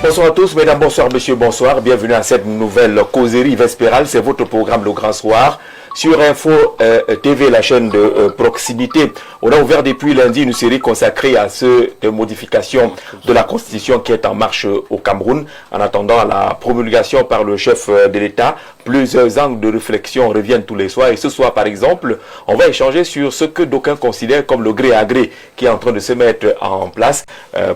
Bonsoir à tous, mesdames, bonsoir, messieurs, bonsoir. Bienvenue à cette nouvelle causerie vespérale. C'est votre programme Le Grand Soir sur Info TV, la chaîne de proximité. On a ouvert depuis lundi une série consacrée à cette modification de la Constitution qui est en marche au Cameroun. En attendant la promulgation par le chef de l'État, plusieurs angles de réflexion reviennent tous les soirs. Et ce soir, par exemple, on va échanger sur ce que d'aucuns considèrent comme le gré à gré qui est en train de se mettre en place.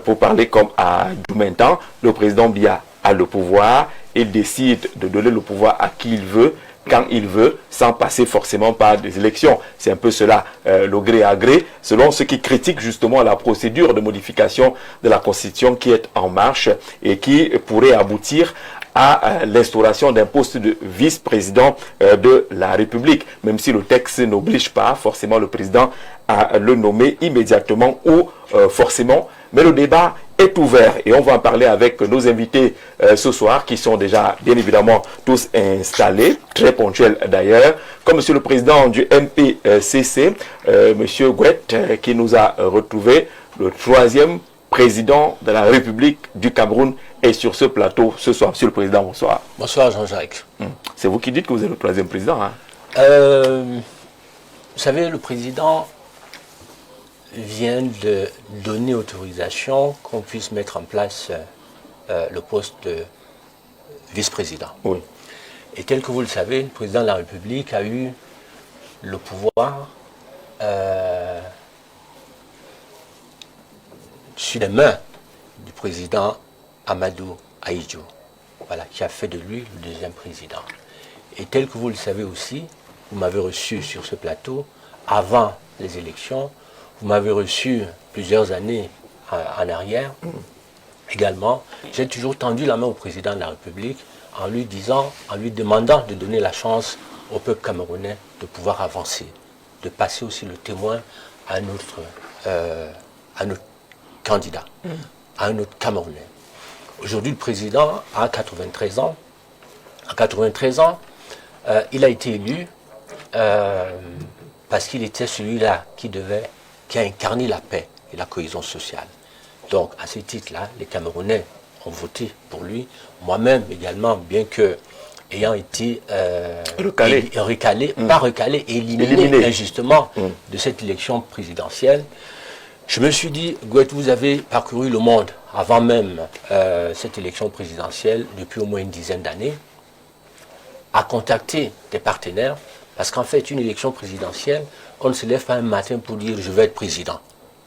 Pour parler comme à Doumentan, le président Biya a le pouvoir. Il décide de donner le pouvoir à qui il veut, quand il veut, sans passer forcément par des élections. C'est un peu cela, le gré à gré, selon ceux qui critiquent justement la procédure de modification de la Constitution qui est en marche et qui pourrait aboutir à l'instauration d'un poste de vice-président de la République, même si le texte n'oblige pas forcément le président à le nommer immédiatement ou forcément. Mais le débat est ouvert et on va en parler avec nos invités ce soir qui sont déjà bien évidemment tous installés, très ponctuels d'ailleurs, comme monsieur le président du MPCC, monsieur Gouette, qui nous a retrouvé, le troisième président de la République du Cameroun est sur ce plateau ce soir. Monsieur le président, bonsoir. Bonsoir Jean-Jacques. C'est vous qui dites que vous êtes le troisième président, hein? Vous savez, le président vient de donner autorisation qu'on puisse mettre en place le poste de vice-président. Oui. Et tel que vous le savez, le président de la République a eu le pouvoir sur les mains du président Amadou Ahidjo, voilà, qui a fait de lui le deuxième président. Et tel que vous le savez aussi, vous m'avez reçu sur ce plateau avant les élections. Vous m'avez reçu plusieurs années en arrière. Également, j'ai toujours tendu la main au président de la République en lui disant, en lui demandant de donner la chance au peuple camerounais de pouvoir avancer, de passer aussi le témoin à notre candidat, à un autre Camerounais. Aujourd'hui, le président a 93 ans. À 93 ans, il a été élu parce qu'il était celui-là qui a incarné la paix et la cohésion sociale. Donc, à ce titre-là, les Camerounais ont voté pour lui. Moi-même également, bien que ayant été éliminé injustement de cette élection présidentielle, je me suis dit, Gouette, vous avez parcouru le monde avant même cette élection présidentielle, depuis au moins une dizaine d'années, à contacter des partenaires, parce qu'en fait, une élection présidentielle, on ne se lève pas un matin pour dire je vais être président.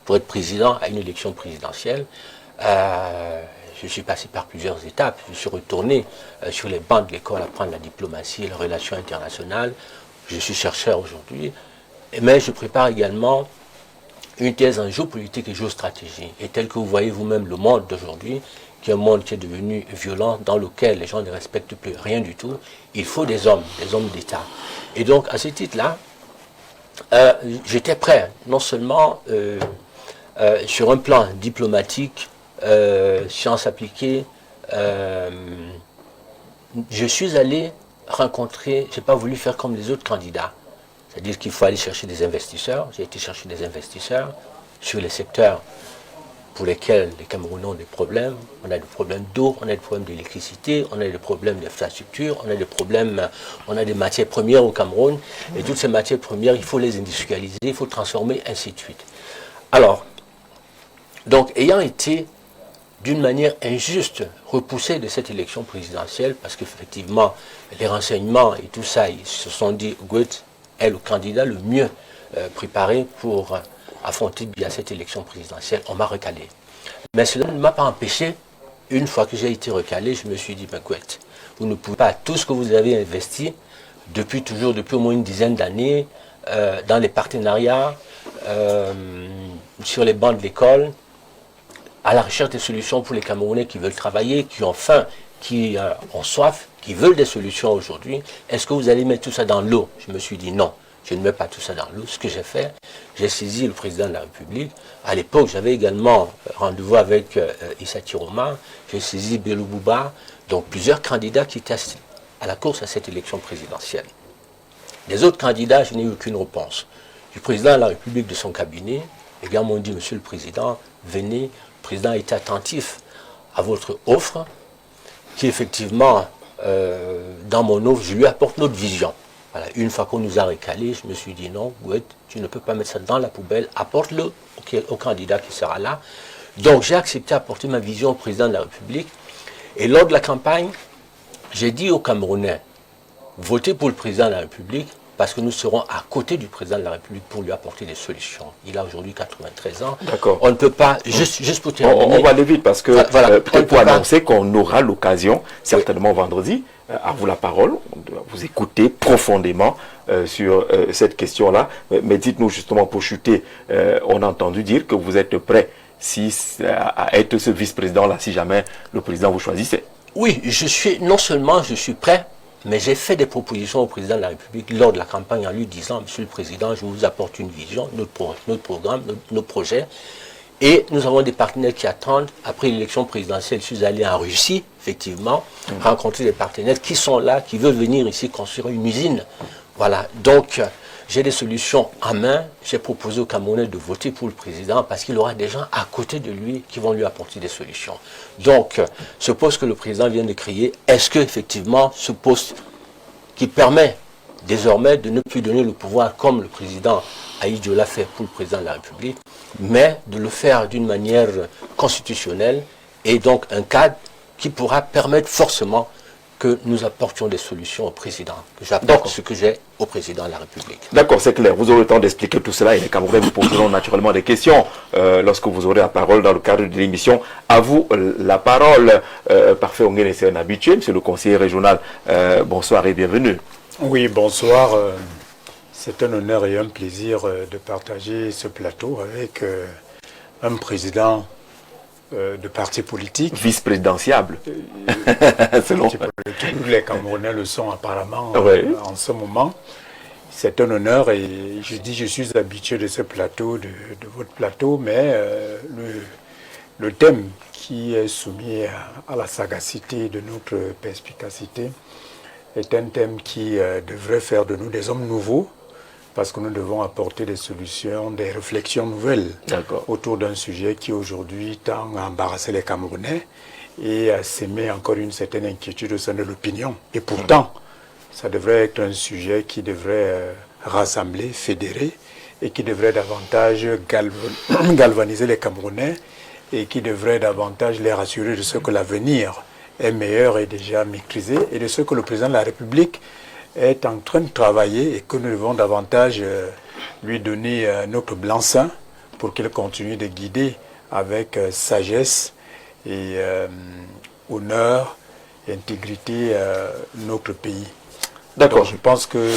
Pour être président à une élection présidentielle, je suis passé par plusieurs étapes. Je suis retourné sur les bancs de l'école apprendre la diplomatie et les relations internationales. Je suis chercheur aujourd'hui, mais je prépare également une thèse en géopolitique et géostratégie. Et tel que vous voyez vous-même le monde d'aujourd'hui, qui est un monde qui est devenu violent, dans lequel les gens ne respectent plus rien du tout, il faut des hommes d'État. Et donc, à ce titre-là, j'étais prêt, non seulement sur un plan diplomatique, sciences appliquées, je suis allé rencontrer, je n'ai pas voulu faire comme les autres candidats. C'est-à-dire qu'il faut aller chercher des investisseurs. J'ai été chercher des investisseurs sur les secteurs pour lesquels les Camerounais ont des problèmes. On a des problèmes d'eau, on a des problèmes d'électricité, on a des problèmes d'infrastructure, on a des problèmes, on a des matières premières au Cameroun. Et toutes ces matières premières, il faut les industrialiser, il faut transformer, ainsi de suite. Alors, donc, ayant été d'une manière injuste repoussé de cette élection présidentielle, parce qu'effectivement, les renseignements et tout ça, ils se sont dit, Gouette est le candidat le mieux préparé pour affronter bien cette élection présidentielle. On m'a recalé. Mais cela ne m'a pas empêché, une fois que j'ai été recalé, je me suis dit, ben Gouette, vous ne pouvez pas, tout ce que vous avez investi depuis au moins une dizaine d'années, dans les partenariats, sur les bancs de l'école, à la recherche des solutions pour les Camerounais qui veulent travailler, qui ont faim, qui ont soif, qui veulent des solutions aujourd'hui. Est-ce que vous allez mettre tout ça dans l'eau? Je me suis dit non, je ne mets pas tout ça dans l'eau. Ce que j'ai fait, j'ai saisi le président de la République. À l'époque, j'avais également rendez-vous avec Issa Tiroma, j'ai saisi Belou Bouba, donc plusieurs candidats qui étaient à la course à cette élection présidentielle. Les autres candidats, je n'ai eu aucune réponse. Du président de la République, de son cabinet, les gars m'ont dit, Monsieur le Président, venez, le président a été attentif à votre offre, qui effectivement, dans mon offre, je lui apporte notre vision. Voilà. Une fois qu'on nous a récalé, je me suis dit non, Gouet, tu ne peux pas mettre ça dans la poubelle, apporte-le au candidat qui sera là. Donc j'ai accepté d'apporter ma vision au président de la République. Et lors de la campagne, j'ai dit aux Camerounais, votez pour le président de la République parce que nous serons à côté du président de la République pour lui apporter des solutions. Il a aujourd'hui 93 ans. D'accord. On ne peut pas, juste pour terminer... On va aller vite parce que voilà, peut-être pour annoncer qu'on aura l'occasion, certainement vendredi, à vous la parole, on doit vous écouter profondément sur cette question-là. Mais dites-nous justement, pour chuter, on a entendu dire que vous êtes prêt à être ce vice-président-là, si jamais le président vous choisissait. Oui, non seulement je suis prêt, mais j'ai fait des propositions au président de la République lors de la campagne en lui disant, Monsieur le Président, je vous apporte une vision, notre programme, nos projets. Et nous avons des partenaires qui attendent. Après l'élection présidentielle, je suis allé en Russie, effectivement, rencontrer des partenaires qui sont là, qui veulent venir ici construire une usine. Voilà, donc j'ai des solutions en main. J'ai proposé aux Camerounais de voter pour le président parce qu'il aura des gens à côté de lui qui vont lui apporter des solutions. Donc, ce poste que le président vient de créer, est-ce qu'effectivement, ce poste qui permet désormais de ne plus donner le pouvoir comme le président Aïdjo l'a fait pour le président de la République, mais de le faire d'une manière constitutionnelle et donc un cadre qui pourra permettre forcément que nous apportions des solutions au président, que j'apporte ce que j'ai au président de la République. D'accord, c'est clair. Vous aurez le temps d'expliquer tout cela et les Camerounais vous poseront naturellement des questions lorsque vous aurez la parole dans le cadre de l'émission. À vous la parole. Parfait, Ongene, c'est un habitué, monsieur le conseiller régional. Bonsoir et bienvenue. Oui, bonsoir. C'est un honneur et un plaisir de partager ce plateau avec un président de parti politique. Vice-présidentiable. Selon tous les Camerounais le sont apparemment en ce moment. C'est un honneur et je suis habitué de ce plateau, de votre plateau, mais le thème qui est soumis à la sagacité de notre perspicacité est un thème qui devrait faire de nous des hommes nouveaux, parce que nous devons apporter des solutions, des réflexions nouvelles autour d'un sujet qui aujourd'hui tend à embarrasser les Camerounais et à s'aimer encore une certaine inquiétude au sein de l'opinion. Et pourtant, ça devrait être un sujet qui devrait rassembler, fédérer et qui devrait davantage galvaniser les Camerounais et qui devrait davantage les rassurer de ce que l'avenir est meilleur et déjà maîtrisé et de ce que le président de la République est en train de travailler et que nous devons davantage lui donner notre blanc-seing pour qu'il continue de guider avec sagesse et honneur et intégrité notre pays. D'accord. Donc, je pense que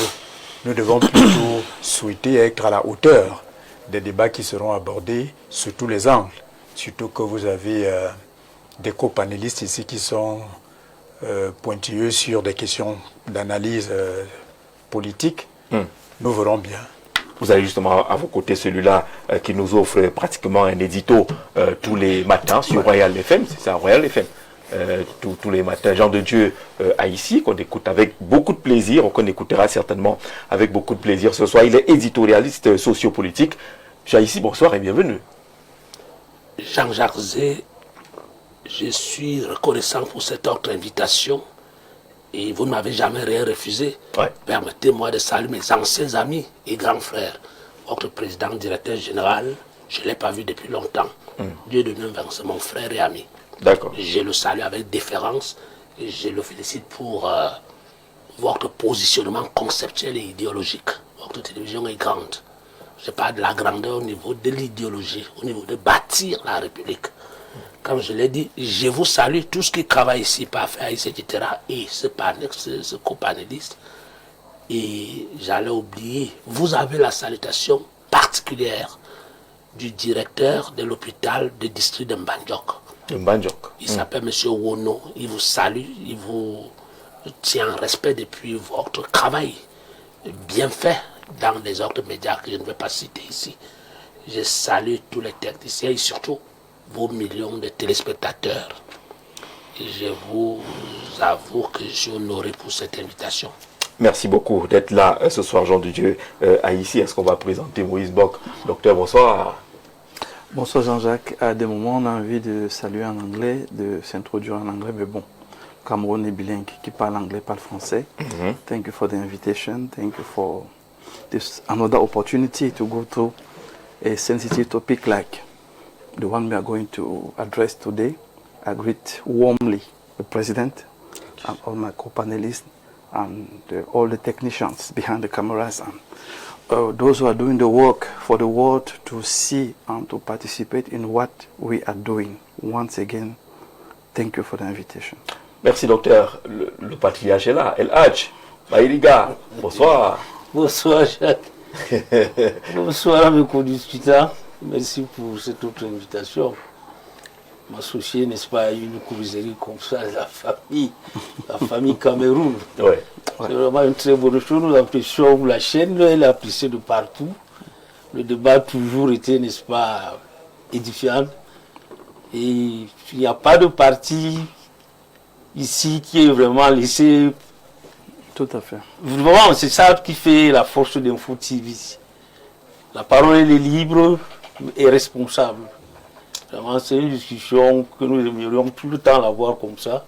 nous devons plutôt souhaiter être à la hauteur des débats qui seront abordés sous tous les angles. Surtout que vous avez des copanélistes ici qui sont pointilleux sur des questions d'analyse politique. Nous verrons bien. Vous avez justement à vos côtés celui-là qui nous offre pratiquement un édito tous les matins sur Royal FM, c'est ça, Royal FM. Tous les matins, Jean de Dieu à ici, qu'on écoute avec beaucoup de plaisir, qu'on écoutera certainement avec beaucoup de plaisir ce soir. Il est éditorialiste sociopolitique. Jean ici, bonsoir et bienvenue. Jean-Jacques Zé, je suis reconnaissant pour cette autre invitation et vous ne m'avez jamais rien refusé. Permettez-moi de saluer mes anciens amis et grands frères. Votre président, directeur général, je ne l'ai pas vu depuis longtemps. Dieu de nous, c'est mon frère et ami. D'accord. Je le salue avec déférence et je le félicite pour votre positionnement conceptuel et idéologique. Votre télévision est grande. Je parle de la grandeur au niveau de l'idéologie, au niveau de bâtir la République. Comme je l'ai dit, je vous salue, tous ceux qui travaillent ici, parfait, etc. Et ce copanéliste. Et j'allais oublier, vous avez la salutation particulière du directeur de l'hôpital de district de Mbandjok. Il s'appelle M. Wono, il vous salue, il vous tient en respect depuis votre travail bien fait dans les autres médias que je ne vais pas citer ici. Je salue tous les techniciens et surtout vos millions de téléspectateurs. Et je vous avoue que je suis honoré pour cette invitation. Merci beaucoup d'être là ce soir, Jean de Dieu, à ici. Est-ce qu'on va présenter Moïse Bock? Docteur, bonsoir. Bonsoir Jean-Jacques. À des moments, on a envie de saluer en anglais, de s'introduire en anglais, mais bon, Camerounais bilingues qui parlent anglais, parlent français. Thank you for the invitation. Thank you for this another opportunity to go through a sensitive topic like the one we are going to address today. I greet warmly the President and all my co-panelists and all the technicians behind the cameras and those who are doing the work for the world to see and to participate in what we are doing. Once again, thank you for the invitation. Merci docteur. Le patriarche est là. El Hadj, Maïriga, bonsoir. Bonsoir Jacques. Bonsoir mes co-discutants. Merci pour cette autre invitation. M'associer, n'est-ce pas, à une causerie comme ça, la famille Cameroun. Ouais. C'est vraiment une très bonne chose. Nous apprécions la chaîne, elle est appréciée de partout. Le débat a toujours été, n'est-ce pas, édifiant. Et il n'y a pas de parti ici qui est vraiment laissé. Tout à fait. Vraiment, c'est ça qui fait la force d'Info TV. La parole elle est libre et responsable. Vraiment, c'est une discussion que nous aimerions tout le temps l'avoir comme ça.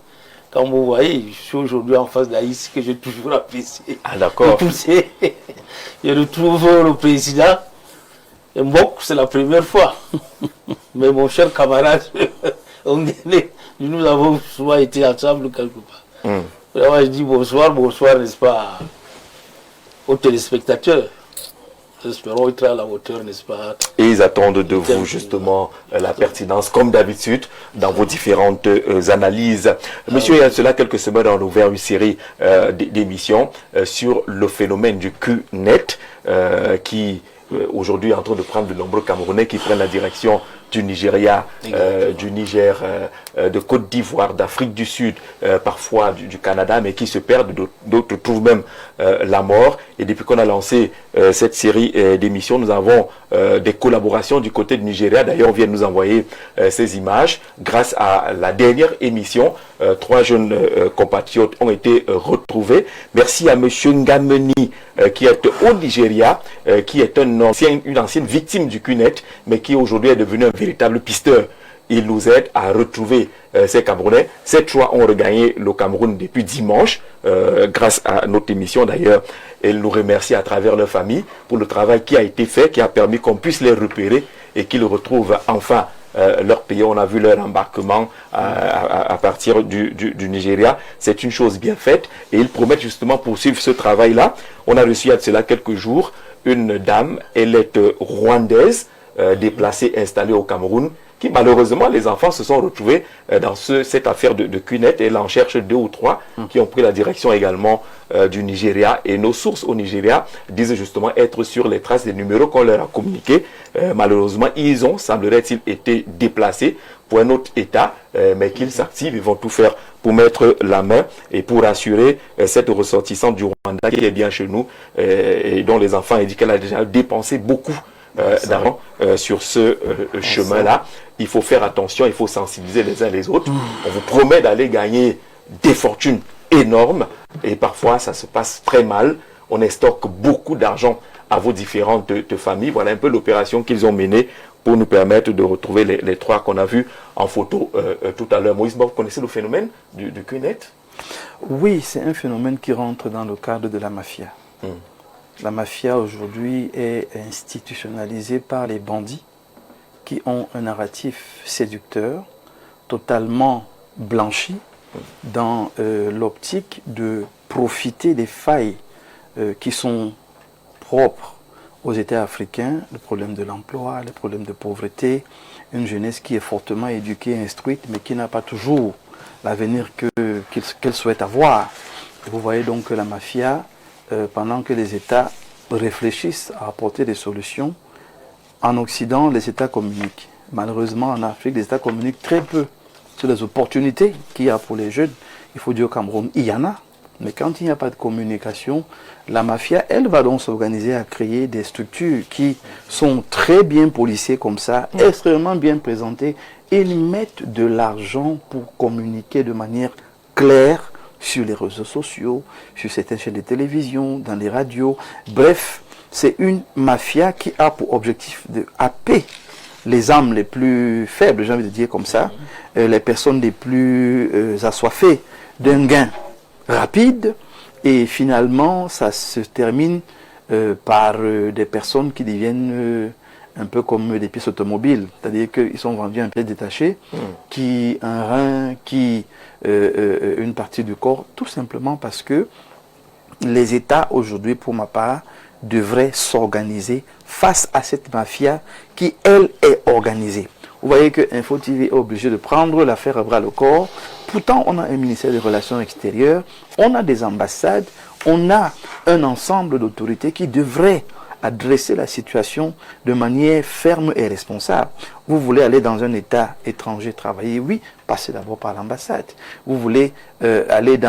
Quand vous voyez, je suis aujourd'hui en face d'Aïs, que j'ai toujours apprécié. Ah d'accord. Je retrouve le président. Et Mbok, c'est la première fois. Mais mon cher camarade, nous avons souvent été ensemble quelque part. Vraiment, je dis bonsoir, n'est-ce pas, aux téléspectateurs. Espérons être à la hauteur, n'est-ce pas? Et ils attendent de vous justement la pertinence, comme d'habitude, dans vos différentes analyses. Monsieur, il y a cela quelques semaines, on a ouvert une série d'émissions sur le phénomène du cul-net qui aujourd'hui est en train de prendre de nombreux Camerounais qui prennent la direction du Nigeria, du Niger, de Côte d'Ivoire, d'Afrique du Sud, parfois du Canada, mais qui se perdent, d'autres trouvent même la mort. Et depuis qu'on a lancé cette série d'émissions, nous avons des collaborations du côté du Nigeria. D'ailleurs, on vient de nous envoyer ces images. Grâce à la dernière émission, 3 jeunes compatriotes ont été retrouvés. Merci à monsieur Ngameni, qui est au Nigeria, qui est une ancienne victime du cul-net, mais qui aujourd'hui est devenu un véritable pisteur. Il nous aide à retrouver ces Camerounais. Ces 3 ont regagné le Cameroun depuis dimanche, grâce à notre émission d'ailleurs. Et ils nous remercient à travers leur famille pour le travail qui a été fait, qui a permis qu'on puisse les repérer et qu'ils retrouvent enfin leur pays. On a vu leur embarquement à partir du Nigeria. C'est une chose bien faite et ils promettent justement poursuivre ce travail-là. On a reçu à cela quelques jours une dame, elle est rwandaise, déplacée, installée au Cameroun, qui malheureusement, les enfants se sont retrouvés dans cette affaire de cul-net et elle en cherche 2 ou 3 qui ont pris la direction également du Nigeria. Et nos sources au Nigeria disent justement être sur les traces des numéros qu'on leur a communiqués. Malheureusement, ils ont, semblerait-il, été déplacés pour un autre État, mais qu'ils s'activent, ils vont tout faire pour mettre la main et pour assurer cette ressortissante du Rwanda qui est bien chez nous et dont les enfants indiquent qu'elle a déjà dépensé beaucoup d'argent sur ce chemin-là. Il faut faire attention, il faut sensibiliser les uns les autres. On vous promet d'aller gagner des fortunes énormes et parfois ça se passe très mal. On estocke beaucoup d'argent à vos différentes familles. Voilà un peu l'opération qu'ils ont menée pour nous permettre de retrouver les 3 qu'on a vus en photo tout à l'heure. Moïse, vous connaissez le phénomène du cul-net? Oui, c'est un phénomène qui rentre dans le cadre de la mafia. La mafia aujourd'hui est institutionnalisée par les bandits qui ont un narratif séducteur, totalement blanchi, dans l'optique de profiter des failles qui sont propres aux États africains, le problème de l'emploi, le problème de pauvreté, une jeunesse qui est fortement éduquée, instruite, mais qui n'a pas toujours l'avenir qu'elle souhaite avoir. Et vous voyez donc que la mafia, pendant que les États réfléchissent à apporter des solutions, en Occident, les États communiquent. Malheureusement, en Afrique, les États communiquent très peu sur les opportunités qu'il y a pour les jeunes. Il faut dire au Cameroun, il y en a. Mais quand il n'y a pas de communication, la mafia, elle va donc s'organiser à créer des structures qui sont très bien policiers comme ça, extrêmement bien présentées. Ils mettent de l'argent pour communiquer de manière claire sur les réseaux sociaux, sur certaines chaînes de télévision, dans les radios. Bref, c'est une mafia qui a pour objectif de happer les âmes les plus faibles, j'ai envie de dire comme ça, les personnes les plus assoiffées d'un gain rapide et finalement ça se termine par des personnes qui deviennent un peu comme des pièces automobiles, c'est-à-dire qu'ils sont vendus en pièces détachées, qui un rein, qui une partie du corps, tout simplement parce que les États aujourd'hui, pour ma part, devraient s'organiser face à cette mafia qui, elle, est organisée. Vous voyez que Info TV est obligé de prendre l'affaire à bras le corps. Pourtant, on a un ministère des Relations extérieures, on a des ambassades, on a un ensemble d'autorités qui devraient adresser la situation de manière ferme et responsable. Vous voulez aller dans un État étranger travailler, oui, passez d'abord par l'ambassade. Vous voulez aller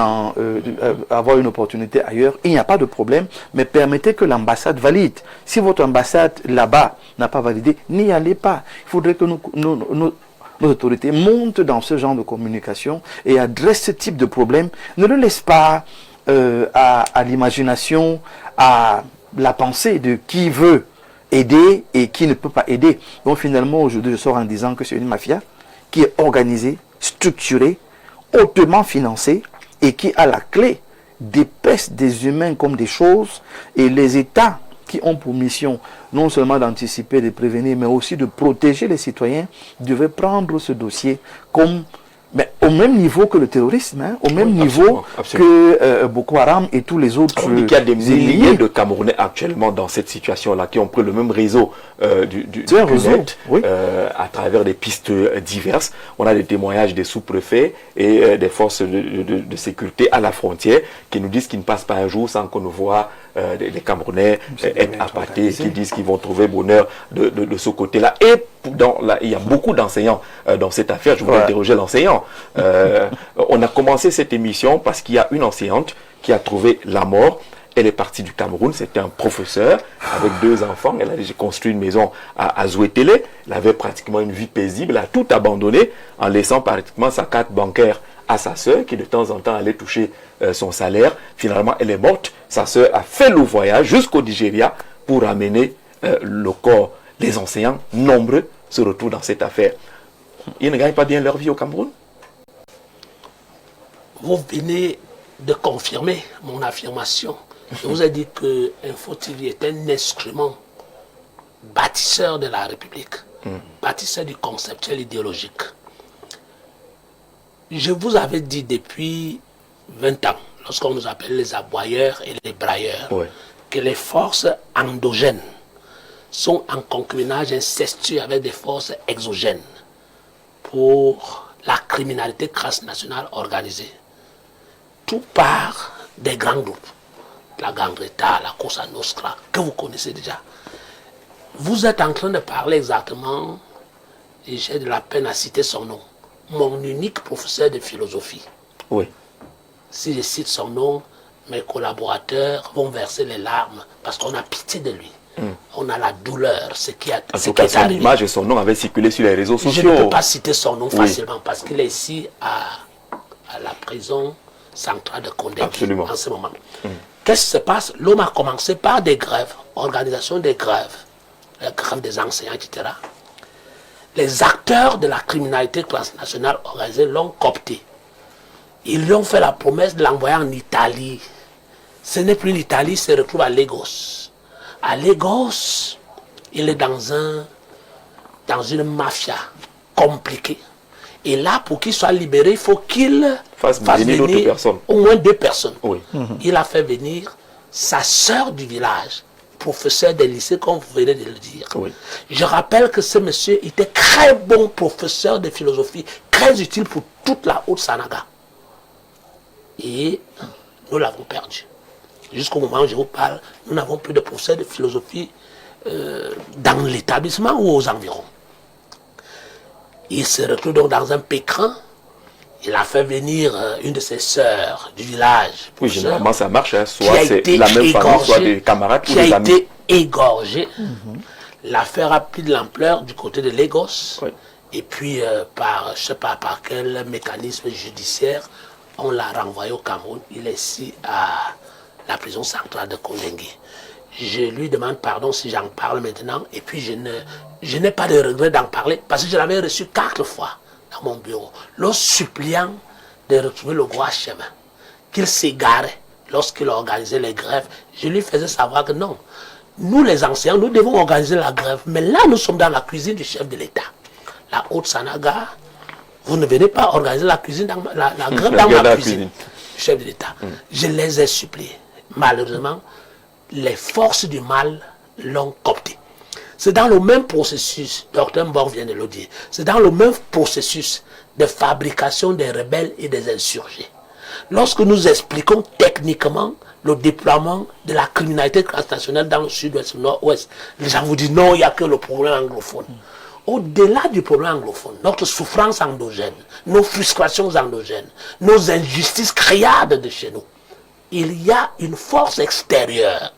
avoir une opportunité ailleurs, il n'y a pas de problème, mais permettez que l'ambassade valide. Si votre ambassade là-bas n'a pas validé, n'y allez pas. Il faudrait que nos autorités montent dans ce genre de communication et adressent ce type de problème. Ne le laisse pas à l'imagination, à la pensée de qui veut aider et qui ne peut pas aider. Donc finalement, aujourd'hui, je sors en disant que c'est une mafia qui est organisée, structurée, hautement financée et qui, à la clé, dépèce des humains comme des choses. Et les États qui ont pour mission non seulement d'anticiper, de prévenir, mais aussi de protéger les citoyens, devaient prendre ce dossier comme... Mais au même niveau que le terrorisme, hein, au même niveau que Boko Haram et tous les autres. Il y a des milliers de Camerounais actuellement dans cette situation-là qui ont pris le même réseau du net, à travers des pistes diverses. On a des témoignages des sous-préfets et des forces de sécurité à la frontière qui nous disent qu'ils ne passent pas un jour sans qu'on ne voit les Camerounais être appâtés, qui disent qu'ils vont trouver bonheur de ce côté-là. Et il y a beaucoup d'enseignants dans cette affaire. Je voudrais interroger l'enseignant. On a commencé cette émission parce qu'il y a une enseignante qui a trouvé la mort. Elle est partie du Cameroun, c'était un professeur avec 2 enfants. Elle a déjà construit une maison à Zouétélé. Elle avait pratiquement une vie paisible. Elle a tout abandonné en laissant pratiquement sa carte bancaire à sa sœur qui de temps en temps allait toucher son salaire. Finalement, elle est morte. Sa sœur a fait le voyage jusqu'au Nigeria pour amener le corps. Les enseignants, nombreux, se retrouvent dans cette affaire. Ils ne gagnent pas bien leur vie au Cameroun? Vous venez de confirmer mon affirmation. Je vous ai dit que Info TV est un instrument bâtisseur de la République, bâtisseur du conceptuel idéologique. Je vous avais dit depuis 20 ans, lorsqu'on nous appelle les aboyeurs et les brailleurs, que les forces endogènes sont en concubinage incestueux avec des forces exogènes pour la criminalité transnationale organisée. Tout part des grands groupes, la Gangreta, la Cosa Nostra, que vous connaissez déjà. Vous êtes en train de parler exactement, et j'ai de la peine à citer son nom, mon unique professeur de philosophie. Oui. Si je cite son nom, mes collaborateurs vont verser les larmes parce qu'on a pitié de lui. On a la douleur, ce qui est son image et son nom avaient circulé sur les réseaux sociaux. Je ne peux pas citer son nom facilement parce qu'il est ici à la prison centrale de Kondengui en ce moment. Qu'est-ce qui se passe? L'homme a commencé par des grèves, organisation des grèves, la grève des enseignants, etc. Les acteurs de la criminalité transnationale organisée l'ont coopté. Ils lui ont fait la promesse de l'envoyer en Italie. Ce n'est plus l'Italie, il se retrouve à Lagos. À Lagos, il est dans une mafia compliquée. Et là, pour qu'il soit libéré, il faut qu'il fasse venir au moins 2 personnes. Il a fait venir sa sœur du village, professeur des lycées, comme vous venez de le dire. Je rappelle que ce monsieur était très bon professeur de philosophie, très utile pour toute la Haute-Sanaga. Et nous l'avons perdu. Jusqu'au moment où je vous parle, nous n'avons plus de professeur de philosophie dans l'établissement ou aux environs. Il se retrouve donc dans un pécrin. Il a fait venir une de ses sœurs du village. Oui, généralement ça marche, hein. Soit c'est la même famille, soit des camarades ou des amis. Qui a été égorgée. L'affaire a pris de l'ampleur du côté de Lagos. Et puis, je ne sais pas par quel mécanisme judiciaire, on l'a renvoyé au Cameroun. Il est ici à la prison centrale de Kondengui. Je lui demande pardon si j'en parle maintenant. Et puis, je n'ai pas de regret d'en parler parce que je l'avais reçu 4 fois dans mon bureau. Le suppliant de retrouver le droit chemin, qu'il s'égarait lorsqu'il organisait les grèves. Je lui faisais savoir que non, nous les anciens, nous devons organiser la grève. Mais là, nous sommes dans la cuisine du chef de l'État. La Haute-Sanaga, vous ne venez pas organiser la cuisine, la grève dans ma cuisine. Du chef de l'État. Je les ai suppliés. Malheureusement, les forces du mal l'ont coopté. C'est dans le même processus, Dr Mbor vient de le dire, c'est dans le même processus de fabrication des rebelles et des insurgés. Lorsque nous expliquons techniquement le déploiement de la criminalité transnationale dans le sud-ouest, le nord-ouest, les gens vous disent non, il n'y a que le problème anglophone. Au-delà du problème anglophone, notre souffrance endogène, nos frustrations endogènes, nos injustices criardes de chez nous, il y a une force extérieure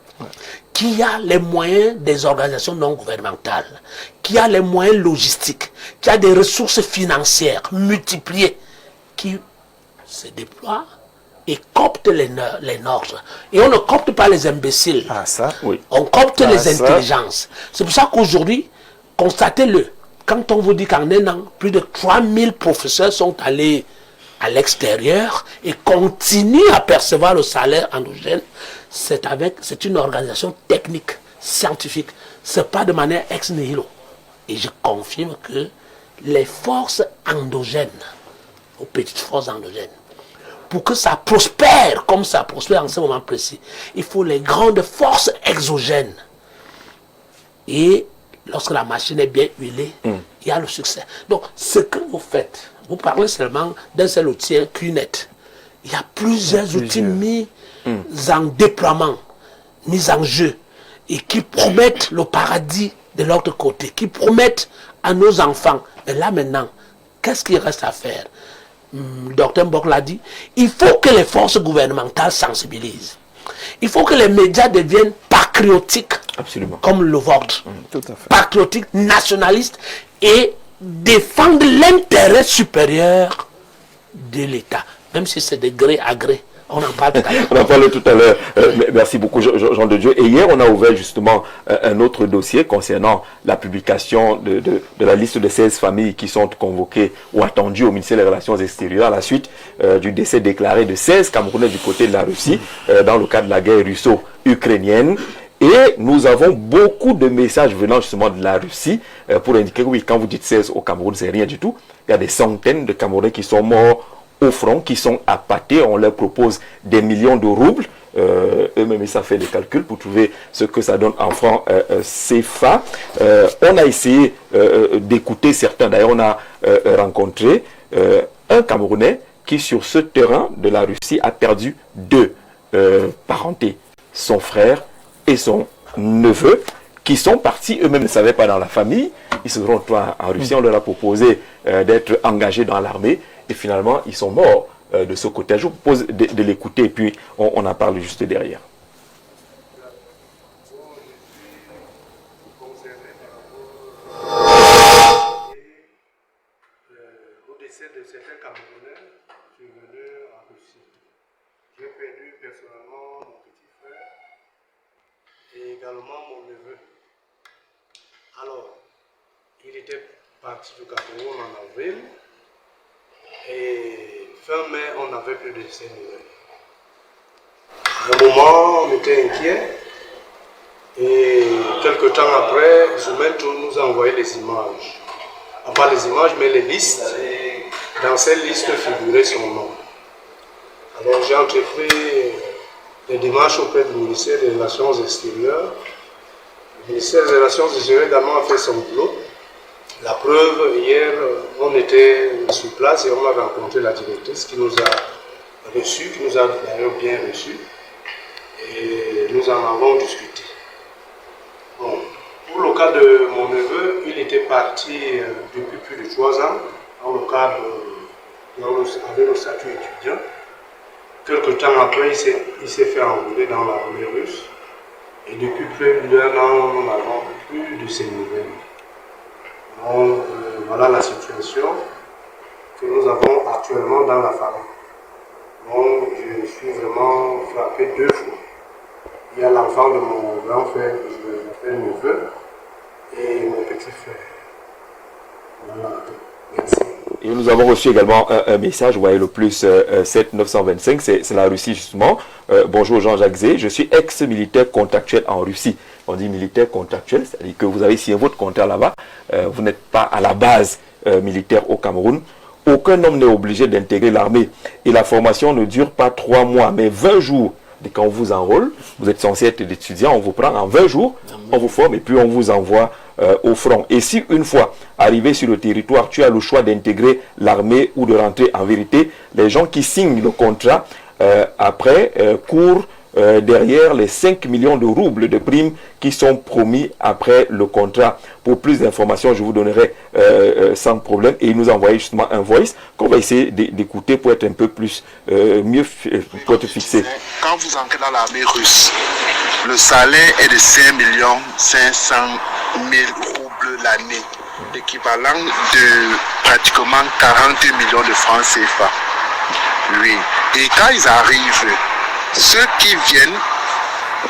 qui a les moyens des organisations non gouvernementales, qui a les moyens logistiques, qui a des ressources financières multipliées, qui se déploient et coptent les nôtres. Et on ne copte pas les imbéciles. Ah, ça, oui. On copte les intelligences. C'est pour ça qu'aujourd'hui, constatez-le, quand on vous dit qu'en un an, plus de 3000 professeurs sont allés à l'extérieur et continuent à percevoir le salaire endogène, c'est une organisation technique, scientifique. Ce n'est pas de manière ex nihilo. Et je confirme que les forces endogènes, aux petites forces endogènes, pour que ça prospère comme ça prospère en ce moment précis, il faut les grandes forces exogènes. Et lorsque la machine est bien huilée, il y a le succès. Donc, ce que vous faites, vous parlez seulement d'un seul outil, QNet. Il y a plusieurs outils mis en déploiement, mis en jeu, et qui promettent le paradis de l'autre côté, qui promettent à nos enfants. Mais là maintenant, qu'est-ce qu'il reste à faire? Dr Mbok l'a dit, il faut que les forces gouvernementales sensibilisent. Il faut que les médias deviennent patriotiques. Absolument. Comme le vôtre. Tout à fait. Patriotiques, nationalistes, et défendre l'intérêt supérieur de l'État. Même si c'est de gré à gré. On en parle tout à l'heure. On en parle tout à l'heure. Merci beaucoup, Jean de Dieu. Et hier, on a ouvert justement un autre dossier concernant la publication de la liste de 16 familles qui sont convoquées ou attendues au ministère des Relations extérieures à la suite du décès déclaré de 16 Camerounais du côté de la Russie dans le cadre de la guerre russo-ukrainienne. Et nous avons beaucoup de messages venant justement de la Russie pour indiquer que oui, quand vous dites 16 au Cameroun, c'est rien du tout. Il y a des centaines de Camerounais qui sont morts au front, qui sont appâtés. On leur propose des millions de roubles. Eux-mêmes, ça fait des calculs pour trouver ce que ça donne en francs CFA. On a essayé d'écouter certains. D'ailleurs, on a rencontré un Camerounais qui, sur ce terrain de la Russie, a perdu 2 parentés. Son frère et son neveu, qui sont partis, eux-mêmes ne savaient pas dans la famille. Ils se sont retrouvés en Russie. On leur a proposé d'être engagés dans l'armée. Et finalement, ils sont morts de ce côté. Je vous propose de l'écouter et puis on en parle juste derrière. Au décès de certains Camerounais, je suis venu en Russie. J'ai perdu personnellement mon petit frère et également mon neveu. Alors, il était parti du Cameroun en avril. Et fin mai, on n'avait plus de ces nouvelles. À un moment, on était inquiet. Et quelques temps après, Zoumentou nous a envoyé des images. Pas les images, mais les listes. Dans ces listes figurait son nom. Alors j'ai entrepris des démarches auprès du ministère des Relations extérieures. Le ministère des Relations extérieures également a fait son boulot. La preuve, hier, on était sur place et on a rencontré la directrice qui nous a reçus, qui nous a d'ailleurs bien reçus. Et nous en avons discuté. Bon, pour le cas de mon neveu, il était parti depuis plus de 3 ans, dans le cadre avec le statut étudiant. Quelque temps après, il s'est fait enrôler dans l'armée russe. Et depuis plus d'1 an, nous n'avons plus de ses nouvelles. Donc, voilà la situation que nous avons actuellement dans la famille. Donc, je suis vraiment frappé 2 fois. Il y a l'enfant de mon grand frère que je l'appelle neveu et mon petit frère. Voilà. Merci. Et nous avons reçu également un message, vous voyez le plus 7925, c'est la Russie justement. Bonjour Jean-Jacques Zé, je suis ex-militaire contractuel en Russie. On dit militaire contractuel, c'est-à-dire que vous avez signé votre contrat là-bas, vous n'êtes pas à la base militaire au Cameroun. Aucun homme n'est obligé d'intégrer l'armée. Et la formation ne dure pas 3 mois, mais 20 jours. Et quand on vous enrôle, vous êtes censé être étudiant, on vous prend en 20 jours, on vous forme et puis on vous envoie au front. Et si une fois arrivé sur le territoire, tu as le choix d'intégrer l'armée ou de rentrer, en vérité, les gens qui signent le contrat après courent derrière les 5 millions de roubles de primes qui sont promis après le contrat. Pour plus d'informations, je vous donnerai sans problème. Et il nous a envoyé justement un voice qu'on va essayer d'écouter pour être un peu plus mieux pour être fixé. Quand vous entrez dans l'armée russe, le salaire est de 5 500 000 roubles l'année, l'équivalent de pratiquement 42 millions de francs CFA. Oui. Et quand ils arrivent, ceux qui viennent,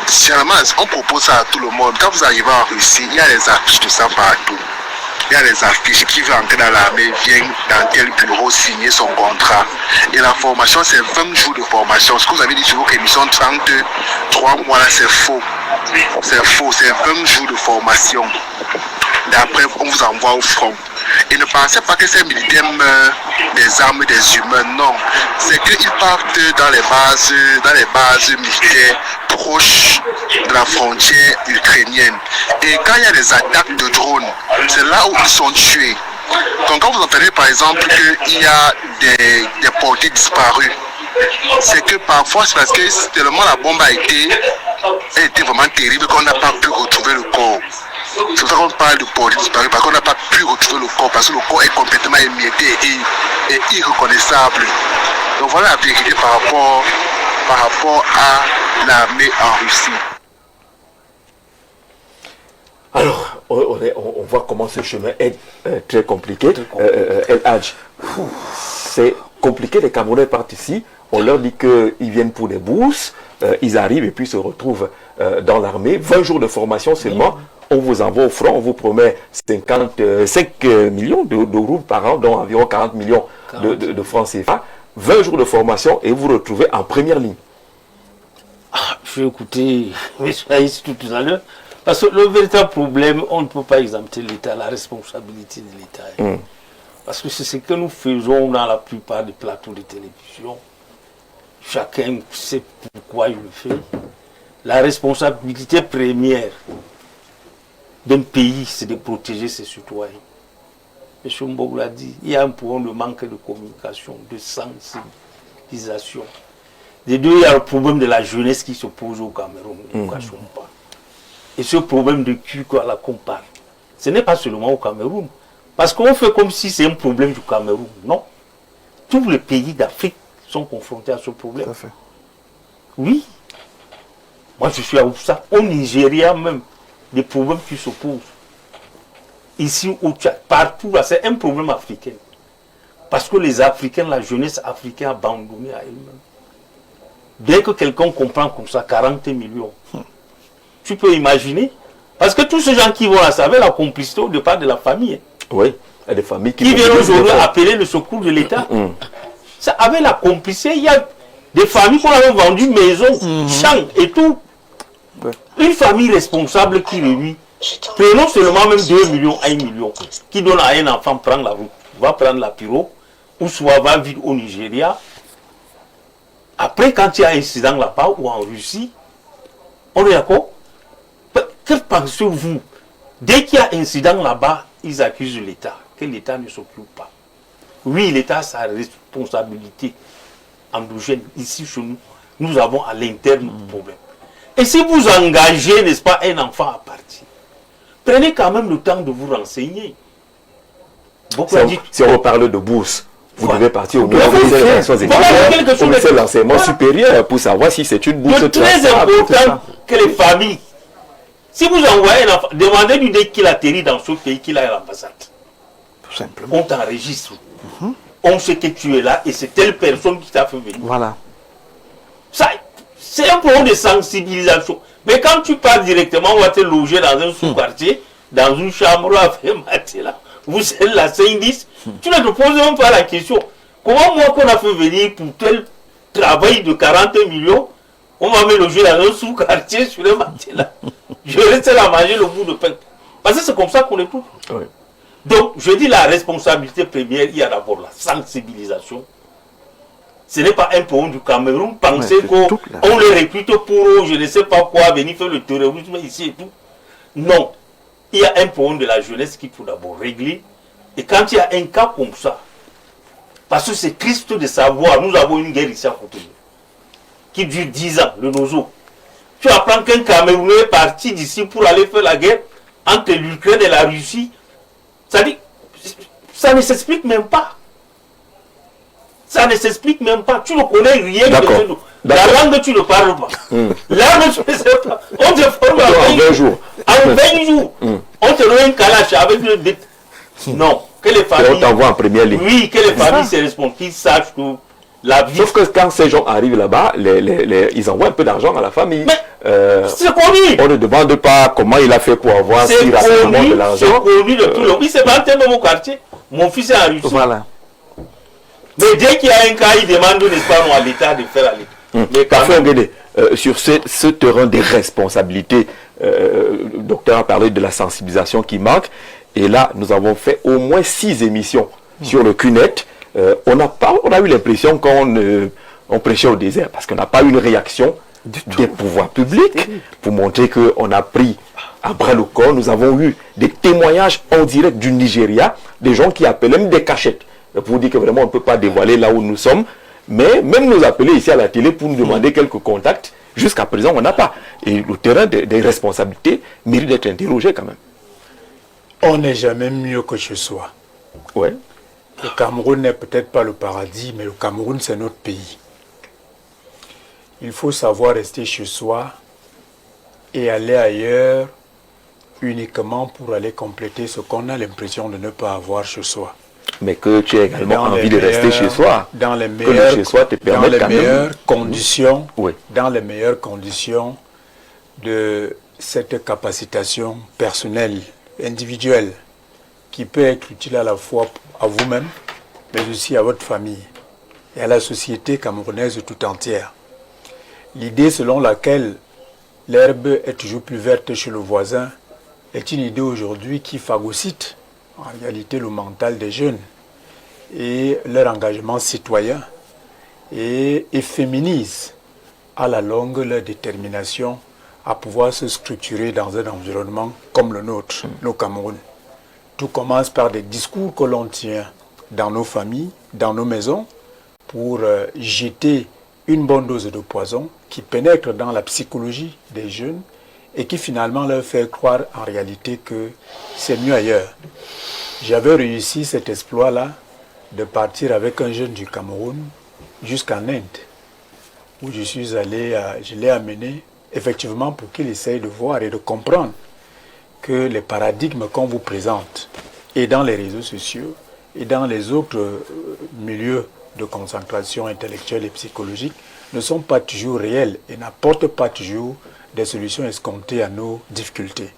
généralement, on propose ça à tout le monde. Quand vous arrivez en Russie, il y a des affiches de ça partout. Il y a des affiches qui veulent entrer dans l'armée, viennent dans tel bureau signer son contrat. Et la formation, c'est 20 jours de formation. Ce que vous avez dit sur votre émission 33 mois, là, c'est faux. C'est faux, c'est 20 jours de formation. D'après, on vous envoie au front. Et ne pensez pas que ces militaires meurent des armes des humains, non. C'est qu'ils partent dans les bases militaires proches de la frontière ukrainienne. Et quand il y a des attaques de drones, c'est là où ils sont tués. Donc quand vous entendez par exemple qu'il y a des portées disparues, c'est que parfois c'est parce que tellement la bombe a été vraiment terrible qu'on n'a pas pu retrouver le corps. C'est pour ça qu'on parle de portée disparue, parce qu'on n'a pas pu retrouver le corps, parce que le corps est complètement émietté et irreconnaissable. Donc voilà la vérité par rapport à l'armée en Russie. Alors, on voit comment ce chemin est très compliqué. El Hadj, c'est compliqué, les Camerounais partent ici, on leur dit qu'ils viennent pour des bourses, ils arrivent et puis se retrouvent dans l'armée, 20 jours de formation seulement, on vous envoie au front, on vous promet 5 millions de roubles par an, dont environ 40 millions de francs CFA, 20 jours de formation et vous vous retrouvez en première ligne. Je vais écouter M. Haïs tout à l'heure, parce que le véritable problème, on ne peut pas exempter l'État, la responsabilité de l'État. Parce que c'est ce que nous faisons dans la plupart des plateaux de télévision. Chacun sait pourquoi il le fait. La responsabilité première d'un pays, c'est de protéger ses citoyens. M. Mbogou l'a dit, il y a un problème de manque de communication, de sensibilisation. Des deux, il y a le problème de la jeunesse qui se pose au Cameroun, ne cachons pas. Et ce problème de cul qu'on parle, ce n'est pas seulement au Cameroun. Parce qu'on fait comme si c'est un problème du Cameroun. Non. Tous les pays d'Afrique sont confrontés à ce problème. Tout à fait. Oui. Moi, je suis à Oussa. Au Nigeria même, des problèmes qui se posent. Ici, au Tchad, partout, c'est un problème africain. Parce que les Africains, la jeunesse africaine a abandonné à elle-même. Dès que quelqu'un comprend comme ça, 40 millions, tu peux imaginer. Parce que tous ces gens qui vont là, ça avait la complicité au départ de la famille. Oui, il y a des familles qui viennent aujourd'hui appeler le secours de l'État. Ça avait la complicité. Il y a des familles qu'on avait vendues maisons, champs et tout. Une famille responsable qui réunit, prenons seulement même 2 millions à 1 million, qui donne à un enfant prendre la route, va prendre la pyro, ou soit va vivre au Nigeria. Après, quand il y a un incident là-bas ou en Russie, on est d'accord? Que pensez-vous? Dès qu'il y a un incident là-bas, ils accusent l'État, que l'État ne s'occupe pas. Oui, l'État a sa responsabilité endogène. Ici, chez nous, nous avons à l'interne un problème. Et si vous engagez, n'est-ce pas, un enfant à partir, prenez quand même le temps de vous renseigner. Si on parle de bourse, vous devez partir au ministère de l'enseignement supérieur pour savoir si c'est une bourse. C'est très important que les familles, si vous envoyez un enfant, demandez-lui dès qu'il atterrit dans ce pays qu'il a à l'ambassade. Tout simplement. On t'enregistre. On sait que tu es là et c'est telle personne qui t'a fait venir. Voilà. Ça, c'est un problème de sensibilisation. Mais quand tu pars directement, on va te loger dans un sous-quartier, dans une chambre avec maté là. vous êtes la 5-10, tu ne te poses même pas la question. Comment moi qu'on a fait venir pour tel travail de 40 millions, on m'a mis le jeu dans un sous-quartier sur le matelas. Je reste là à manger le bout de pain. Parce que c'est comme ça qu'on est tout. Oui. Donc, je dis la responsabilité première, il y a d'abord la sensibilisation. Ce n'est pas un problème du Cameroun. Penser qu'on les recrute pour, je ne sais pas quoi, venir faire le terrorisme ici et tout. Non. Il y a un problème de la jeunesse qu'il faut d'abord régler. Et quand il y a un cas comme ça, parce que c'est triste de savoir, nous avons une guerre ici à côté de nous, qui dure 10 ans, le Nozo. Tu apprends qu'un Camerounais est parti d'ici pour aller faire la guerre entre l'Ukraine et la Russie. Ça ne s'explique même pas. Ça ne s'explique même pas. Tu ne connais rien de nous. La langue, tu ne parles pas. La langue, tu ne sais pas. On te forme en 20 jours. En 20 jours. On te donne un calache avec le... Non. Que les familles... on t'envoie en première ligne. Oui, que les familles se responsent, qu'ils sachent que la vie... Sauf que quand ces gens arrivent là-bas, ils envoient un peu d'argent à la famille. C'est connu. On ne demande pas comment il a fait pour avoir si rapidement de l'argent. C'est connu de tout le monde. Il s'est battu dans mon quartier. Mon fils est en Russie. Voilà. Mais dès qu'il y a un cas, il demande, n'est-ce pas, à l'État de faire aller. Mais parfois, sur ce terrain des responsabilités, le docteur a parlé de la sensibilisation qui manque. Et là, nous avons fait au moins 6 émissions sur le CUNET. On a eu l'impression qu'on prêchait au désert parce qu'on n'a pas eu une réaction des pouvoirs publics pour montrer qu'on a pris à bras le corps. Nous avons eu des témoignages en direct du Nigeria, des gens qui appellent même des cachettes pour dire que vraiment on ne peut pas dévoiler là où nous sommes. Mais même nous appeler ici à la télé pour nous demander quelques contacts, jusqu'à présent on n'a pas. Et le terrain des responsabilités mérite d'être interrogé quand même. On n'est jamais mieux que chez soi. Ouais. Le Cameroun n'est peut-être pas le paradis, mais le Cameroun, c'est notre pays. Il faut savoir rester chez soi et aller ailleurs uniquement pour aller compléter ce qu'on a l'impression de ne pas avoir chez soi. Mais que tu as également envie de rester chez soi. Dans les meilleures conditions, oui. Dans les meilleures conditions de cette capacitation personnelle, individuelle, qui peut être utile à la fois à vous-même, mais aussi à votre famille et à la société camerounaise tout entière. L'idée selon laquelle l'herbe est toujours plus verte chez le voisin est une idée aujourd'hui qui phagocyte en réalité le mental des jeunes et leur engagement citoyen et féminise à la longue leur détermination à pouvoir se structurer dans un environnement comme le nôtre, le Cameroun. Tout commence par des discours que l'on tient dans nos familles, dans nos maisons, pour jeter une bonne dose de poison qui pénètre dans la psychologie des jeunes et qui finalement leur fait croire en réalité que c'est mieux ailleurs. J'avais réussi cet exploit-là de partir avec un jeune du Cameroun jusqu'en Inde, où je suis allé, je l'ai amené effectivement pour qu'il essaye de voir et de comprendre que les paradigmes qu'on vous présente, et dans les réseaux sociaux, et dans les autres milieux de concentration intellectuelle et psychologique, ne sont pas toujours réels et n'apportent pas toujours des solutions escomptées à nos difficultés.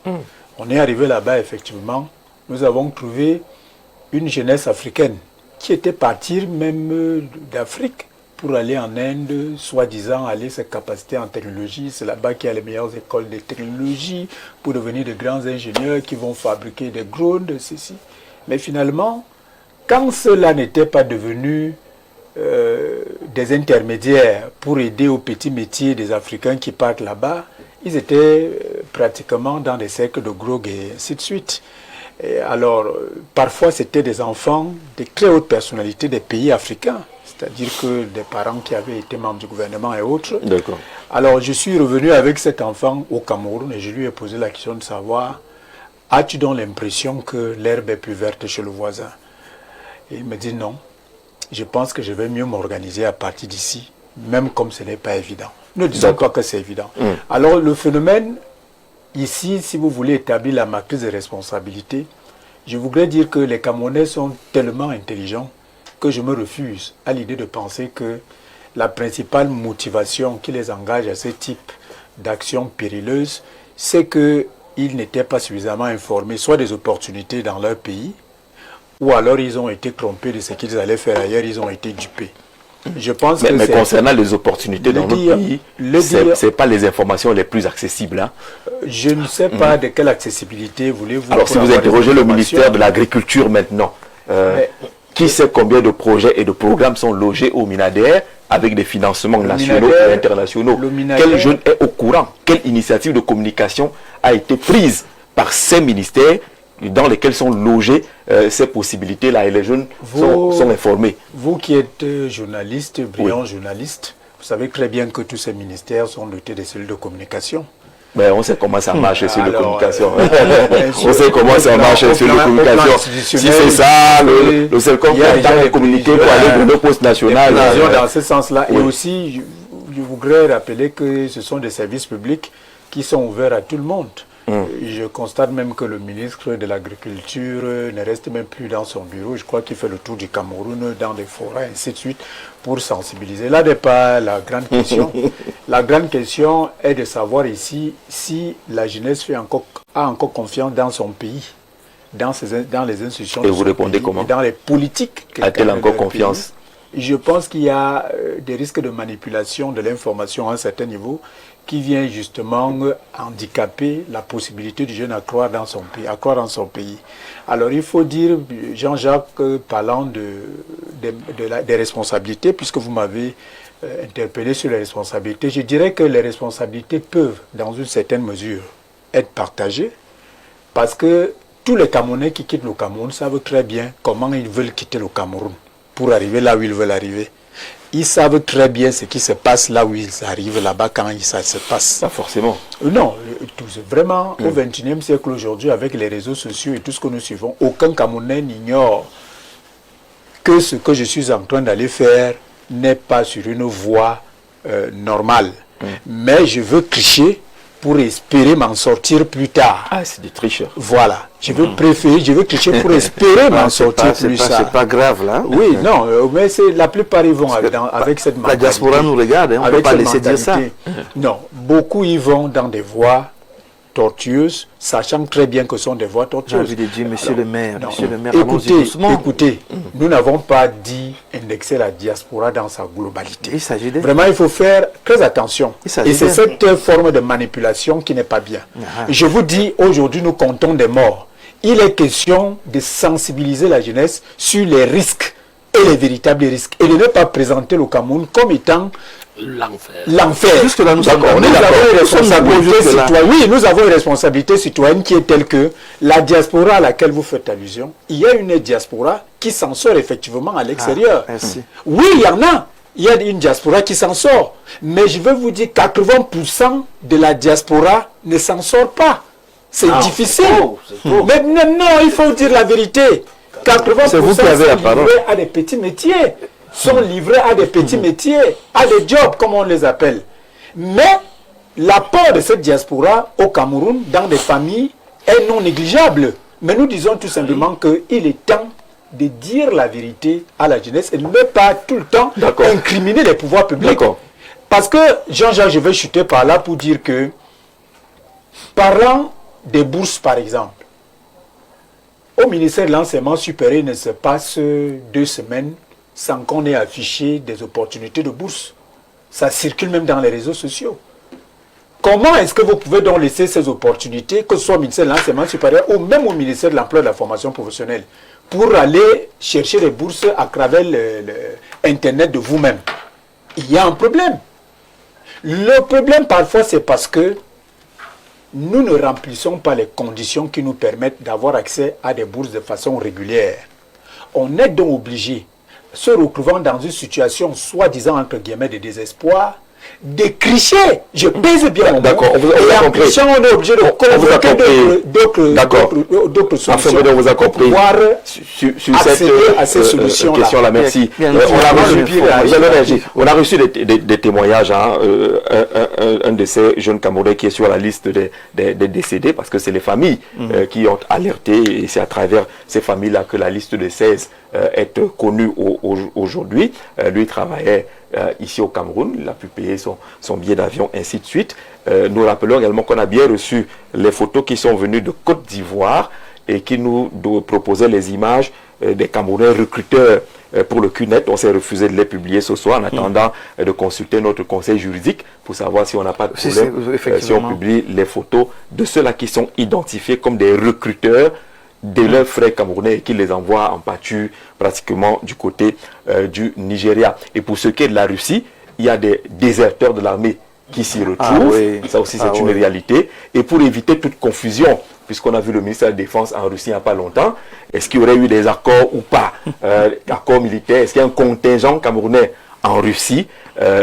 On est arrivé là-bas, effectivement, nous avons trouvé une jeunesse africaine qui était partie même d'Afrique pour aller en Inde, soi-disant aller se capaciter en technologie. C'est là-bas qu'il y a les meilleures écoles de technologie pour devenir de grands ingénieurs qui vont fabriquer des drones, de ceci. Mais finalement, quand cela n'était pas devenu des intermédiaires pour aider aux petits métiers des Africains qui partent là-bas, ils étaient pratiquement dans des cercles de drogue et ainsi de suite. Et alors, parfois, c'était des enfants de très hautes personnalités des pays africains, c'est-à-dire que des parents qui avaient été membres du gouvernement et autres. D'accord. Alors, je suis revenu avec cet enfant au Cameroun et je lui ai posé la question de savoir, as-tu donc l'impression que l'herbe est plus verte chez le voisin? Et il me dit non. Je pense que je vais mieux m'organiser à partir d'ici, même comme ce n'est pas évident. Ne disons pas que c'est évident. Alors, le phénomène, ici, si vous voulez établir la matrice de responsabilité, je voudrais dire que les Camerounais sont tellement intelligents que je me refuse à l'idée de penser que la principale motivation qui les engage à ce type d'action périlleuse, c'est qu'ils n'étaient pas suffisamment informés, soit des opportunités dans leur pays, ou alors ils ont été trompés de ce qu'ils allaient faire ailleurs, ils ont été dupés. Je pense mais concernant les opportunités dans notre pays, ce n'est pas les informations les plus accessibles. Hein. Je ne sais pas de quelle accessibilité voulez-vous. Alors si vous interrogez le ministère de l'Agriculture maintenant, qui sait combien de projets et de programmes sont logés au Minader avec des financements nationaux et internationaux? Quel jeune est au courant? Quelle initiative de communication a été prise par ces ministères dans lesquels sont logées ces possibilités-là et les jeunes sont informés? Vous qui êtes journaliste, brillant journaliste, vous savez très bien que tous ces ministères sont dotés de cellules de communication. Ben, on sait comment ça marche les cellules de communication. On sait comment ça marche les cellules de communication. Si c'est ça, le seul compte qui a de communiquer pour aller dans nos postes nationales. Dans ce sens-là. Et aussi, je voudrais rappeler que ce sont des services publics qui sont ouverts à tout le monde. Je constate même que le ministre de l'Agriculture ne reste même plus dans son bureau. Je crois qu'il fait le tour du Cameroun, dans des forêts, ainsi de suite, pour sensibiliser. Là n'est pas la grande question. La grande question est de savoir ici si la jeunesse a encore confiance dans son pays, dans les institutions. Et vous répondez comment? Dans les politiques. A-t-elle encore confiance? Je pense qu'il y a des risques de manipulation de l'information à un certain niveau qui vient justement handicaper la possibilité du jeune à croire dans son pays, Alors il faut dire, Jean-Jacques, parlant des responsabilités, puisque vous m'avez interpellé sur les responsabilités, je dirais que les responsabilités peuvent, dans une certaine mesure, être partagées, parce que tous les Camerounais qui quittent le Cameroun savent très bien comment ils veulent quitter le Cameroun pour arriver là où ils veulent arriver. Ils savent très bien ce qui se passe là où ils arrivent là-bas quand ça se passe. Pas forcément. Non, vraiment, au XXIe siècle aujourd'hui, avec les réseaux sociaux et tout ce que nous suivons, aucun Camerounais n'ignore que ce que je suis en train d'aller faire n'est pas sur une voie normale. Mais je veux tricher pour espérer m'en sortir plus tard. Ah, c'est des tricheurs. Voilà. Je veux tricher pour espérer m'en sortir plus tard. C'est pas grave, là. Oui, non, mais la plupart y vont avec cette mentalité. La diaspora nous regarde, on ne peut pas laisser dire ça. Non, beaucoup y vont dans des voies tortueuses, sachant très bien que ce sont des voies tortueuses. J'ai envie de dire, monsieur le maire, écoutez, nous n'avons pas dit indexer la diaspora dans sa globalité. Il s'agit de... Vraiment, il faut faire très attention. Et c'est cette forme de manipulation qui n'est pas bien. Je vous dis, aujourd'hui, nous comptons des morts. Il est question de sensibiliser la jeunesse sur les risques et les véritables risques. Et de ne pas présenter le Cameroun comme étant l'enfer. Jusque là, nous avons une responsabilité citoyenne qui est telle que la diaspora à laquelle vous faites allusion, il y a une diaspora qui s'en sort effectivement à l'extérieur. Oui, il y en a. Il y a une diaspora qui s'en sort. Mais je veux vous dire, 80% de la diaspora ne s'en sort pas. C'est difficile. Mais non, il faut dire la vérité. 80% sont livrés à des petits métiers. Sont livrés à des petits métiers, à des jobs, comme on les appelle. Mais l'apport de cette diaspora au Cameroun, dans des familles, est non négligeable. Mais nous disons tout simplement qu'il est temps de dire la vérité à la jeunesse et ne pas tout le temps incriminer les pouvoirs publics. Parce que, Jean-Jacques, je vais chuter par là pour dire que, parlant des bourses, par exemple, au ministère de l'Enseignement supérieur, il ne se passe 2 semaines sans qu'on ait affiché des opportunités de bourse. Ça circule même dans les réseaux sociaux. Comment est-ce que vous pouvez donc laisser ces opportunités, que ce soit au ministère de l'Enseignement supérieur ou même au ministère de l'Emploi et de la Formation professionnelle, pour aller chercher des bourses à travers Internet de vous-même? Il y a un problème. Le problème parfois c'est parce que nous ne remplissons pas les conditions qui nous permettent d'avoir accès à des bourses de façon régulière. On est donc obligé, se retrouvant dans une situation soi-disant entre guillemets de désespoir, de cricher. Je pèse bien mon mot. D'accord, on vous a compris. On est obligé de convoquer d'autres solutions pour pouvoir accéder à ces solutions-là. Question-là, merci. On a reçu des témoignages. Un de ces jeunes Camerounais qui est sur la liste des décédés, parce que c'est les familles qui ont alerté, et c'est à travers ces familles-là que la liste de 16 est connue aujourd'hui. Lui travaillait ici au Cameroun, il a pu payer son billet d'avion, ainsi de suite. Nous rappelons également qu'on a bien reçu les photos qui sont venues de Côte d'Ivoire et qui nous proposaient les images des Camerounais recruteurs pour le CUNET. On s'est refusé de les publier ce soir en attendant de consulter notre conseil juridique pour savoir si on n'a pas de problème, si on publie les photos de ceux-là qui sont identifiés comme des recruteurs de leurs frères camerounais et qui les envoient en pâture pratiquement du côté du Nigeria. Et pour ce qui est de la Russie, il y a des déserteurs de l'armée qui s'y retrouvent. Ça aussi, c'est une réalité. Et pour éviter toute confusion, puisqu'on a vu le ministère de la Défense en Russie il n'y a pas longtemps, est-ce qu'il y aurait eu des accords ou pas, accords militaires, est-ce qu'il y a un contingent camerounais en Russie?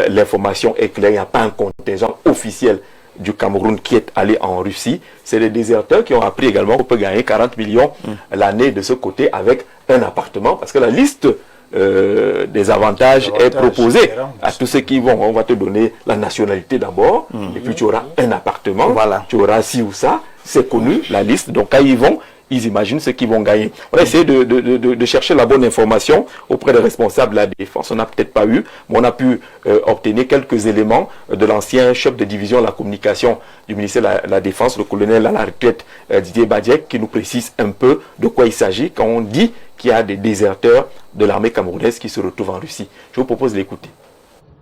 L'information est claire, il n'y a pas un contingent officiel du Cameroun qui est allé en Russie. C'est des déserteurs qui ont appris également qu'on peut gagner 40 millions l'année de ce côté avec un appartement, parce que la liste des avantages est proposée à tous ceux qui vont. On va te donner la nationalité d'abord, et puis tu auras un appartement, tu auras ci ou ça, c'est connu, la liste. Donc quand ils vont, ils imaginent ce qu'ils vont gagner. On a essayé de chercher la bonne information auprès des responsables de la défense. On n'a peut-être pas eu, mais on a pu obtenir quelques éléments de l'ancien chef de division de la communication du ministère de la Défense, le colonel à la retraite Didier Badiek, qui nous précise un peu de quoi il s'agit quand on dit qu'il y a des déserteurs de l'armée camerounaise qui se retrouvent en Russie. Je vous propose de l'écouter.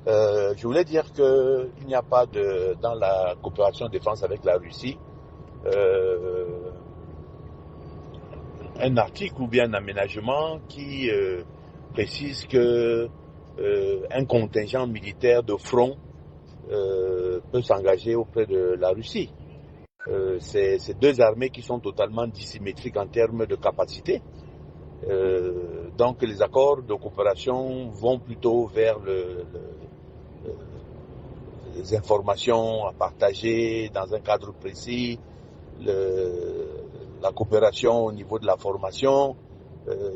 Je voulais dire qu'il n'y a pas dans la coopération de défense avec la Russie un article ou bien un aménagement qui précise que un contingent militaire de front peut s'engager auprès de la Russie. C'est deux armées qui sont totalement dissymétriques en termes de capacité. Donc les accords de coopération vont plutôt vers les informations à partager dans un cadre précis, la coopération au niveau de la formation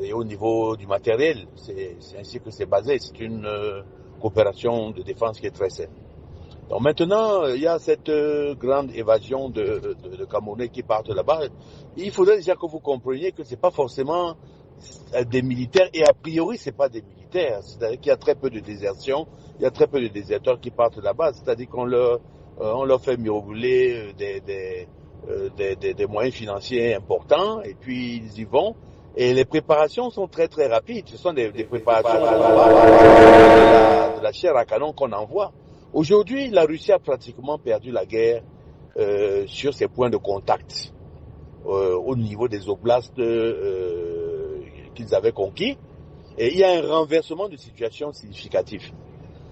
et au niveau du matériel. C'est ainsi que c'est basé. C'est une coopération de défense qui est très saine. Donc maintenant, il y a cette grande évasion de Camerounais qui partent là-bas. Il faudrait déjà que vous compreniez que c'est pas forcément des militaires, et a priori c'est pas des militaires, c'est-à-dire qu'il y a très peu de désertion, il y a très peu de déserteurs qui partent là-bas, c'est-à-dire qu'on leur fait miroboler des moyens financiers importants, et puis ils y vont, et les préparations sont très très rapides, ce sont des préparations de la chair à canon qu'on envoie. Aujourd'hui, la Russie a pratiquement perdu la guerre sur ses points de contact au niveau des oblasts qu'ils avaient conquis, et il y a un renversement de situation significatif.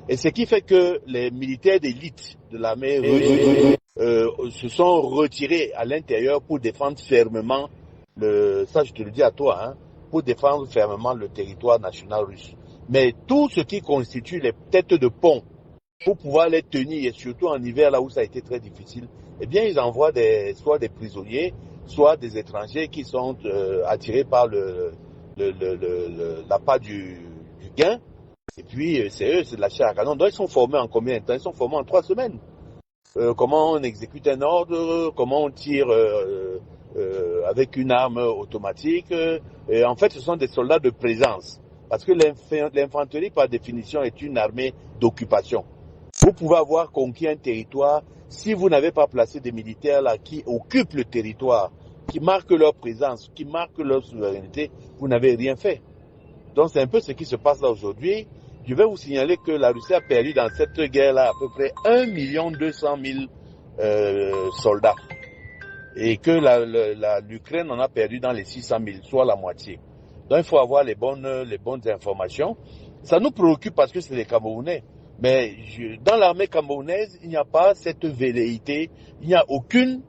Et ce qui fait que les militaires d'élite de l'armée russe se sont retirés à l'intérieur pour défendre fermement, ça je te le dis à toi, hein, pour défendre fermement le territoire national russe. Mais tout ce qui constitue les têtes de pont pour pouvoir les tenir, et surtout en hiver là où ça a été très difficile, eh bien ils envoient soit des prisonniers, soit des étrangers qui sont attirés par l'appât du gain. Et puis c'est eux, c'est de la chair à canon. Donc ils sont formés en combien de temps? Ils sont formés en 3 semaines. Comment on exécute un ordre, comment on tire avec une arme automatique. Et en fait, ce sont des soldats de présence. Parce que l'infanterie, par définition, est une armée d'occupation. Vous pouvez avoir conquis un territoire si vous n'avez pas placé des militaires là qui occupent le territoire, qui marquent leur présence, qui marquent leur souveraineté, vous n'avez rien fait. Donc c'est un peu ce qui se passe là aujourd'hui. Je vais vous signaler que la Russie a perdu dans cette guerre-là à peu près 1 200 000 soldats. Et que l'Ukraine en a perdu dans les 600 000, soit la moitié. Donc il faut avoir les bonnes informations. Ça nous préoccupe parce que c'est les Camerounais. Mais dans l'armée camerounaise, il n'y a pas cette velléité, il n'y a aucune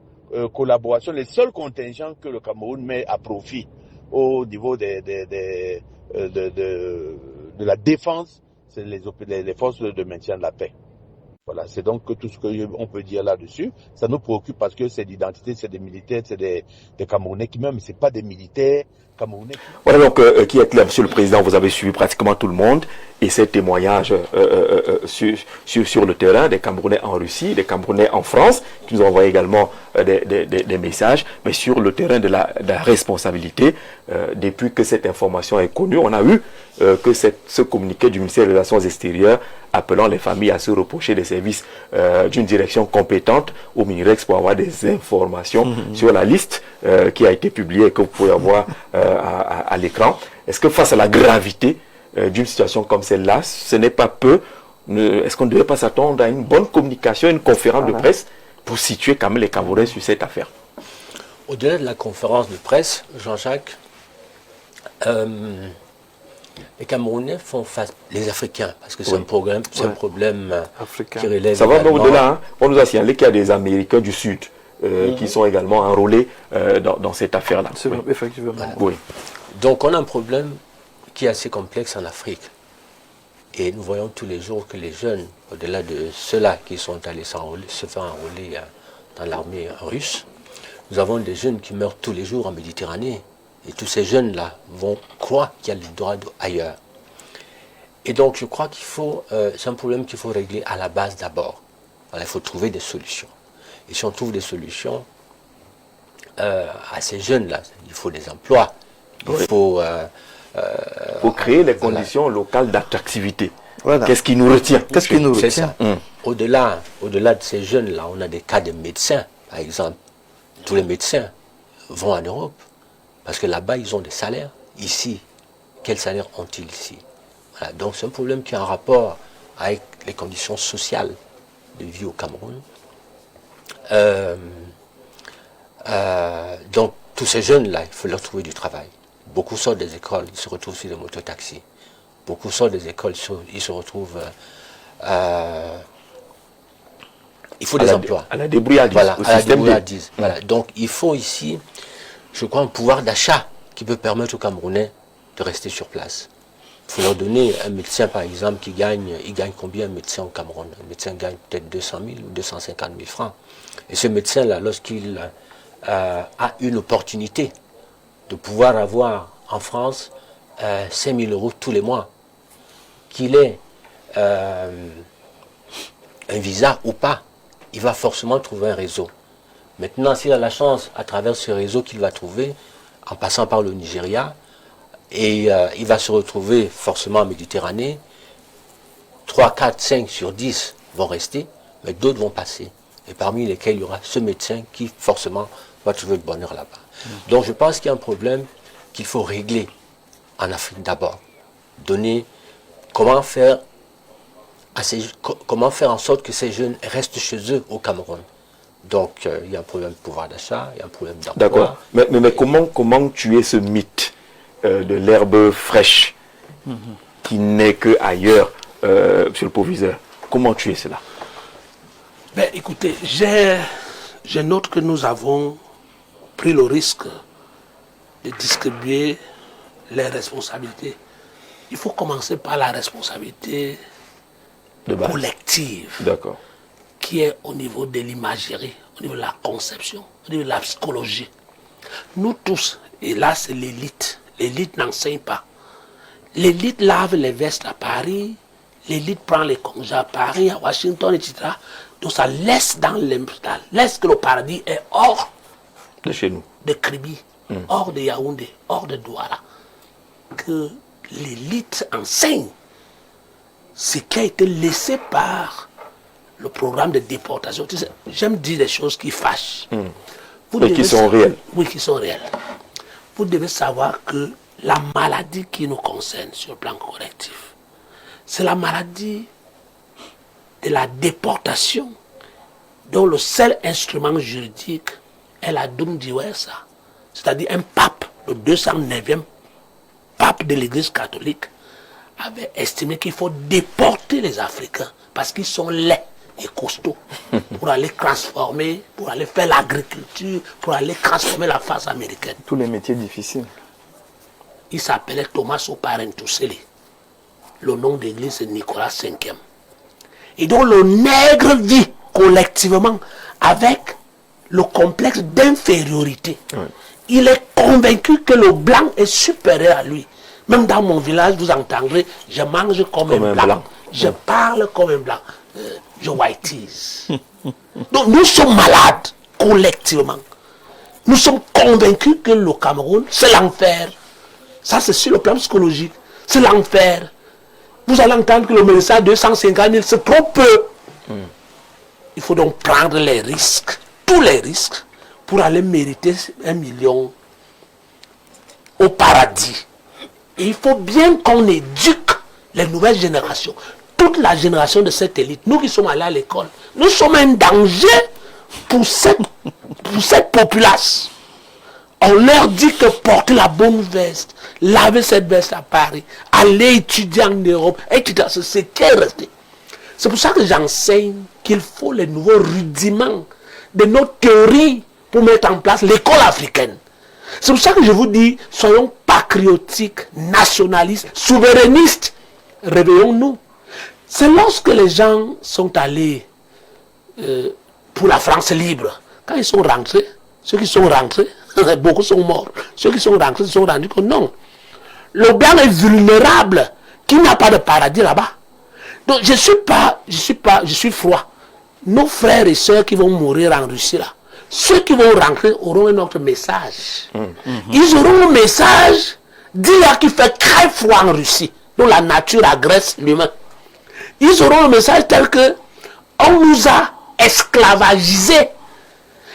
collaboration. Les seuls contingents que le Cameroun met à profit au niveau de la défense, c'est les forces de maintien de la paix. Voilà, c'est donc tout ce qu'on peut dire là-dessus. Ça nous préoccupe parce que c'est l'identité, c'est des militaires, c'est des Camerounais qui même, mais c'est pas des militaires camerounais. Voilà donc qui est là, Monsieur le Président, vous avez suivi pratiquement tout le monde et ces témoignages sur le terrain des Camerounais en Russie, des Camerounais en France, qui nous envoient également des messages, mais sur le terrain de la responsabilité, depuis que cette information est connue, on a eu que ce communiqué du ministère des Relations extérieures appelant les familles à se reprocher des services d'une direction compétente au Minirex pour avoir des informations sur la liste qui a été publiée et que vous pouvez avoir à l'écran. Est-ce que face à la gravité d'une situation comme celle-là, ce n'est pas peu? Est-ce qu'on ne devait pas s'attendre à une bonne communication, une conférence de presse pour situer quand même les Camerounais sur cette affaire? Au-delà de la conférence de presse, Jean-Jacques, les Camerounais font face, les Africains, parce que c'est un problème, africain qui relève. Ça va même au-delà. Hein. On nous a signalé qu'il y a des Américains du Sud qui sont également enrôlés dans cette affaire-là. C'est vrai, effectivement. Voilà. Oui. Donc on a un problème qui est assez complexe en Afrique. Et nous voyons tous les jours que les jeunes, au-delà de ceux-là qui sont allés se faire enrôler dans l'armée russe, nous avons des jeunes qui meurent tous les jours en Méditerranée. Et tous ces jeunes-là vont croire qu'il y a le droit ailleurs. Et donc je crois qu'il faut, c'est un problème qu'il faut régler à la base d'abord. Voilà, il faut trouver des solutions. Et si on trouve des solutions à ces jeunes-là, il faut des emplois, il faut créer les conditions locales d'attractivité. Voilà. Qu'est-ce qui nous retient? Qu'est-ce qui nous retient? C'est ça. Au-delà de ces jeunes-là, on a des cas de médecins, par exemple. Tous les médecins vont en Europe. Parce que là-bas, ils ont des salaires. Ici, quels salaires ont-ils ici? Voilà. Donc c'est un problème qui a un rapport avec les conditions sociales de vie au Cameroun. Donc tous ces jeunes-là, il faut leur trouver du travail. Beaucoup sortent des écoles, ils se retrouvent sur des mototaxis. Beaucoup sortent des écoles, ils se retrouvent... il faut des emplois. À la débrouilladise. Voilà, à la débrouilladise. Voilà. Donc il faut ici... je crois, un pouvoir d'achat qui peut permettre aux Camerounais de rester sur place. Il faut leur donner un médecin, par exemple, il gagne combien un médecin au Cameroun? Un médecin gagne peut-être 200 000 ou 250 000 francs. Et ce médecin-là, lorsqu'il a une opportunité de pouvoir avoir en France 5 000 euros tous les mois, qu'il ait un visa ou pas, il va forcément trouver un réseau. Maintenant, s'il a la chance, à travers ce réseau qu'il va trouver, en passant par le Nigeria, et il va se retrouver forcément en Méditerranée, 3, 4, 5 sur 10 vont rester, mais d'autres vont passer. Et parmi lesquels il y aura ce médecin qui forcément va trouver le bonheur là-bas. Donc je pense qu'il y a un problème qu'il faut régler en Afrique d'abord. Comment faire en sorte que ces jeunes restent chez eux au Cameroun. Donc, il y a un problème de pouvoir d'achat, il y a un problème d'emploi. D'accord. Mais comment tuer ce mythe de l'herbe fraîche qui n'est qu'ailleurs, monsieur le proviseur? Comment tuer cela? Ben, écoutez, je note que nous avons pris le risque de distribuer les responsabilités. Il faut commencer par la responsabilité collective. D'accord. Qui est au niveau de l'imagerie, au niveau de la conception, au niveau de la psychologie. Nous tous, et là c'est l'élite, l'élite n'enseigne pas. L'élite lave les vestes à Paris, l'élite prend les congés à Paris, à Washington, etc. Donc ça laisse laisse que le paradis est hors de chez nous, de Kribi, hors de Yaoundé, hors de Douala. Que l'élite enseigne ce qui a été laissé par le programme de déportation. J'aime dire des choses qui fâchent. Et qui sont réelles. Oui, qui sont réelles. Vous devez savoir que la maladie qui nous concerne sur le plan collectif, c'est la maladie de la déportation, dont le seul instrument juridique est la Dum Diversa, c'est-à-dire un pape, le 209e pape de l'Église catholique, avait estimé qu'il faut déporter les Africains parce qu'ils sont laids et costauds pour aller transformer, pour aller faire l'agriculture, pour aller transformer la face américaine. Tous les métiers difficiles. Il s'appelait Tommaso Parentuselli. Le nom d'église c'est Nicolas V. Et donc le nègre vit collectivement avec le complexe d'infériorité. Il est convaincu que le blanc est supérieur à lui. Même dans mon village, vous entendrez, je mange comme un blanc. Je parle comme un blanc. Je whiteise. Donc nous sommes malades collectivement. Nous sommes convaincus que le Cameroun, c'est l'enfer. Ça, c'est sur le plan psychologique. C'est l'enfer. Vous allez entendre que le médecin 250 000, c'est trop peu. Il faut donc prendre les risques, tous les risques, pour aller mériter 1 million au paradis. Et il faut bien qu'on éduque les nouvelles générations. Toute la génération de cette élite, nous qui sommes allés à l'école, nous sommes un danger pour cette populace. On leur dit que porter la bonne veste, laver cette veste à Paris, aller étudier en Europe, etc. C'est ce qui est resté. C'est pour ça que j'enseigne qu'il faut les nouveaux rudiments de nos théories pour mettre en place l'école africaine. C'est pour ça que je vous dis, soyons patriotiques, nationalistes, souverainistes. Réveillons-nous. C'est lorsque les gens sont allés pour la France libre, quand ils sont rentrés, ceux qui sont rentrés, beaucoup sont morts. Ceux qui sont rentrés se sont rendus compte, non. Le blanc est vulnérable, qu'il n'y a pas de paradis là-bas. Donc je suis froid. Nos frères et sœurs qui vont mourir en Russie là, ceux qui vont rentrer auront un autre message. Ils auront un message d'il qui fait très froid en Russie, dont la nature agresse l'humain. Ils auront un message tel que on nous a esclavagisés.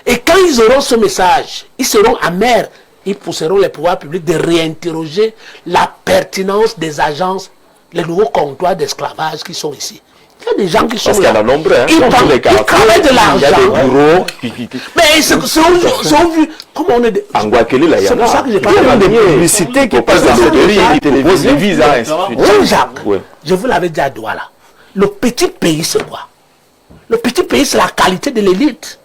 Et quand ils auront ce message, ils seront amers. Ils pousseront les pouvoirs publics de réinterroger la pertinence des agences, les nouveaux comptoirs d'esclavage qui sont ici. Il y a des gens qui sont là. Nombre, hein, ils travaillent de l'argent. Il y a des bureaux Mais c'est vu. Comme on est. C'est pour ça que j'ai pas de publicité qui passe dans les télévisions, Jacques, je vous l'avais dit à Douala. Le petit pays, c'est quoi? Le petit pays, c'est la qualité de l'élite.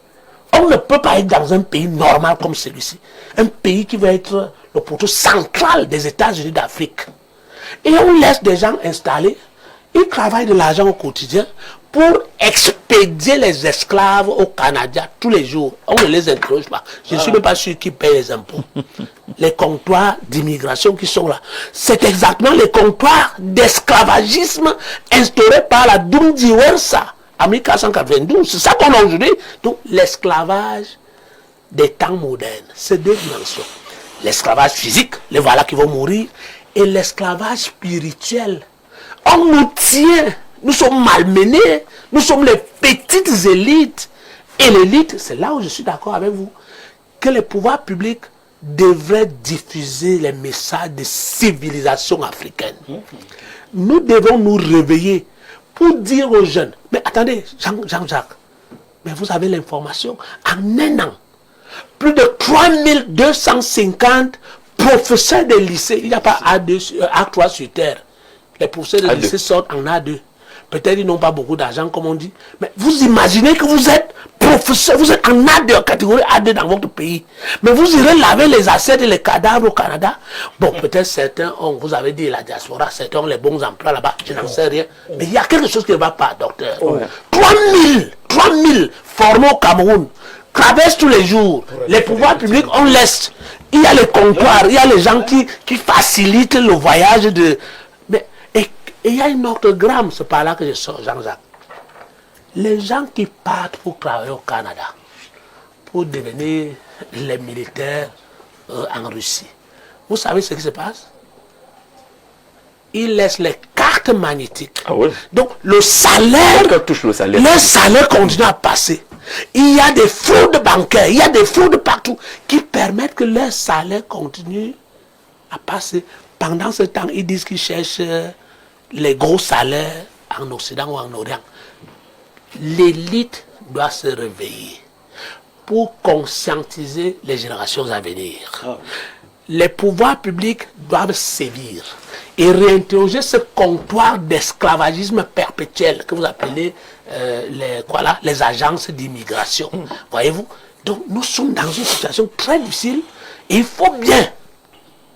On ne peut pas être dans un pays normal comme celui-ci. Un pays qui va être le poteau central des États-Unis d'Afrique. Et on laisse des gens installés. Ils travaillent de l'argent au quotidien pour expédier les esclaves au Canada tous les jours. On ne les interroge pas. Je ne suis même pas sûr qui paye les impôts. Les comptoirs d'immigration qui sont là. C'est exactement les comptoirs d'esclavagisme instaurés par la Dumdiwersa en 1492. C'est ça qu'on a aujourd'hui. Donc l'esclavage des temps modernes. C'est deux dimensions. L'esclavage physique, les voilà qui vont mourir, et l'esclavage spirituel. On nous tient, nous sommes malmenés, nous sommes les petites élites. Et l'élite, c'est là où je suis d'accord avec vous, que les pouvoirs publics devraient diffuser les messages de civilisation africaine. Nous devons nous réveiller pour dire aux jeunes, mais attendez, Jean-Jacques, mais vous avez l'information, en un an, plus de 3250 professeurs de lycée, il n'y a pas A3 sur terre. Les professeurs de lycée sortent en A2. Peut-être ils n'ont pas beaucoup d'argent, comme on dit. Mais vous imaginez que vous êtes professeur, vous êtes en A2, catégorie A2 dans votre pays. Mais vous irez laver les assiettes et les cadavres au Canada. Bon, peut-être certains ont, vous avez dit la diaspora, certains ont les bons emplois là-bas, je n'en sais rien. Mais il y a quelque chose qui ne va pas, docteur. 3000 formés au Cameroun traversent tous les jours. Les pouvoirs publics, on laisse. Il y a les comptoirs, il y a les gens qui facilitent le voyage de... Et il y a une autre gramme, c'est par là que je sors, Jean-Jacques. Les gens qui partent pour travailler au Canada, pour devenir les militaires en Russie, vous savez ce qui se passe? Ils laissent les cartes magnétiques. Donc le salaire continue à passer. Il y a des fraudes bancaires, il y a des fraudes partout qui permettent que leur salaire continue à passer. Pendant ce temps, ils disent qu'ils cherchent les gros salaires en Occident ou en Orient. L'élite doit se réveiller pour conscientiser les générations à venir. Les pouvoirs publics doivent sévir et réinterroger ce comptoir d'esclavagisme perpétuel que vous appelez les agences d'immigration. Voyez-vous? Donc nous sommes dans une situation très difficile et il faut bien,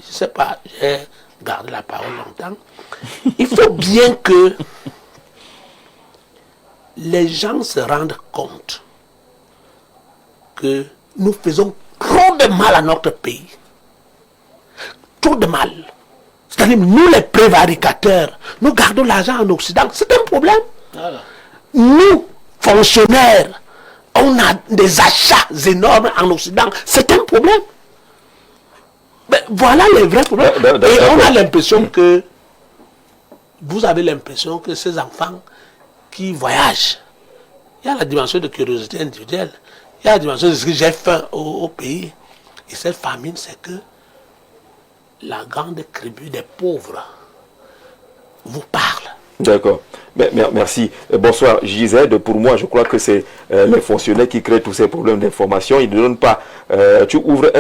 je ne sais pas, j'ai gardé la parole longtemps, il faut bien que les gens se rendent compte que nous faisons trop de mal à notre pays. Trop de mal. C'est-à-dire, nous les prévaricateurs, nous gardons l'argent en Occident. C'est un problème. Nous, fonctionnaires, on a des achats énormes en Occident. C'est un problème. Mais voilà les vrais problèmes. Et on a l'impression que, vous avez l'impression que ces enfants qui voyagent, il y a la dimension de curiosité individuelle, il y a la dimension de ce que j'ai fait au pays. Et cette famine, c'est que la grande tribu des pauvres vous parle. D'accord. Merci. Bonsoir, JZ. Pour moi, je crois que c'est les fonctionnaires qui créent tous ces problèmes d'information. Ils ne donnent pas. Tu ouvres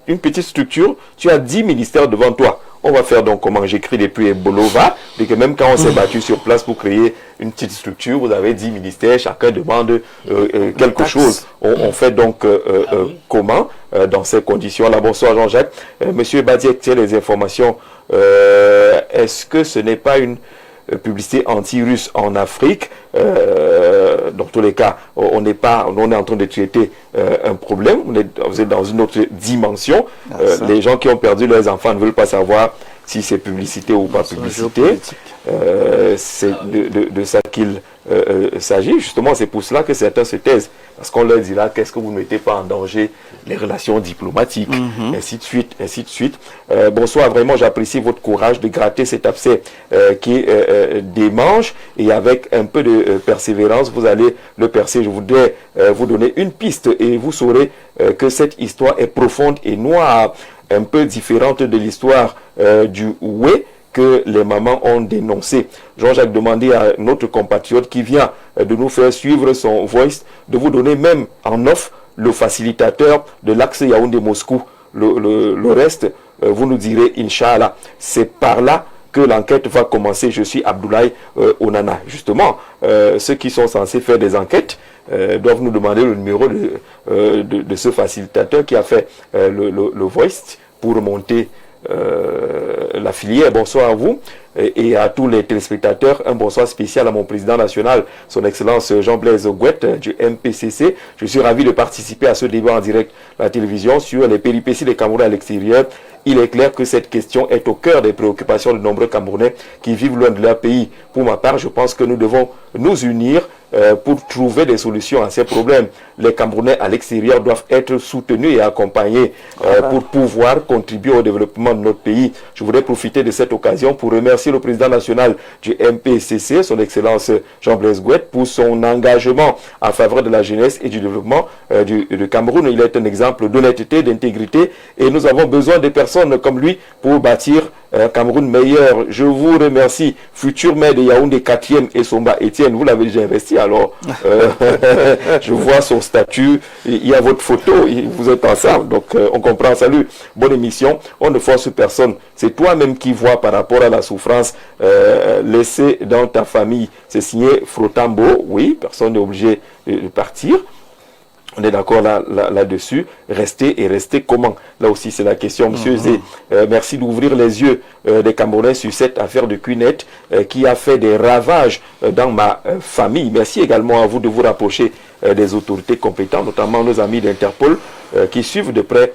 une petite structure, tu as 10 ministères devant toi. On va faire donc comment? J'écris depuis Bolova, et que même quand on s'est battu sur place pour créer une petite structure, vous avez 10 ministères, chacun demande quelque chose. On fait donc comment dans ces conditions-là? Bonsoir Jean-Jacques. Monsieur Badiek, tiens les informations. Est-ce que ce n'est pas une publicité anti-russe en Afrique? Dans tous les cas, on est en train de traiter un problème. Vous êtes dans une autre dimension. Les gens qui ont perdu leurs enfants ne veulent pas savoir si c'est publicité ou pas publicité. C'est de ça qu'il s'agit. Justement, c'est pour cela que certains se taisent. Parce qu'on leur dit là, qu'est-ce que vous ne mettez pas en danger les relations diplomatiques, ainsi de suite, ainsi de suite. Bonsoir, vraiment, j'apprécie votre courage de gratter cet abcès qui démange, et avec un peu de persévérance, vous allez le percer. Je voudrais vous donner une piste et vous saurez que cette histoire est profonde et noire, un peu différente de l'histoire du Oué que les mamans ont dénoncé. Jean-Jacques demandait à notre compatriote qui vient de nous faire suivre son voice de vous donner même en offre le facilitateur de l'axe Yaoundé-Moscou. Le reste, vous nous direz Inch'Allah. C'est par là que l'enquête va commencer. Je suis Abdoulaye Onana. Justement, ceux qui sont censés faire des enquêtes doivent nous demander le numéro de ce facilitateur qui a fait le voice pour monter la filière. Bonsoir à vous et à tous les téléspectateurs. Un bonsoir spécial à mon président national, son excellence Jean-Blaise Gouette du MPCC. Je suis ravi de participer à ce débat en direct à la télévision sur les péripéties des Camerounais à l'extérieur. Il est clair que cette question est au cœur des préoccupations de nombreux Camerounais qui vivent loin de leur pays. Pour ma part, je pense que nous devons nous unir pour trouver des solutions à ces problèmes. Les Camerounais à l'extérieur doivent être soutenus et accompagnés pour pouvoir contribuer au développement de notre pays. Je voudrais profiter de cette occasion pour remercier le président national du MPCC, son excellence Jean-Blaise Gouette, pour son engagement en faveur de la jeunesse et du développement du Cameroun. Il est un exemple d'honnêteté, d'intégrité, et nous avons besoin de personnes comme lui pour bâtir un Cameroun meilleur. Je vous remercie. Futur maire de Yaoundé 4e et Somba Etienne, vous l'avez déjà investi, alors je vois son statut, il y a votre photo, vous êtes ensemble, donc on comprend. Salut, bonne émission. On ne force personne, c'est toi-même qui vois par rapport à la souffrance laissée dans ta famille. C'est signé Frotambo. Oui, personne n'est obligé de partir. On est d'accord là-dessus. Rester et rester comment? Là aussi, c'est la question. Monsieur Zé, merci d'ouvrir les yeux des Camerounais sur cette affaire de cunette qui a fait des ravages dans ma famille. Merci également à vous de vous rapprocher des autorités compétentes, notamment nos amis d'Interpol qui suivent de près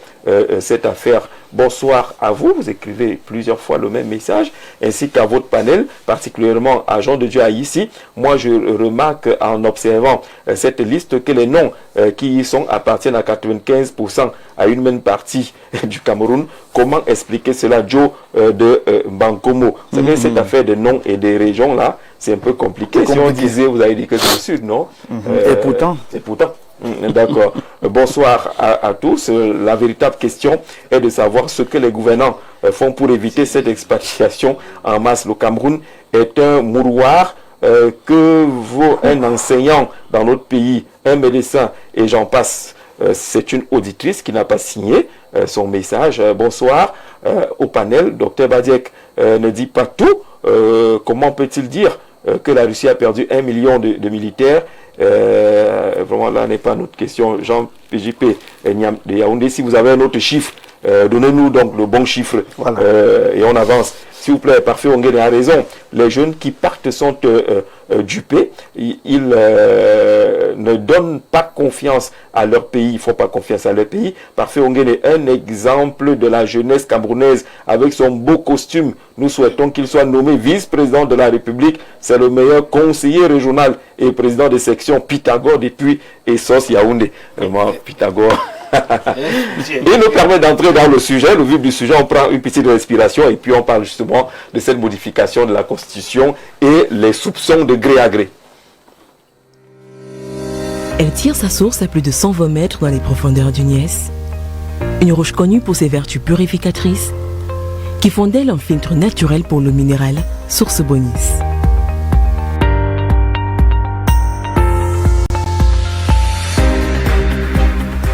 cette affaire. Bonsoir à vous. Vous écrivez plusieurs fois le même message, ainsi qu'à votre panel, particulièrement à Jean de Dieu ici. Moi, je remarque en observant cette liste que les noms qui y sont appartiennent à 95% à une même partie du Cameroun. Comment expliquer cela, Joe de Bankomo? Vous savez, cette affaire de noms et des régions là, c'est un peu compliqué. Si on disait, vous avez dit que c'est le sud, non? Et pourtant. D'accord. Bonsoir à tous. La véritable question est de savoir ce que les gouvernants font pour éviter cette expatriation en masse. Le Cameroun est un mouroir que vaut un enseignant dans notre pays, un médecin, et j'en passe. C'est une auditrice qui n'a pas signé son message. Bonsoir au panel. Docteur Badiek ne dit pas tout. Comment peut-il dire que la Russie a perdu 1 million de militaires? Vraiment, là n'est pas notre question. Jean PJP de Yaoundé, si vous avez un autre chiffre, donnez-nous donc le bon chiffre. Voilà. Et on avance. S'il vous plaît, Parfait Ongué a raison. Les jeunes qui partent sont dupés. Ils ne donnent pas confiance à leur pays. Ils ne font pas confiance à leur pays. Parfait Ongué est un exemple de la jeunesse camerounaise avec son beau costume. Nous souhaitons qu'il soit nommé vice-président de la République. C'est le meilleur conseiller régional et président de section Pythagore depuis Essos Yaoundé. Vraiment, Pythagore. Il nous permet d'entrer dans le sujet, le vif du sujet. On prend une petite respiration et puis on parle justement de cette modification de la Constitution et les soupçons de gré à gré. Elle tire sa source à plus de 120 mètres dans les profondeurs du Niès. Une roche connue pour ses vertus purificatrices qui font d'elle un filtre naturel pour l'eau minérale, source Bonis.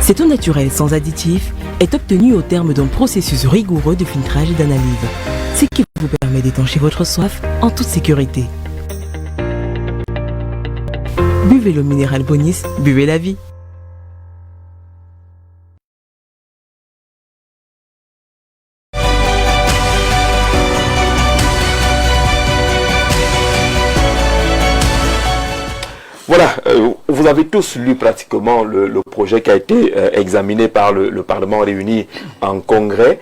Cette eau naturelle sans additifs est obtenue au terme d'un processus rigoureux de filtrage et d'analyse, ce qui vous permet d'étancher votre soif en toute sécurité. Buvez l'eau minérale Bonis, buvez la vie. Voilà, vous avez tous lu pratiquement le projet qui a été examiné par le Parlement réuni en congrès.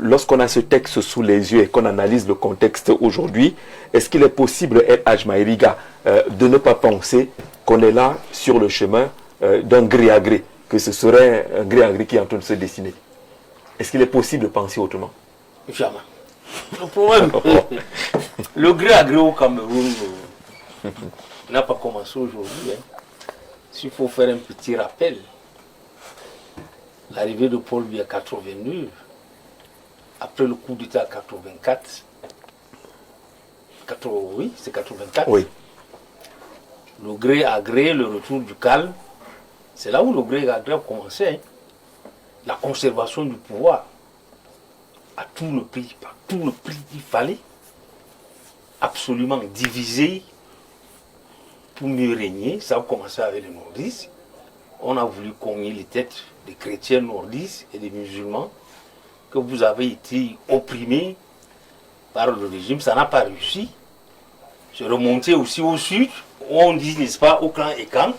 Lorsqu'on a ce texte sous les yeux et qu'on analyse le contexte aujourd'hui, est-ce qu'il est possible, El Hadj Maïriga, de ne pas penser qu'on est là sur le chemin d'un gré à gré, que ce serait un gré à gré qui est en train de se dessiner? Est-ce qu'il est possible de penser autrement? Jamais. Le problème, le gré à gré au Cameroun n'a pas commencé aujourd'hui. S'il faut faire un petit rappel, l'arrivée de Paul Biya 89, après le coup d'État 84, oui, c'est 84. Oui. Le gré à gré, le retour du calme, c'est là où le gré à gré a commencé. La conservation du pouvoir, à tout le prix, par tout le prix, il fallait absolument diviser pour mieux régner. Ça a commencé avec les nordistes. On a voulu cogner les têtes des chrétiens nordistes et des musulmans, que vous avez été opprimés par le régime. Ça n'a pas réussi. C'est remonté aussi au sud, où on dit, n'est-ce pas, au clan Ekan,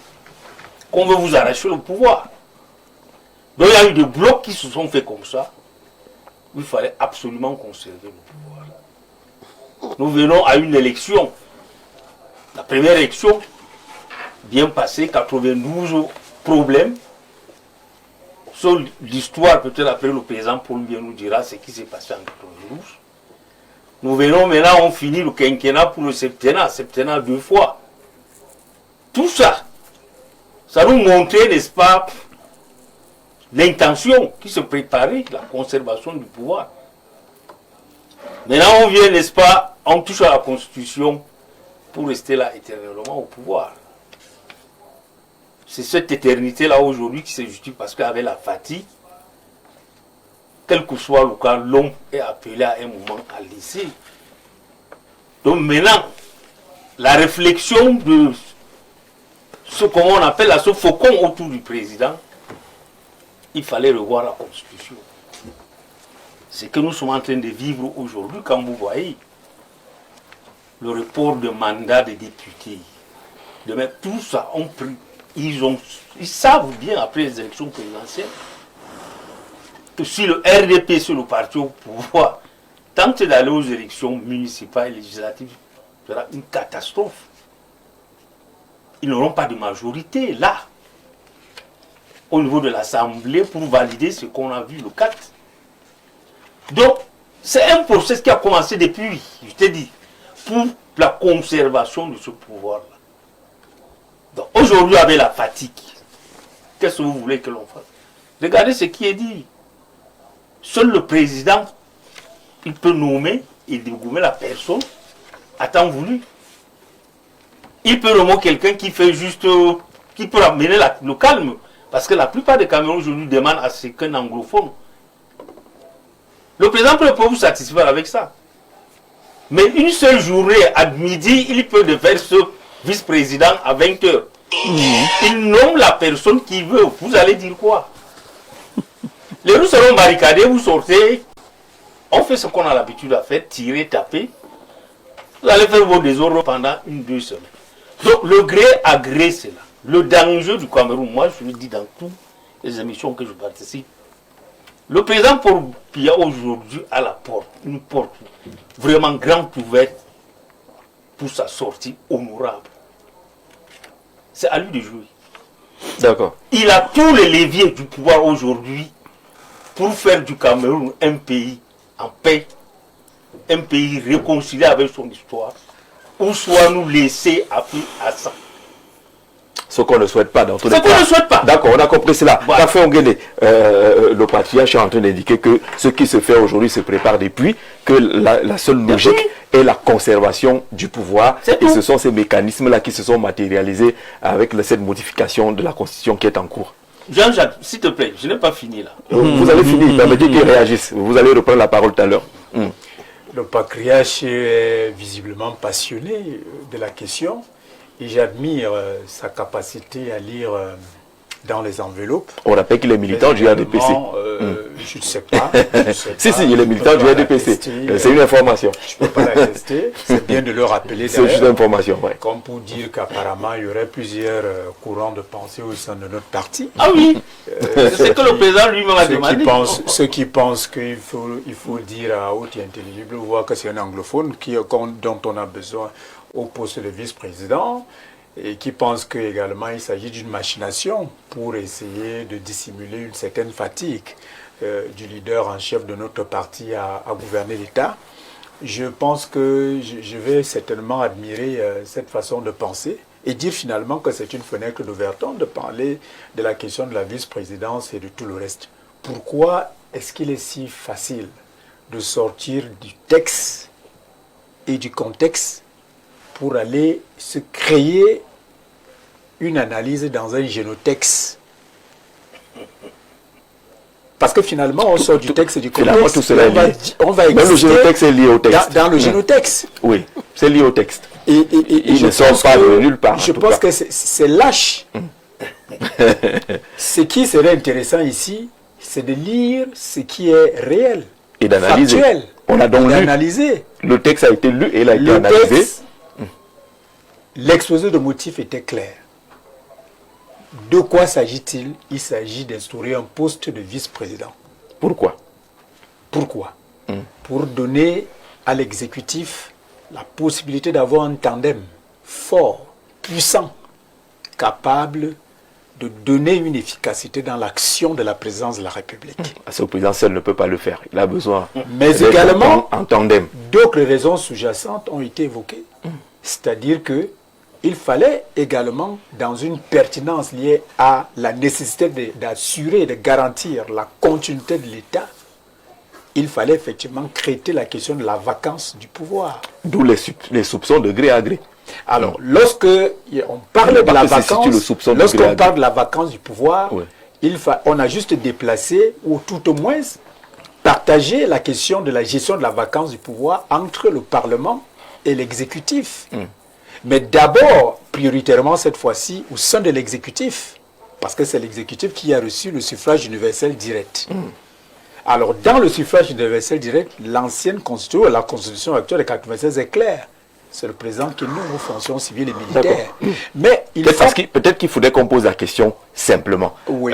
qu'on veut vous arracher le pouvoir. Donc il y a eu des blocs qui se sont faits comme ça, où il fallait absolument conserver le pouvoir. Nous venons à une élection. La première élection, bien passée, 92 problèmes. Sur l'histoire, peut-être après le président Paul Biya nous dira ce qui s'est passé en 92. Nous venons maintenant, on finit le quinquennat pour le septennat 2 fois. Tout ça, ça nous montrait, n'est-ce pas, l'intention qui se préparait, la conservation du pouvoir. Maintenant, on vient, n'est-ce pas, on touche à la Constitution pour rester là éternellement au pouvoir. C'est cette éternité-là aujourd'hui qui se justifie parce qu'avec la fatigue, quel que soit le cas, l'homme est appelé à un moment à laisser. Donc maintenant, la réflexion de ce qu'on appelle ce faucon autour du président, il fallait revoir la Constitution. C'est que nous sommes en train de vivre aujourd'hui, quand vous voyez le report de mandat des députés, de mettre tout ça en pris. Ils savent bien, après les élections présidentielles, que si le RDP, sur le parti au pouvoir, tente d'aller aux élections municipales et législatives, ce sera une catastrophe. Ils n'auront pas de majorité là, au niveau de l'Assemblée, pour valider ce qu'on a vu le 4. Donc, c'est un processus qui a commencé depuis, je t'ai dit, pour la conservation de ce pouvoir-là. Donc aujourd'hui, avec la fatigue, qu'est-ce que vous voulez que l'on fasse? Regardez ce qui est dit. Seul le président, il peut nommer et dégommer la personne à temps voulu. Il peut nommer quelqu'un qui fait juste, qui peut amener le calme. Parce que la plupart des Camerounais aujourd'hui demandent à ce qu'un anglophone. Le président peut vous satisfaire avec ça. Mais une seule journée, à midi, il peut devenir ce vice-président à 20 h. Il nomme la personne qui veut. Vous allez dire quoi? Les rues seront barricadées, vous sortez. On fait ce qu'on a l'habitude de faire, tirer, taper. Vous allez faire vos désordres pendant 1-2 semaines. Donc le gré à gré, c'est là. Le danger du Cameroun, moi je le dis dans toutes les émissions que je participe. Le président Paul Biya aujourd'hui a la porte, une porte vraiment grande ouverte pour sa sortie honorable. C'est à lui de jouer. D'accord. Il a tous les leviers du pouvoir aujourd'hui pour faire du Cameroun un pays en paix, un pays réconcilié avec son histoire, ou soit nous laisser appeler à ça. Ce qu'on ne souhaite pas dans tous les cas. Ce qu'on ne souhaite pas. D'accord, on a compris cela. Voilà. Café Ongele, le patriarche est en train d'indiquer que ce qui se fait aujourd'hui se prépare depuis, que la seule logique est la conservation du pouvoir. Et ce sont ces mécanismes-là qui se sont matérialisés avec cette modification de la Constitution qui est en cours. Jean-Jacques, s'il te plaît, je n'ai pas fini là. Vous avez fini, permettez qu'il réagisse. Vous allez reprendre la parole tout à l'heure. Le patriarche est visiblement passionné de la question et j'admire sa capacité à lire dans les enveloppes. On rappelle qu'il est militant du RDPC. Je ne sais pas. Si, il est militant du RDPC. C'est une information. Je ne peux pas la tester. C'est bien de le rappeler. C'est juste une information. Ouais. Comme pour dire qu'apparemment, il y aurait plusieurs courants de pensée au sein de notre parti. Ah oui, c'est ce que le président lui-même a demandé. Ceux qui pensent qu'il faut dire à haute et intelligible, voir que c'est un anglophone dont on a besoin au poste de vice-président, et qui pensent qu'également il s'agit d'une machination pour essayer de dissimuler une certaine fatigue du leader en chef de notre parti à gouverner l'État. Je pense que je vais certainement admirer cette façon de penser et dire finalement que c'est une fenêtre d'ouverture de parler de la question de la vice-présidence et de tout le reste. Pourquoi est-ce qu'il est si facile de sortir du texte et du contexte pour aller se créer une analyse dans un génotexte? Parce que finalement, on sort du texte et du contexte. On va exister. Le génotexte est lié au texte. Dans le génotexte. Oui, c'est lié au texte. Et il ne sort pas de nulle part. Je pense que c'est lâche. Ce qui serait intéressant ici, c'est de lire ce qui est réel. Et d'analyser. Factuel. On a donc lu. Le texte a été lu et il a été analysé. L'exposé de motifs était clair. De quoi s'agit-il? Il s'agit d'instaurer un poste de vice-président. Pourquoi? Pour donner à l'exécutif la possibilité d'avoir un tandem fort, puissant, capable de donner une efficacité dans l'action de la présidence de la République. Ce président seul ne peut pas le faire. Il a besoin mais également en tandem. D'autres raisons sous-jacentes ont été évoquées. C'est-à-dire que il fallait également, dans une pertinence liée à la nécessité d'assurer et de garantir la continuité de l'État, il fallait effectivement traiter la question de la vacance du pouvoir. D'où les soupçons de gré à gré. Alors, lorsque on parle de la vacance, lorsqu'on parle de la vacance du pouvoir, on a juste déplacé, ou tout au moins partagé la question de la gestion de la vacance du pouvoir entre le Parlement et l'exécutif. Mais d'abord, prioritairement cette fois-ci, au sein de l'exécutif, parce que c'est l'exécutif qui a reçu le suffrage universel direct. Alors, dans le suffrage universel direct, l'ancienne constitution, la constitution actuelle de 1996 est claire. C'est le président qui nomme aux fonctions civiles et militaires. Mais peut-être qu'il faudrait qu'on pose la question simplement. Oui.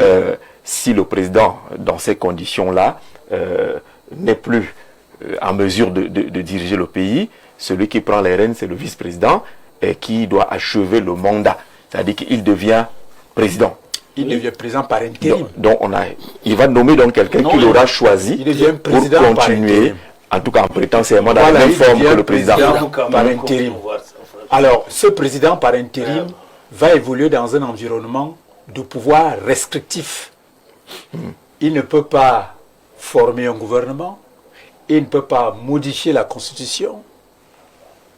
Si le président, dans ces conditions-là, n'est plus en mesure de diriger le pays, celui qui prend les rênes, c'est le vice-président, et qui doit achever le mandat. C'est-à-dire qu'il devient président. Il devient président par intérim. Donc il va nommer donc quelqu'un qu'il aura choisi pour continuer, en tout cas en prêtant serment dans la même forme que le président. Par intérim. Alors, ce président par intérim va évoluer dans un environnement de pouvoir restrictif. Il ne peut pas former un gouvernement, il ne peut pas modifier la Constitution.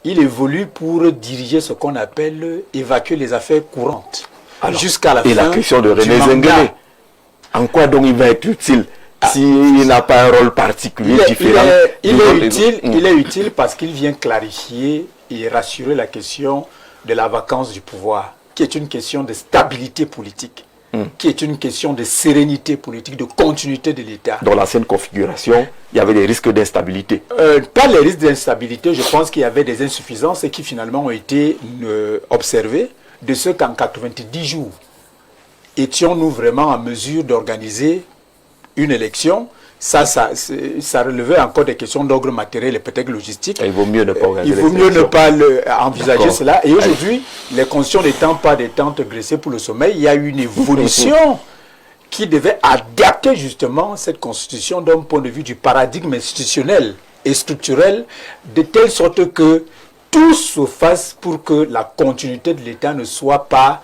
Il évolue pour diriger ce qu'on appelle évacuer les affaires courantes. Jusqu'à la fin. Et la question de René Zenguele, en quoi donc il va être utile s'il n'a pas un rôle particulier différent? Il est utile parce qu'il vient clarifier et rassurer la question de la vacance du pouvoir, qui est une question de stabilité politique, qui est une question de sérénité politique, de continuité de l'État. Dans l'ancienne configuration, il y avait des risques d'instabilité. Pas les risques d'instabilité, je pense qu'il y avait des insuffisances et qui finalement ont été observées, de ce qu'en 90 jours, étions-nous vraiment en mesure d'organiser une élection. Ça relevait encore des questions d'ordre matériel et peut-être logistique. Et il vaut mieux ne pas organiser. Il vaut mieux ne pas envisager cela. Et aujourd'hui, les conditions n'étant pas des tentes dressées pour le sommeil, il y a eu une évolution qui devait adapter justement cette constitution d'un point de vue du paradigme institutionnel et structurel, de telle sorte que tout se fasse pour que la continuité de l'État ne soit pas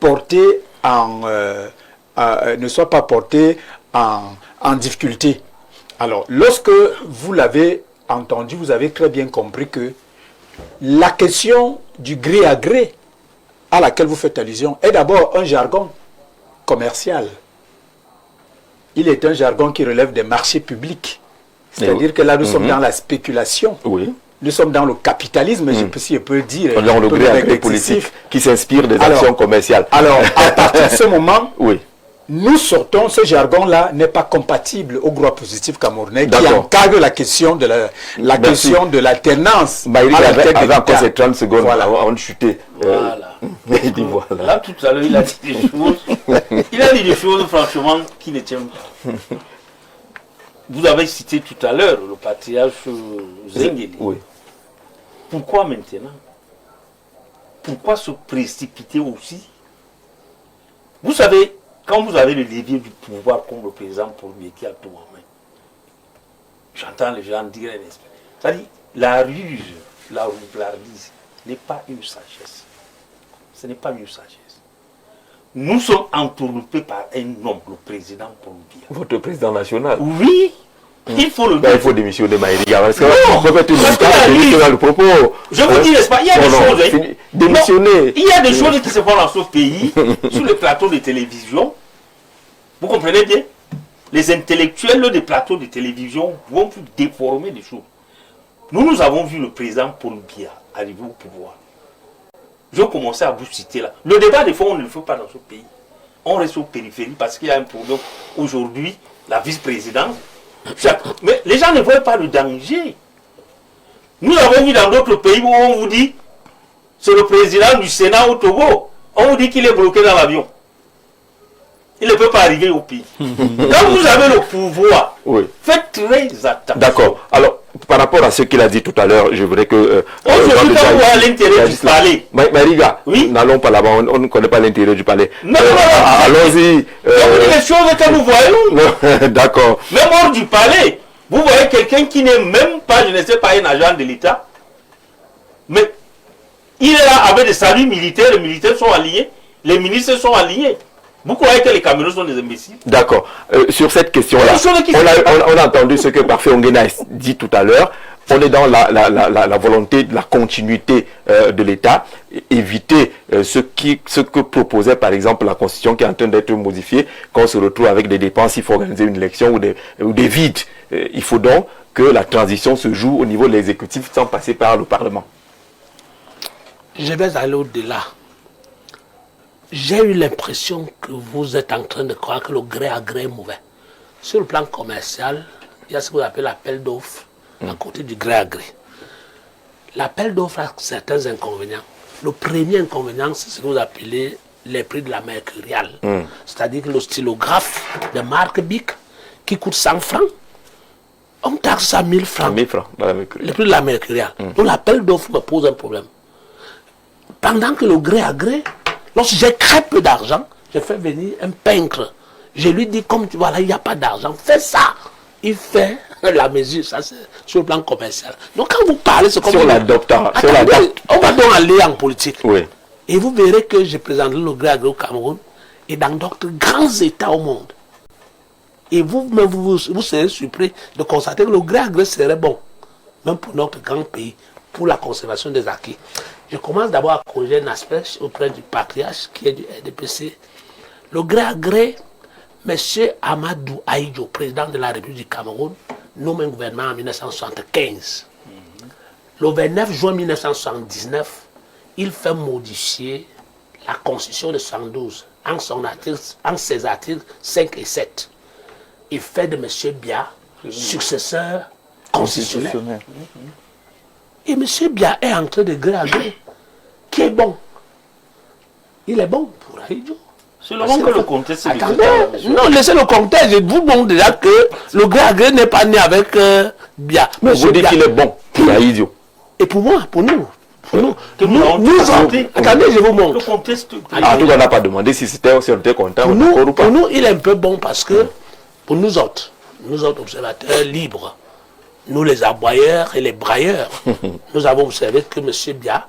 porté ne soit pas porté en difficulté. Alors, lorsque vous l'avez entendu, vous avez très bien compris que la question du gré à gré à laquelle vous faites allusion est d'abord un jargon commercial. Il est un jargon qui relève des marchés publics. C'est-à-dire que là, nous sommes dans la spéculation. Oui. Nous sommes dans le capitalisme, si je peux dire. Dans le gré à gré politique qui s'inspire des actions commerciales. Alors, à partir de ce moment, oui. Nous sortons, ce jargon-là n'est pas compatible au droit positif camerounais qui encadre la question de l'alternance. Avant qu'on ces 30 secondes, on chutait. Voilà. Voilà. Là, tout à l'heure, il a dit des choses. Il a dit des choses, franchement, qui ne tiennent pas. Vous avez cité tout à l'heure le patriarche Zengeli. Oui. Pourquoi maintenant? Pourquoi se précipiter aussi? Vous savez, quand vous avez le levier du pouvoir comme le président Paul-Biya qui a tout en main, j'entends les gens dire, c'est-à-dire la ruse, la roublardise n'est pas une sagesse. Ce n'est pas une sagesse. Nous sommes entourloupés par un homme, le président Paul-Biya. Votre président national? Oui. Il faut le dire. Il faut démissionner Maïriga. Parce que le propos. Je vous dis, n'est-ce pas, il y a des choses. Démissionner. Il y a des choses qui se font dans ce pays, sur les plateaux de télévision. Vous comprenez bien? Les intellectuels des plateaux de télévision vont plus déformer des choses. Nous avons vu le président Paul-Biya arriver au pouvoir. Je commençais à vous citer là. Le débat des fonds, on ne le fait pas dans ce pays. On reste aux périphéries parce qu'il y a un problème. Aujourd'hui, la vice-présidence. Mais les gens ne voient pas le danger. Nous avons vu dans d'autres pays où on vous dit c'est le président du Sénat au Togo. On vous dit qu'il est bloqué dans l'avion. Il ne peut pas arriver au pays. Quand vous avez le pouvoir, faites très attention. D'accord. Alors, par rapport à ce qu'il a dit tout à l'heure, je voudrais que... Aujourd'hui, quand vous avez l'intérêt du palais... Maïriga, n'allons pas là-bas, on ne connaît pas l'intérêt du palais. Non, allons-y. Vous dites les choses que nous voyons. D'accord. Même hors du palais, vous voyez quelqu'un qui n'est même pas, je ne sais pas, un agent de l'État. Mais il est là avec des saluts militaires, les militaires sont alliés, les ministres sont alliés. Vous croyez que les Camerounais sont des imbéciles? D'accord. Sur cette question-là, on a entendu ce que Parfait Onguena a dit tout à l'heure. On est dans la volonté de la continuité de l'État, éviter ce que proposait par exemple la Constitution qui est en train d'être modifiée, quand on se retrouve avec des dépenses, il faut organiser une élection ou des vides. Il faut donc que la transition se joue au niveau de l'exécutif sans passer par le Parlement. Je vais aller au-delà. J'ai eu l'impression que vous êtes en train de croire que le gré à gré est mauvais. Sur le plan commercial, il y a ce que vous appelez l'appel d'offres à côté du gré à gré. L'appel d'offres a certains inconvénients. Le premier inconvénient, c'est ce que vous appelez les prix de la mercuriale. C'est-à-dire que le stylographe de marque Bic, qui coûte 100 francs, on taxe ça 1000 francs. 1000 francs dans la mercuriale. Le prix de la mercuriale. Donc l'appel d'offres me pose un problème. Pendant que le gré à gré, lorsque j'ai très peu d'argent, je fais venir un peintre. Je lui dis, comme tu vois là, il n'y a pas d'argent, fais ça. Il fait la mesure, ça c'est sur le plan commercial. Donc quand vous parlez, c'est comme... Si on l'adopte. On va donc aller en politique. Oui. Et vous verrez que je présente le gré à gré au Cameroun et dans d'autres grands États au monde. Et vous serez surpris de constater que le gré à gré serait bon, même pour notre grand pays, pour la conservation des acquis. Je commence d'abord à corriger un aspect auprès du patriarche qui est du RDPC. Le gré à gré, M. Amadou Ahidjo, président de la République du Cameroun, nomme un gouvernement en 1975. Le 29 juin 1979, il fait modifier la Constitution de 112 en ses articles 5 et 7. Il fait de M. Biya successeur constitutionnel. Et M. Biya est en train de gré à gré, qui est bon. Il est bon pour Ahidjo. C'est le bon que le contexte. Attendez, non, laissez le contexte. Je vous montre déjà que le gré à gré n'est pas né avec Biya. Mais vous dites qu'il est bon pour Ahidjo. Et pour moi, pour nous. Attendez, je vous montre. Le contexte. En tout cas, on n'a pas demandé si on était content ou pas. Pour nous, il est un peu bon parce que, pour nous autres observateurs libres, nous les aboyeurs et les brailleurs, nous avons observé que M. Biya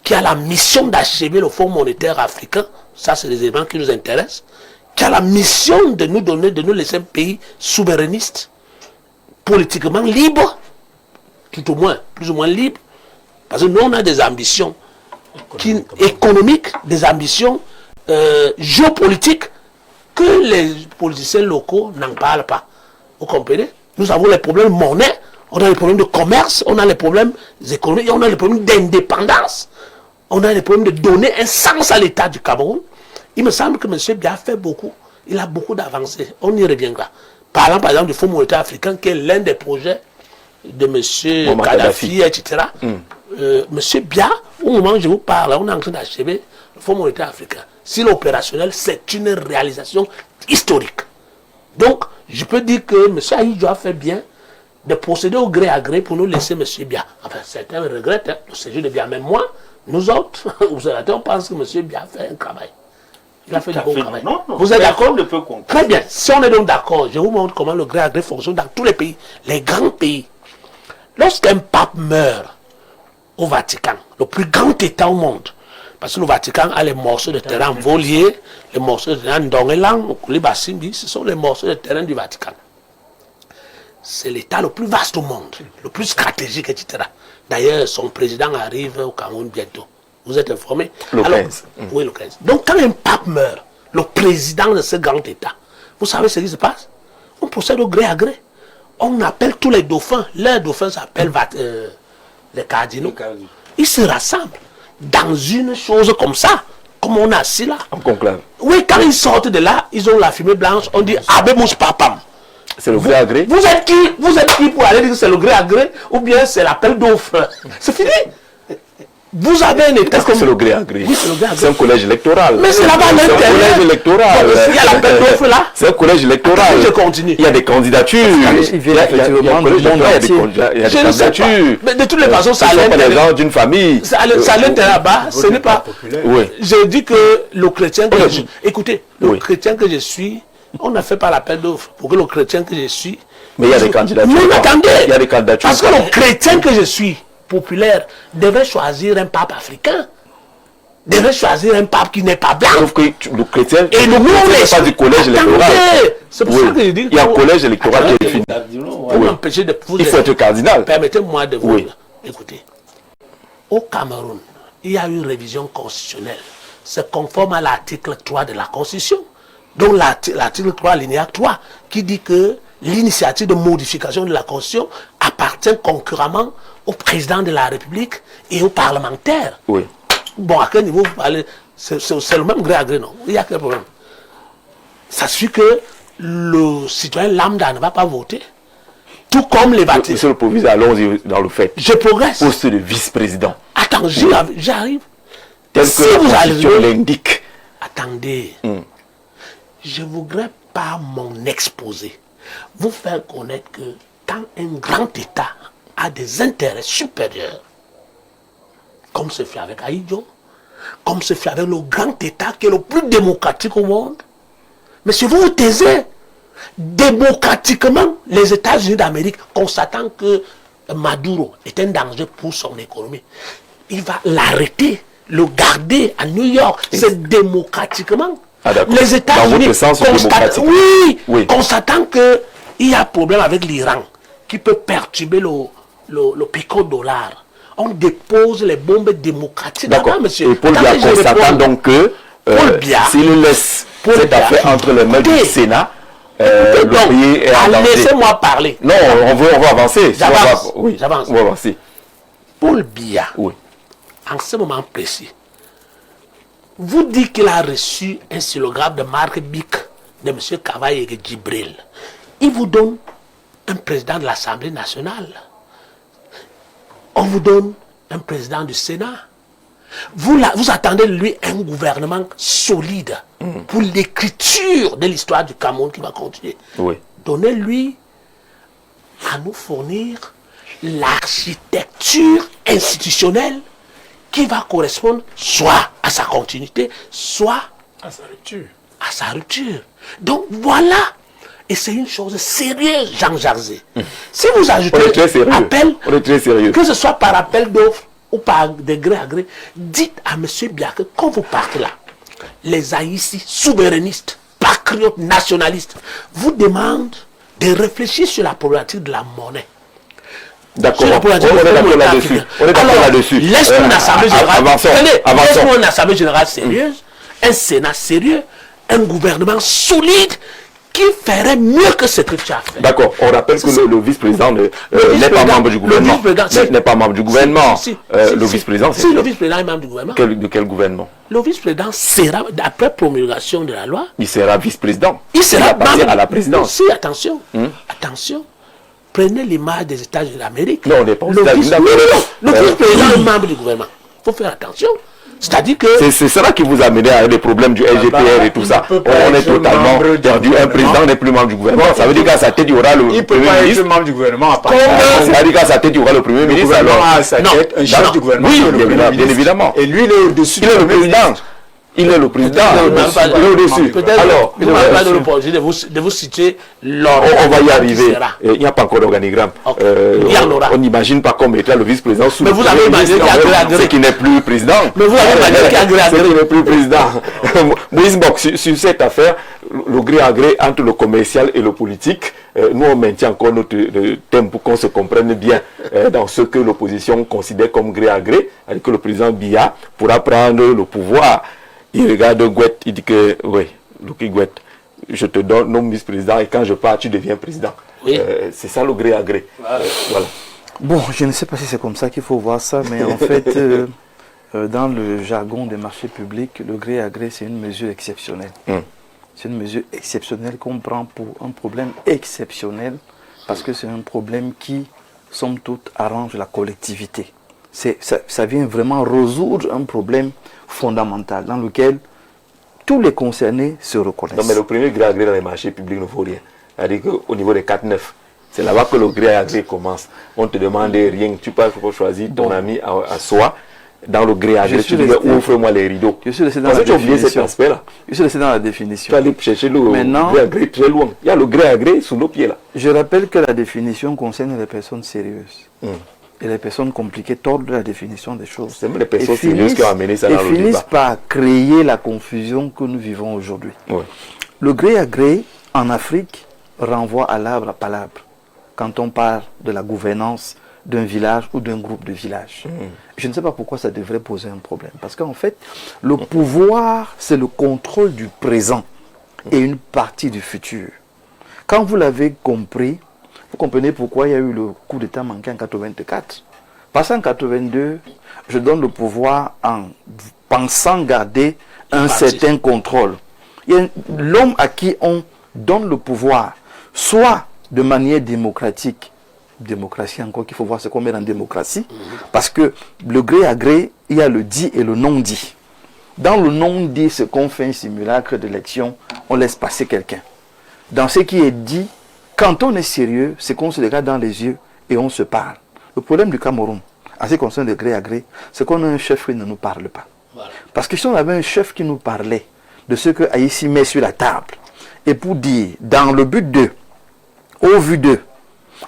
qui a la mission d'achever le Fonds monétaire africain, ça c'est les éléments qui nous intéressent, qui a la mission de nous donner, de nous laisser un pays souverainiste, politiquement libre, tout au moins, plus ou moins libre, parce que nous on a des ambitions économiques, des ambitions géopolitiques, que les politiciens locaux n'en parlent pas. Vous comprenez? Nous avons les problèmes de monnaie, on a les problèmes de commerce, on a les problèmes économiques, on a les problèmes d'indépendance, on a les problèmes de donner un sens à l'État du Cameroun. Il me semble que M. Biya fait beaucoup, il a beaucoup d'avancées, on y reviendra. Parlant par exemple du Fonds monétaire africain, qui est l'un des projets de M. Kadhafi, etc. M. Biya, au moment où je vous parle, on est en train d'achever le Fonds monétaire africain. S'il est opérationnel, c'est une réalisation historique. Donc, je peux dire que M. Ahidjo a fait bien de procéder au gré à gré pour nous laisser M. Biya. Enfin, certains regrettent le séjour de Biya, mais moi, nous autres, observateurs, pensent que M. Biya a fait un travail. Il a fait du bon travail. Non, vous êtes d'accord? Très bien. Si on est donc d'accord, je vous montre comment le gré à gré fonctionne dans tous les pays, les grands pays. Lorsqu'un pape meurt au Vatican, le plus grand État au monde, parce que le Vatican a les morceaux de terrain en Volier, les morceaux de terrain en Dongelang, Koulibasimbi, ce sont les morceaux de terrain du Vatican. C'est l'État le plus vaste au monde, le plus stratégique, etc. D'ailleurs, son président arrive au Cameroun bientôt. Vous êtes informés? Le 15. Oui, le 15. Donc, quand un pape meurt, le président de ce grand État, vous savez ce qui se passe? On procède au gré à gré. On appelle tous les dauphins. Leurs dauphins s'appellent les cardinaux. Ils se rassemblent dans une chose comme ça, comme on a assis là. En conclave. Oui, quand ils sortent de là, ils ont la fumée blanche, on dit Abemous Papam. C'est le gré à gré. Vous êtes qui pour aller dire que c'est le gré à gré ou bien c'est l'appel d'offres? C'est fini. Vous avez un État. Est-ce que c'est le gré à gré? Oui, c'est le gré à gré. C'est un collège électoral. Mais c'est là-bas l'intérêt. C'est un collège électoral. Il y a l'appel d'offres là. C'est un collège électoral. Je continue. Il y a des candidatures. Il y a des candidatures. Mais de toutes les façons, ça allait. Ce ne sont pas les gens d'une famille. Ça allait là-bas. Ce n'est pas. Oui. Je dis que le chrétien que je suis. Écoutez, le chrétien que je suis, on a fait par l'appel d'offres pour que le chrétien que je suis. Mais il y a des candidatures. Non, attendez. Il y a des candidatures. Parce que le chrétien que je suis, populaire, devait choisir un pape africain. Devait choisir un pape qui n'est pas blanc. Sauf que le chrétien, et le n'est pas du collège électoral. C'est pour ça que je dis. Il y a un collège électoral qui est fini. Il faut être cardinal. Permettez-moi de vous dire. Écoutez, au Cameroun, il y a une révision constitutionnelle. C'est conforme à l'article 3 de la Constitution. Donc l'article 3, alinéa 3, qui dit que l'initiative de modification de la Constitution appartient concurremment au président de la République et aux parlementaires. Oui. Bon, à quel niveau vous parlez? C'est le même gré à gré, non? Il y a quel problème? Ça suffit que le citoyen lambda ne va pas voter. Tout comme les bâtiments. Monsieur le proviseur, allons-y dans le fait. Je progresse. Poste de vice-président. Attends, j'arrive. Tel que la Constitution l'indique. Attendez. Je ne voudrais pas mon exposé vous faire connaître que quand un grand État a des intérêts supérieurs, comme ce fait avec Ahidjo, comme ce fait avec le grand État qui est le plus démocratique au monde, mais si vous vous taisez, démocratiquement, les États-Unis d'Amérique, constatant que Maduro est un danger pour son économie, il va l'arrêter, le garder à New York. C'est démocratiquement. Les États-Unis constatant qu'il y a problème avec l'Iran, qui peut perturber le pétrodollar. On dépose les bombes démocratiques. D'accord. Et Paul Biya constatant donc que s'il laisse cette affaire entre les mains du Sénat, le pays est en danger. Laissez-moi parler. Non, on va avancer. J'avance. Oui, j'avance. On va avancer. Paul Biya, en ce moment précis, vous dites qu'il a reçu un xylographe de Marc Bic de M. Kavaye et Djibril. Il vous donne un président de l'Assemblée nationale. On vous donne un président du Sénat. Vous attendez de lui un gouvernement solide pour l'écriture de l'histoire du Cameroun qui va continuer. Oui. Donnez-lui à nous fournir l'architecture institutionnelle qui va correspondre soit à sa continuité, soit à sa rupture. À sa rupture. Donc voilà. Et c'est une chose sérieuse, Jean Jarzé. Si vous ajoutez appel, on est très sérieux. Que ce soit par appel d'offres, ou par de gré à gré, dites à M. Biya que quand vous partez là, les Haïtis souverainistes, patriotes, nationalistes, vous demandent de réfléchir sur la problématique de la monnaie. D'accord, on est d'accord là-dessus. On est d'accord là-dessus. Laisse-nous une assemblée générale. Laisse-nous une assemblée générale sérieuse, un Sénat sérieux, un gouvernement solide qui ferait mieux que ce que tu as fait. D'accord, on rappelle que le vice-président n'est pas membre du gouvernement. N'est pas membre du gouvernement. Le vice-président, c'est... Si le vice-président est membre du gouvernement. De quel gouvernement? Le vice-président sera, d'après promulgation de la loi... Il sera vice-président. Il sera membre à la présidence. Si, attention, attention. Prenez l'image des États-Unis d'Amérique. Non, on n'est pas aux États-Unis d'Amérique. Le vice-président est membre du gouvernement. Il faut faire attention. C'est-à-dire que... C'est cela qui vous a amené à des problèmes du LGPR et tout ça. On est totalement perdu. Un président n'est plus membre du gouvernement. Ça veut dire qu'à sa tête, il y aura le Premier ministre. membre du gouvernement. Ça veut dire qu'à sa tête, il y aura le Premier ministre. Alors, à sa tête, un chef du gouvernement. Oui, bien évidemment. Et lui, il est au-dessus. Il est le président. Il est le président. Il est au-dessus. Alors, il ne va pas de l'opportunité de vous citer l'ordre. On va y arriver. Il n'y a pas encore d'organigramme. Il y en aura. On n'imagine pas comme étant le vice-président sous mais le vous avez imaginé c'est qui n'est plus président. Mais vous avez imaginé c'est qui n'est plus président. Moïse Mbok, sur cette affaire, le gré à gré entre le commercial et le politique, nous on maintient encore notre thème pour qu'on se comprenne bien dans ce que l'opposition considère comme gré à gré, avec que le président Biya pourra prendre le pouvoir. Il regarde Gouet, il dit que, oui, Luki Gouet, je te donne nom vice-président et quand je pars, tu deviens président. Oui. C'est ça le gré à gré. Voilà. Bon, je ne sais pas si c'est comme ça qu'il faut voir ça, mais en fait, dans le jargon des marchés publics, le gré à gré, c'est une mesure exceptionnelle. C'est une mesure exceptionnelle qu'on prend pour un problème exceptionnel, parce que c'est un problème qui, somme toute, arrange la collectivité. Ça vient vraiment résoudre un problème fondamental dans lequel tous les concernés se reconnaissent. Non, mais le premier gré à gré dans les marchés publics ne vaut rien. C'est-à-dire qu'au niveau des 4-9, c'est là-bas que le gré à gré commence. On te demande rien, tu peux choisir ton ami à soi. Dans le gré à gré, tu dis ouvre-moi les rideaux. Je suis laissé dans la définition. Je suis laissé dans la définition. Tu vas aller chercher le gré à gré très loin. Il y a le gré à gré sous nos pieds là. Je rappelle que la définition concerne les personnes sérieuses. Et les personnes compliquées tordent la définition des choses. C'est les personnes sérieuses qui ont amené ça dans le débat. Et finissent par créer la confusion que nous vivons aujourd'hui. Oui. Le gré à gré, en Afrique, renvoie à l'arbre à palabre. Quand on parle de la gouvernance d'un village ou d'un groupe de villages. Je ne sais pas pourquoi ça devrait poser un problème. Parce qu'en fait, le pouvoir, c'est le contrôle du présent et une partie du futur. Quand vous l'avez compris, vous comprenez pourquoi il y a eu le coup d'État manqué en 84. Parce qu'en 82, je donne le pouvoir en pensant garder un certain contrôle. Il y a l'homme à qui on donne le pouvoir, soit de manière démocratique, démocratie encore qu'il faut voir ce qu'on met dans démocratie, parce que le gré à gré, il y a le dit et le non-dit. Dans le non-dit, ce qu'on fait un simulacre d'élection, on laisse passer quelqu'un. Dans ce qui est dit, quand on est sérieux, c'est qu'on se regarde dans les yeux et on se parle. Le problème du Cameroun, en ce qui concerne le gré à gré, c'est qu'on a un chef qui ne nous parle pas. Voilà. Parce que si on avait un chef qui nous parlait de ce que Haïti met sur la table, et pour dire, dans le but d'eux, au vu d'eux,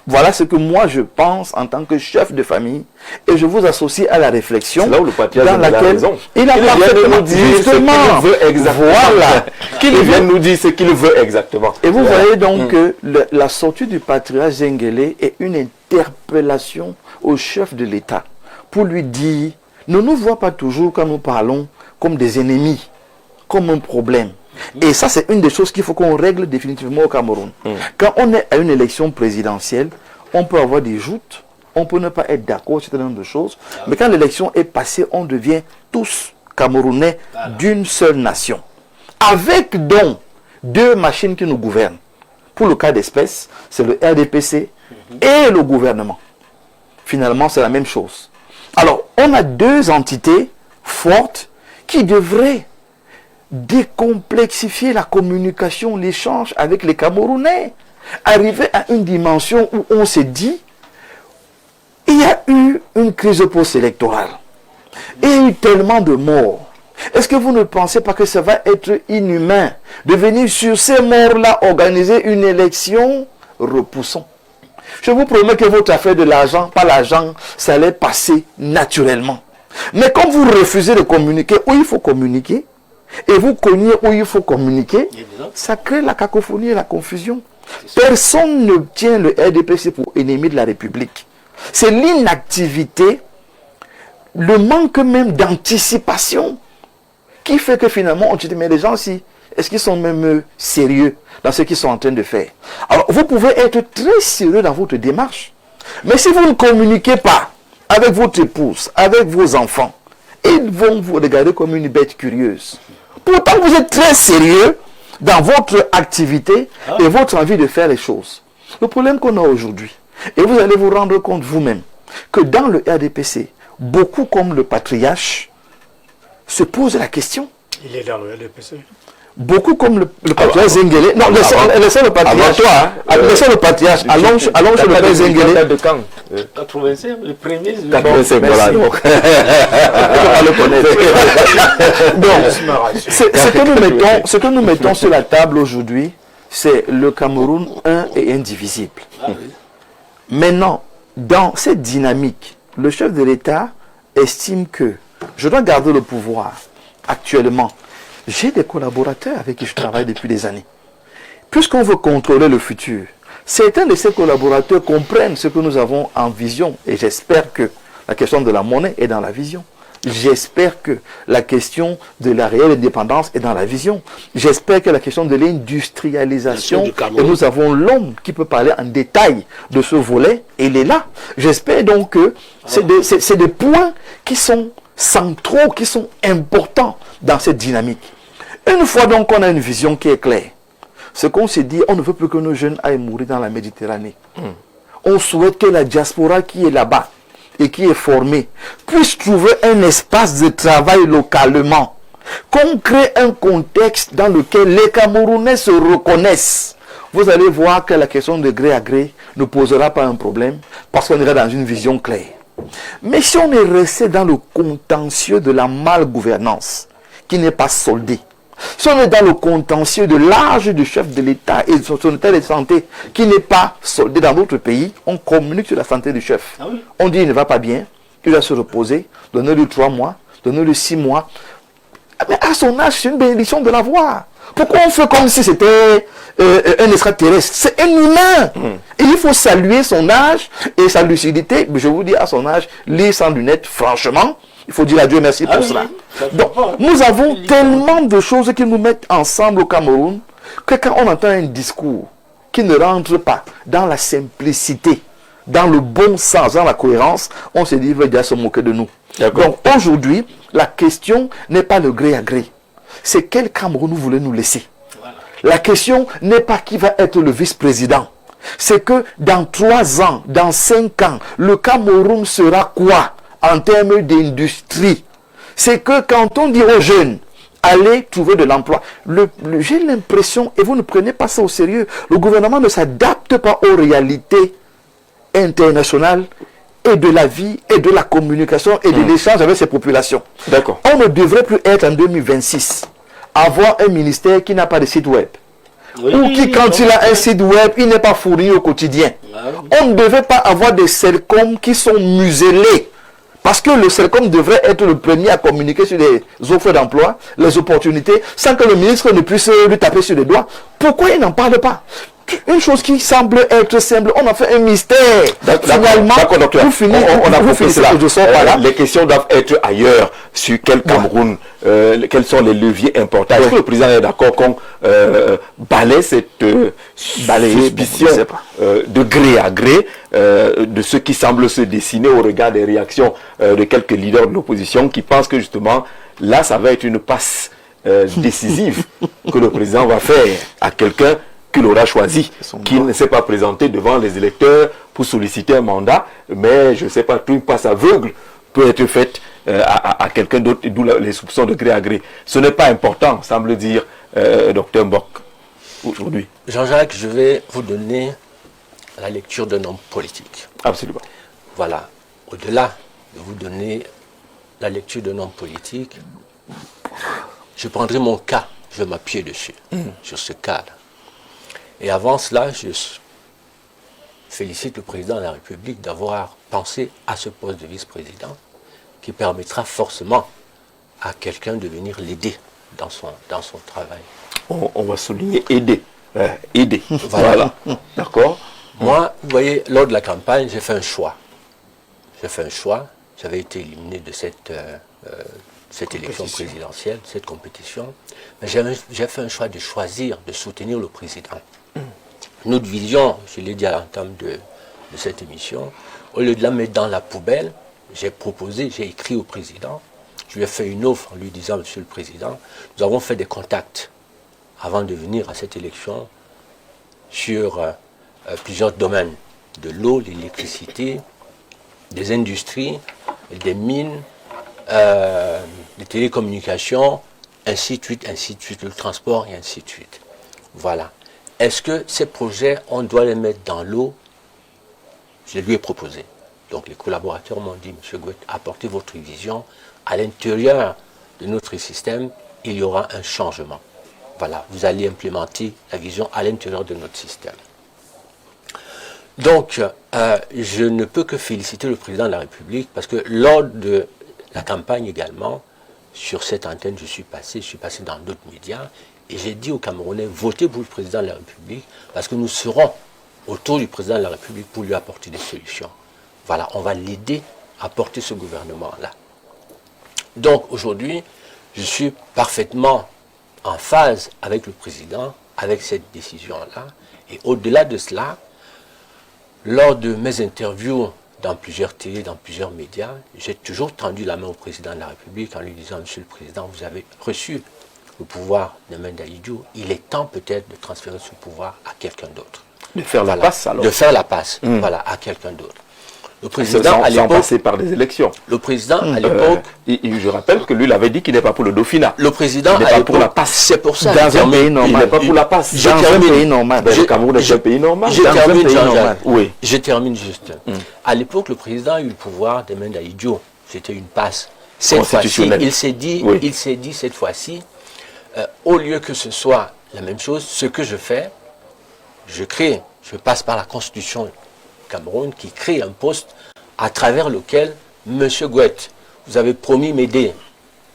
voilà ce que moi je pense en tant que chef de famille, et je vous associe à la réflexion là où le patriarche dans laquelle il a parfaitement dit ce qu'il veut exactement. Voilà, qu'il vient nous dire ce qu'il veut exactement. Et vous voyez donc que la sortie du patriarche Zengele est une interpellation au chef de l'État pour lui dire, ne nous vois pas toujours quand nous parlons comme des ennemis, comme un problème. Et ça, c'est une des choses qu'il faut qu'on règle définitivement au Cameroun. Quand on est à une élection présidentielle, on peut avoir des joutes, on peut ne pas être d'accord sur un nombre de choses, mais quand l'élection est passée, on devient tous Camerounais d'une seule nation. Avec donc deux machines qui nous gouvernent. Pour le cas d'espèce, c'est le RDPC et le gouvernement. Finalement, c'est la même chose. Alors, on a deux entités fortes qui devraient décomplexifier la communication, l'échange avec les Camerounais. Arriver à une dimension où on se dit, il y a eu une crise post-électorale. Il y a eu tellement de morts. Est-ce que vous ne pensez pas que ça va être inhumain de venir sur ces morts-là organiser une élection? Repoussons. Je vous promets que votre affaire de l'argent, pas l'argent, ça allait passer naturellement. Mais quand vous refusez de communiquer où il faut communiquer, et vous cognez où il faut communiquer, ça crée la cacophonie et la confusion. Personne ne tient le RDPC pour ennemi de la République. C'est l'inactivité, le manque même d'anticipation qui fait que finalement on se dit mais les gens aussi, est-ce qu'ils sont même sérieux dans ce qu'ils sont en train de faire? Alors vous pouvez être très sérieux dans votre démarche, mais si vous ne communiquez pas avec votre épouse, avec vos enfants, ils vont vous regarder comme une bête curieuse. Pourtant vous êtes très sérieux dans votre activité et votre envie de faire les choses. Le problème qu'on a aujourd'hui, et vous allez vous rendre compte vous-même, que dans le RDPC, beaucoup comme le patriarche se posent la question. Il est dans le RDPC. Beaucoup comme le patriarche Zengele. Non, laissez le patriarche. Laissez le patriarche. Allons sur le père Zengele. De quand 85, le premier. 85, voilà. Donc. Ce que nous mettons sur la table aujourd'hui, c'est le Cameroun un et indivisible. Maintenant, dans cette dynamique, le chef de l'État estime que je dois garder le pouvoir actuellement. J'ai des collaborateurs avec qui je travaille depuis des années. Puisqu'on veut contrôler le futur, certains de ces collaborateurs comprennent ce que nous avons en vision. Et j'espère que la question de la monnaie est dans la vision. J'espère que la question de la réelle indépendance est dans la vision. J'espère que la question de l'industrialisation, et nous avons l'homme qui peut parler en détail de ce volet, il est là. J'espère donc que c'est des points qui sont centraux, qui sont importants dans cette dynamique. Une fois donc qu'on a une vision qui est claire, ce qu'on s'est dit, on ne veut plus que nos jeunes aillent mourir dans la Méditerranée. On souhaite que la diaspora qui est là-bas et qui est formée puisse trouver un espace de travail localement. Qu'on crée un contexte dans lequel les Camerounais se reconnaissent. Vous allez voir que la question de gré à gré ne posera pas un problème parce qu'on ira dans une vision claire. Mais si on est resté dans le contentieux de la malgouvernance qui n'est pas soldé, si on est dans le contentieux de l'âge du chef de l'État et de son état de santé qui n'est pas soldé dans notre pays, on communique sur la santé du chef. On dit il ne va pas bien, il doit se reposer, donnez-lui 3 mois, donnez-lui 6 mois. Mais à son âge, c'est une bénédiction de l'avoir. Pourquoi on fait comme si c'était un extraterrestre? C'est un humain. Et il faut saluer son âge et sa lucidité. Je vous dis, à son âge, lire sans lunettes, franchement, il faut dire à Dieu merci pour cela. Donc, nous avons tellement de choses qui nous mettent ensemble au Cameroun que quand on entend un discours qui ne rentre pas dans la simplicité, dans le bon sens, dans la cohérence, on se dit, il veut déjà se moquer de nous. Donc aujourd'hui, la question n'est pas le gré à gré. C'est quel Cameroun vous voulez nous laisser. La question n'est pas qui va être le vice-président. C'est que dans 3 ans, dans 5 ans, le Cameroun sera quoi en termes d'industrie? C'est que quand on dit aux jeunes, allez trouver de l'emploi, j'ai l'impression, et vous ne prenez pas ça au sérieux, le gouvernement ne s'adapte pas aux réalités internationales et de la vie et de la communication et de l'échange avec ces populations. D'accord. On ne devrait plus être en 2026 avoir un ministère qui n'a pas de site web. Ou qui, quand il a un site web, il n'est pas fourni au quotidien. On ne devait pas avoir des Celcom qui sont muselés. Parce que le Celcom devrait être le premier à communiquer sur les offres d'emploi, les opportunités, sans que le ministre ne puisse lui taper sur les doigts. Pourquoi il n'en parle pas? Une chose qui semble être simple, on a fait un mystère. Finalement, vous finissez là. Les questions doivent être ailleurs. Sur quel Cameroun, quels sont les leviers importants? Est-ce que le président est d'accord qu'on balaie cette suspicion de gré à gré de ce qui semble se dessiner au regard des réactions de quelques leaders de l'opposition qui pensent que justement là ça va être une passe décisive que le président va faire à quelqu'un qu'il aura choisi, qui ne s'est pas présenté devant les électeurs pour solliciter un mandat, mais je ne sais pas, une passe aveugle peut être faite à quelqu'un d'autre, d'où les soupçons de gré à gré. Ce n'est pas important, semble dire Dr Mbok, aujourd'hui. Jean-Jacques, je vais vous donner la lecture d'un homme politique. Absolument. Voilà. Au-delà de vous donner la lecture d'un homme politique, je prendrai mon cas, je vais m'appuyer dessus, sur ce cas-là. Et avant cela, félicite le président de la République d'avoir pensé à ce poste de vice-président qui permettra forcément à quelqu'un de venir l'aider dans son travail. On va souligner aider. Aider. Voilà. D'accord. Moi, vous voyez, lors de la campagne, j'ai fait un choix. J'avais été éliminé de cette élection présidentielle, cette compétition. Mais j'ai fait un choix de choisir, de soutenir le président. Notre vision, je l'ai dit à l'entame de cette émission, au lieu de la mettre dans la poubelle, j'ai écrit au président, je lui ai fait une offre en lui disant, Monsieur le Président, nous avons fait des contacts avant de venir à cette élection sur plusieurs domaines, de l'eau, l'électricité, des industries, des mines, des télécommunications, ainsi de suite, le transport et ainsi de suite. Voilà. Est-ce que ces projets, on doit les mettre dans l'eau? Je lui ai proposé. Donc les collaborateurs m'ont dit, Monsieur Gouet, apportez votre vision. À l'intérieur de notre système, il y aura un changement. Voilà, vous allez implémenter la vision à l'intérieur de notre système. Donc, je ne peux que féliciter le président de la République parce que lors de la campagne également, sur cette antenne, je suis passé dans d'autres médias et j'ai dit aux Camerounais, votez pour le président de la République parce que nous serons autour du président de la République pour lui apporter des solutions. Voilà, on va l'aider à porter ce gouvernement-là. Donc aujourd'hui, je suis parfaitement en phase avec le président, avec cette décision-là. Et au-delà de cela, lors de mes interviews dans plusieurs télés, dans plusieurs médias, j'ai toujours tendu la main au président de la République en lui disant, Monsieur le Président, vous avez reçu le pouvoir de Menda Idiou, il est temps peut-être de transférer ce pouvoir à quelqu'un d'autre. De faire la passe alors. De faire la passe, voilà, à quelqu'un d'autre. Le président, à l'époque, sans passer par des élections. Le président, à l'époque... je rappelle que lui, il avait dit qu'il n'est pas pour le dauphinat. Le président, il n'est pas pour la passe. C'est pour ça. Dans un pays normal. Il n'est pas pour la passe. Dans un pays normal. Le Cameroun est un pays normal. Je termine juste. À l'époque, le président a eu le pouvoir de Menda Idiou. C'était une passe. Cette fois-ci, il s'est dit cette fois-ci, au lieu que ce soit la même chose, ce que je fais, je passe par la Constitution Cameroun qui crée un poste à travers lequel, Monsieur Gouet, vous avez promis m'aider,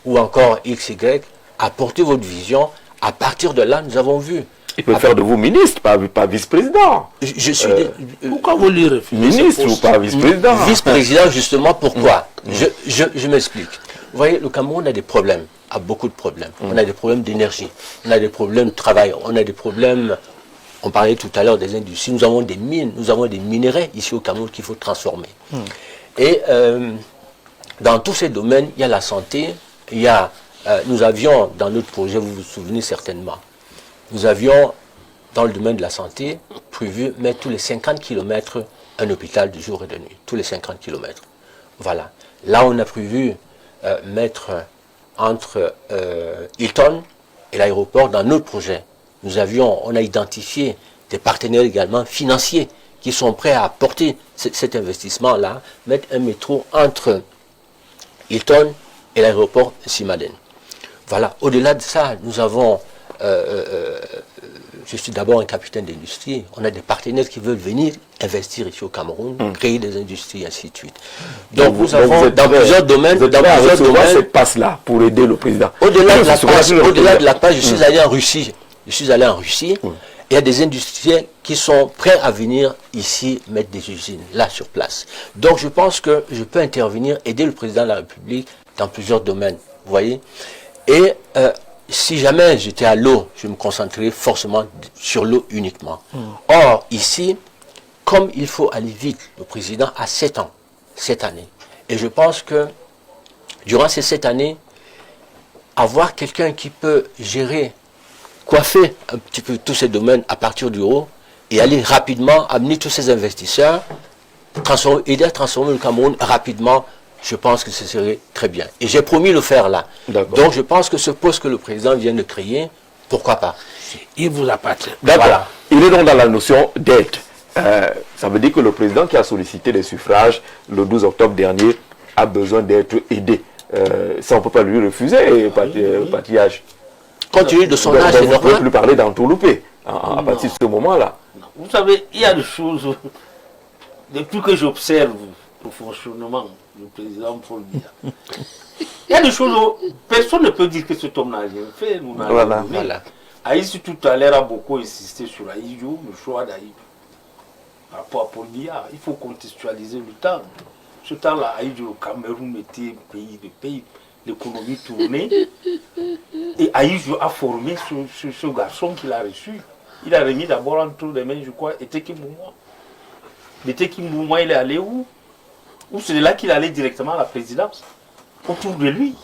ou encore XY, à porter votre vision. À partir de là, nous avons vu. Il peut faire de vous ministre, pas vice-président. Je suis... pourquoi vous lui refusez? Ministre ou pas vice-président? Vice-président, justement, pourquoi? Je m'explique. Vous voyez, le Cameroun a des problèmes, a beaucoup de problèmes. On a des problèmes d'énergie, on a des problèmes de travail, on a des problèmes... On parlait tout à l'heure des industries, nous avons des mines, nous avons des minerais ici au Cameroun qu'il faut transformer. Et dans tous ces domaines, il y a la santé, nous avions dans notre projet, vous vous souvenez certainement, nous avions dans le domaine de la santé prévu mettre tous les 50 km un hôpital de jour et de nuit, tous les 50 km. Voilà. Là, on a prévu mettre entre Hilton et l'aéroport dans notre projet. On a identifié des partenaires également financiers qui sont prêts à apporter cet investissement-là, mettre un métro entre Hilton et l'aéroport Simaden. Voilà, au-delà de ça, nous avons, je suis d'abord un capitaine d'industrie, on a des partenaires qui veulent venir investir ici au Cameroun, créer des industries, ainsi de suite. Donc nous avons dans plusieurs domaines, cette passe-là pour aider le président. Au-delà de la passe, je suis allé en Russie. Il y a des industriels qui sont prêts à venir ici mettre des usines, là sur place. Donc je pense que je peux intervenir, aider le président de la République dans plusieurs domaines, vous voyez. Et si jamais j'étais à l'eau, je me concentrerais forcément sur l'eau uniquement. Or, ici, comme il faut aller vite, le président a 7 ans, cette année. Et je pense que durant ces 7 années, avoir quelqu'un qui peut gérer, coiffer un petit peu tous ces domaines à partir du haut et aller rapidement amener tous ces investisseurs, aider à transformer le Cameroun rapidement, je pense que ce serait très bien. Et j'ai promis le faire là. Donc je pense que ce poste que le président vient de créer, pourquoi pas? Il vous appartient. D'accord. Voilà. Il est donc dans la notion d'aide. Ça veut dire que le président qui a sollicité les suffrages le 12 octobre dernier a besoin d'être aidé. Ça, on ne peut pas lui refuser, Patillage. Compte tenu de son âge, c'est normal. On ne peut plus parler dans tout loupé à partir de ce moment-là. Vous savez, il y a des choses depuis que j'observe le fonctionnement du président Paul Biya, il y a des choses où personne ne peut dire que cet homme n'a rien fait. Nous n'avons rien donné. Aïssou tout à l'heure a beaucoup insisté sur Aïdjo, le choix d'Aïdjo. Par rapport à Paul Biya, il faut contextualiser le temps. Ce temps-là, Aïdjo, le Cameroun était un pays, l'économie tournait. Et Aïdjo a formé ce garçon qu'il a reçu. Il a remis d'abord entre les mains, je crois, Eteke Moumoua. Eteke Moumoua, il est allé où? Ou c'est là qu'il allait directement à la présidence. Autour de lui,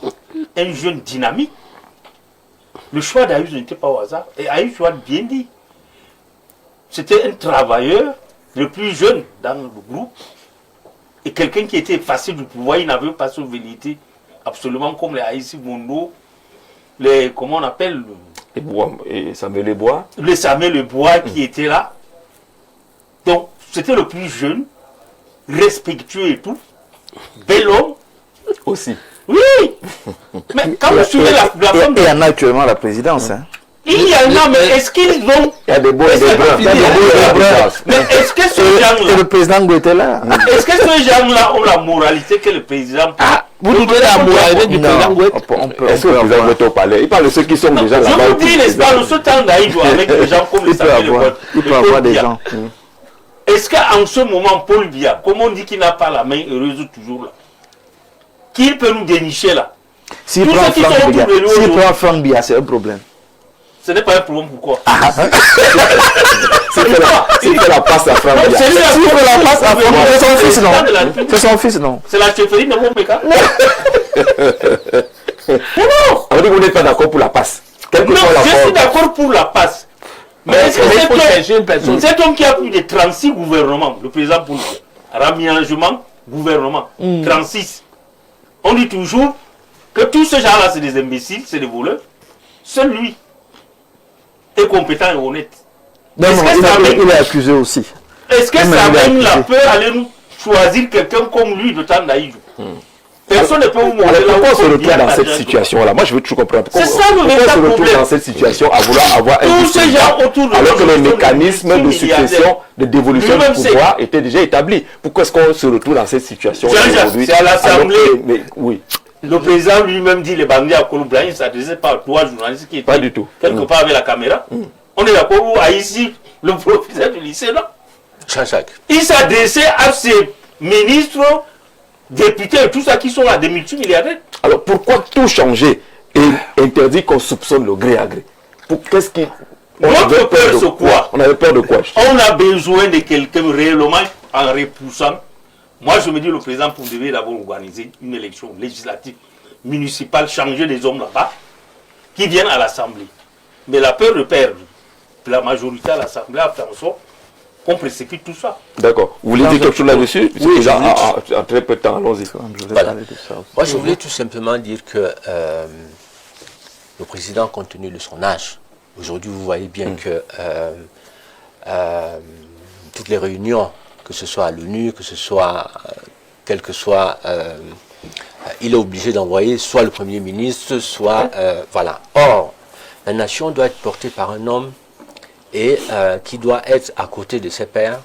un jeune dynamique. Le choix d'Aïdjo n'était pas au hasard. Et Aïdjo a bien dit. C'était un travailleur le plus jeune dans le groupe. Et quelqu'un qui était effacé du pouvoir, il n'avait pas cette velléité. Absolument comme les Aïssi Mondo, les, comment on appelle et Samuel Lebois. Le Samuel Lebois qui était là. Donc, c'était le plus jeune, respectueux et tout. Bel homme. Aussi. Oui. Mais quand vous suivez la femme... Il y en a actuellement à la présidence. Hein. Il y en a, mais est-ce qu'ils ont... Il y a des beaux et des bruns. Mais est-ce que ce genre-là... Et le président était là. Est-ce que ce genre-là ont la moralité que le président... Ah, vous doutez la moralité du président Gouet? Est-ce que le président Gouet au palais? Il parle de ceux qui sont déjà là-bas. Je vous dis, n'est-ce pas, ce temps d'Aïdjo avec des gens comme le Samuel Lebois. Il peut avoir des gens. Est-ce qu'en ce moment, Paul Biya, comme on dit qu'il n'a pas la main heureuse toujours là, qu'il peut nous dénicher là? S'il prend Franck Biya, c'est un problème. Ce n'est pas un problème, pourquoi? C'est la passe à Franck Biya. C'est son fils, non? C'est son fils, non? C'est la chefferie de Mombeka. Non! On dit que vous n'êtes pas d'accord pour la passe. Non, je suis d'accord pour la passe. Mais est-ce que cet homme qui a plus de 36 gouvernements, le président Paul Biya, raménagement, gouvernement, 36. On dit toujours que tous ces gens-là, c'est des imbéciles, c'est des voleurs. Seul lui est compétent et honnête. Non, il est accusé aussi. Est-ce que ça même la peur aller nous choisir quelqu'un comme lui de temps d'Aïdjo? Personne ne peut vous montrer là où on se retrouve dans cette situation-là. Moi, je veux toujours comprendre. C'est ça le véritable problème. On se retrouve dans cette situation à vouloir avoir un dispositif alors que les mécanismes de succession, de dévolution du pouvoir étaient déjà établis. Pourquoi est-ce qu'on se retrouve dans cette situation aujourd'hui? C'est à l'Assemblée. Oui. Le président lui-même dit les bandits à Kouloubla, il ne s'adressait pas à trois journalistes qui étaient pas du tout. Quelque part avec la caméra. On est d'accord où ici le professeur du lycée là. Jean-Jacques. Il s'adressait à ses ministres, députés et tout ça qui sont là, des multimilliardaires. Alors pourquoi tout changer et interdire qu'on soupçonne le gré à gré? Qu'est-ce qui... Notre peur, c'est quoi? On avait peur de quoi? On a besoin de quelqu'un réellement en repoussant. Moi, je me dis, le président devait d'abord organiser une élection législative, municipale, changer les hommes là-bas, qui viennent à l'Assemblée. Mais la peur de perdre la majorité à l'Assemblée a fait en sorte qu'on précipite tout ça. D'accord. Vous voulez dire quelque chose là-dessus? Oui, en très peu de temps, allons-y. Voilà. Moi, je voulais tout simplement dire que le président, compte tenu de son âge, aujourd'hui, vous voyez bien que toutes les réunions, que ce soit à l'ONU, que ce soit, quel que soit, il est obligé d'envoyer soit le Premier ministre, soit, voilà. Or, la nation doit être portée par un homme et qui doit être à côté de ses pairs.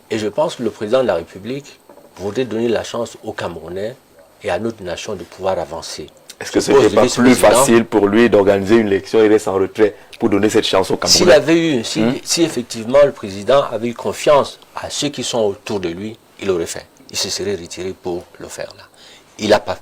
Et je pense que le président de la République voudrait donner la chance aux Camerounais et à notre nation de pouvoir avancer. Est-ce que ce n'était pas plus facile pour lui d'organiser une élection et rester en retrait pour donner cette chance aux Camerounais? S'il avait eu, si effectivement le président avait eu confiance à ceux qui sont autour de lui, il l'aurait fait. Il se serait retiré pour le faire là. Il n'a pas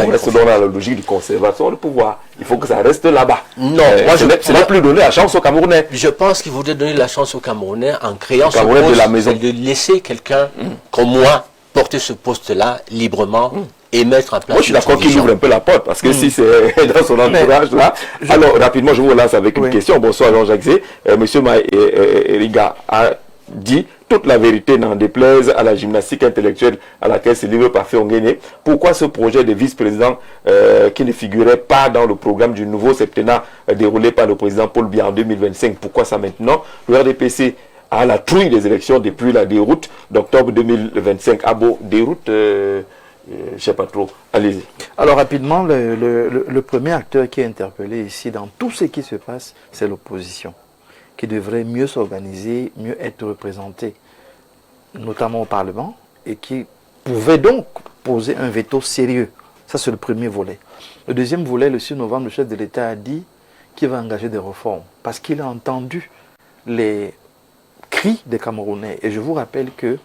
eu reste dans la logique du conservateur du pouvoir. Il faut que ça reste là-bas. Non, moi je n'ai plus donné la chance aux Camerounais. Je pense qu'il voudrait donner la chance aux Camerounais en créant ce poste de la maison. De laisser quelqu'un comme moi porter ce poste-là librement. Et mettre en place. Moi, je suis d'accord qu'il ouvre un peu la porte, parce que si c'est dans son entourage là. Alors, rapidement, je vous relance avec une question. Bonsoir, Jean-Jacques Zé. Monsieur Eriga a dit toute la vérité, n'en déplaise à la gymnastique intellectuelle à laquelle se livre Parfait Onguéné. Pourquoi ce projet de vice-président qui ne figurait pas dans le programme du nouveau septennat déroulé par le président Paul Biya en 2025? Pourquoi ça maintenant? Le RDPC a la trouille des élections depuis la déroute d'octobre 2025. Ah bon, déroute je ne sais pas trop. Allez-y. Alors rapidement, le premier acteur qui est interpellé ici dans tout ce qui se passe, c'est l'opposition, qui devrait mieux s'organiser, mieux être représentée. notamment au Parlement, et qui pouvait donc poser un veto sérieux. Ça, c'est le premier volet. Le deuxième volet, le 6 novembre, le chef de l'État a dit qu'il va engager des réformes, parce qu'il a entendu les cris des Camerounais. Et je vous rappelle que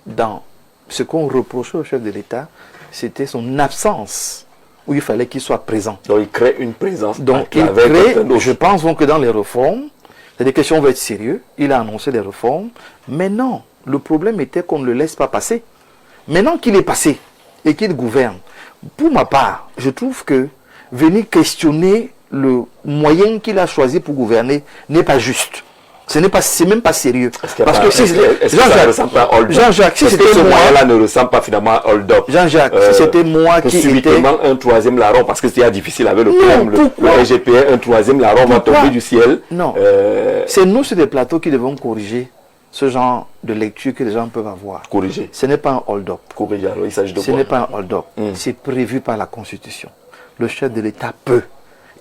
dans ce qu'on reprochait au chef de l'État, c'était son absence, où il fallait qu'il soit présent. Donc il crée une présence. Donc il crée, je pense donc que dans les réformes, c'est-à-dire que si on veut être sérieux, il a annoncé des réformes, mais non, le problème était qu'on ne le laisse pas passer. Maintenant qu'il est passé et qu'il gouverne, pour ma part, je trouve que venir questionner le moyen qu'il a choisi pour gouverner n'est pas juste. C'est même pas sérieux. Parce que si Jean-Jacques, si c'était ce moyen-là ne ressemble pas finalement à hold-up. Jean-Jacques, si c'était moi qui subitement un troisième larron, parce que c'était difficile avec le RGPN, un troisième larron va tomber du ciel. Non, c'est nous sur des plateaux qui devons corriger ce genre de lecture que les gens peuvent avoir. Corriger. Ce n'est pas un hold-up. Corriger, alors il s'agit de quoi? Ce n'est pas un hold-up. C'est prévu par la Constitution. Le chef de l'État peut.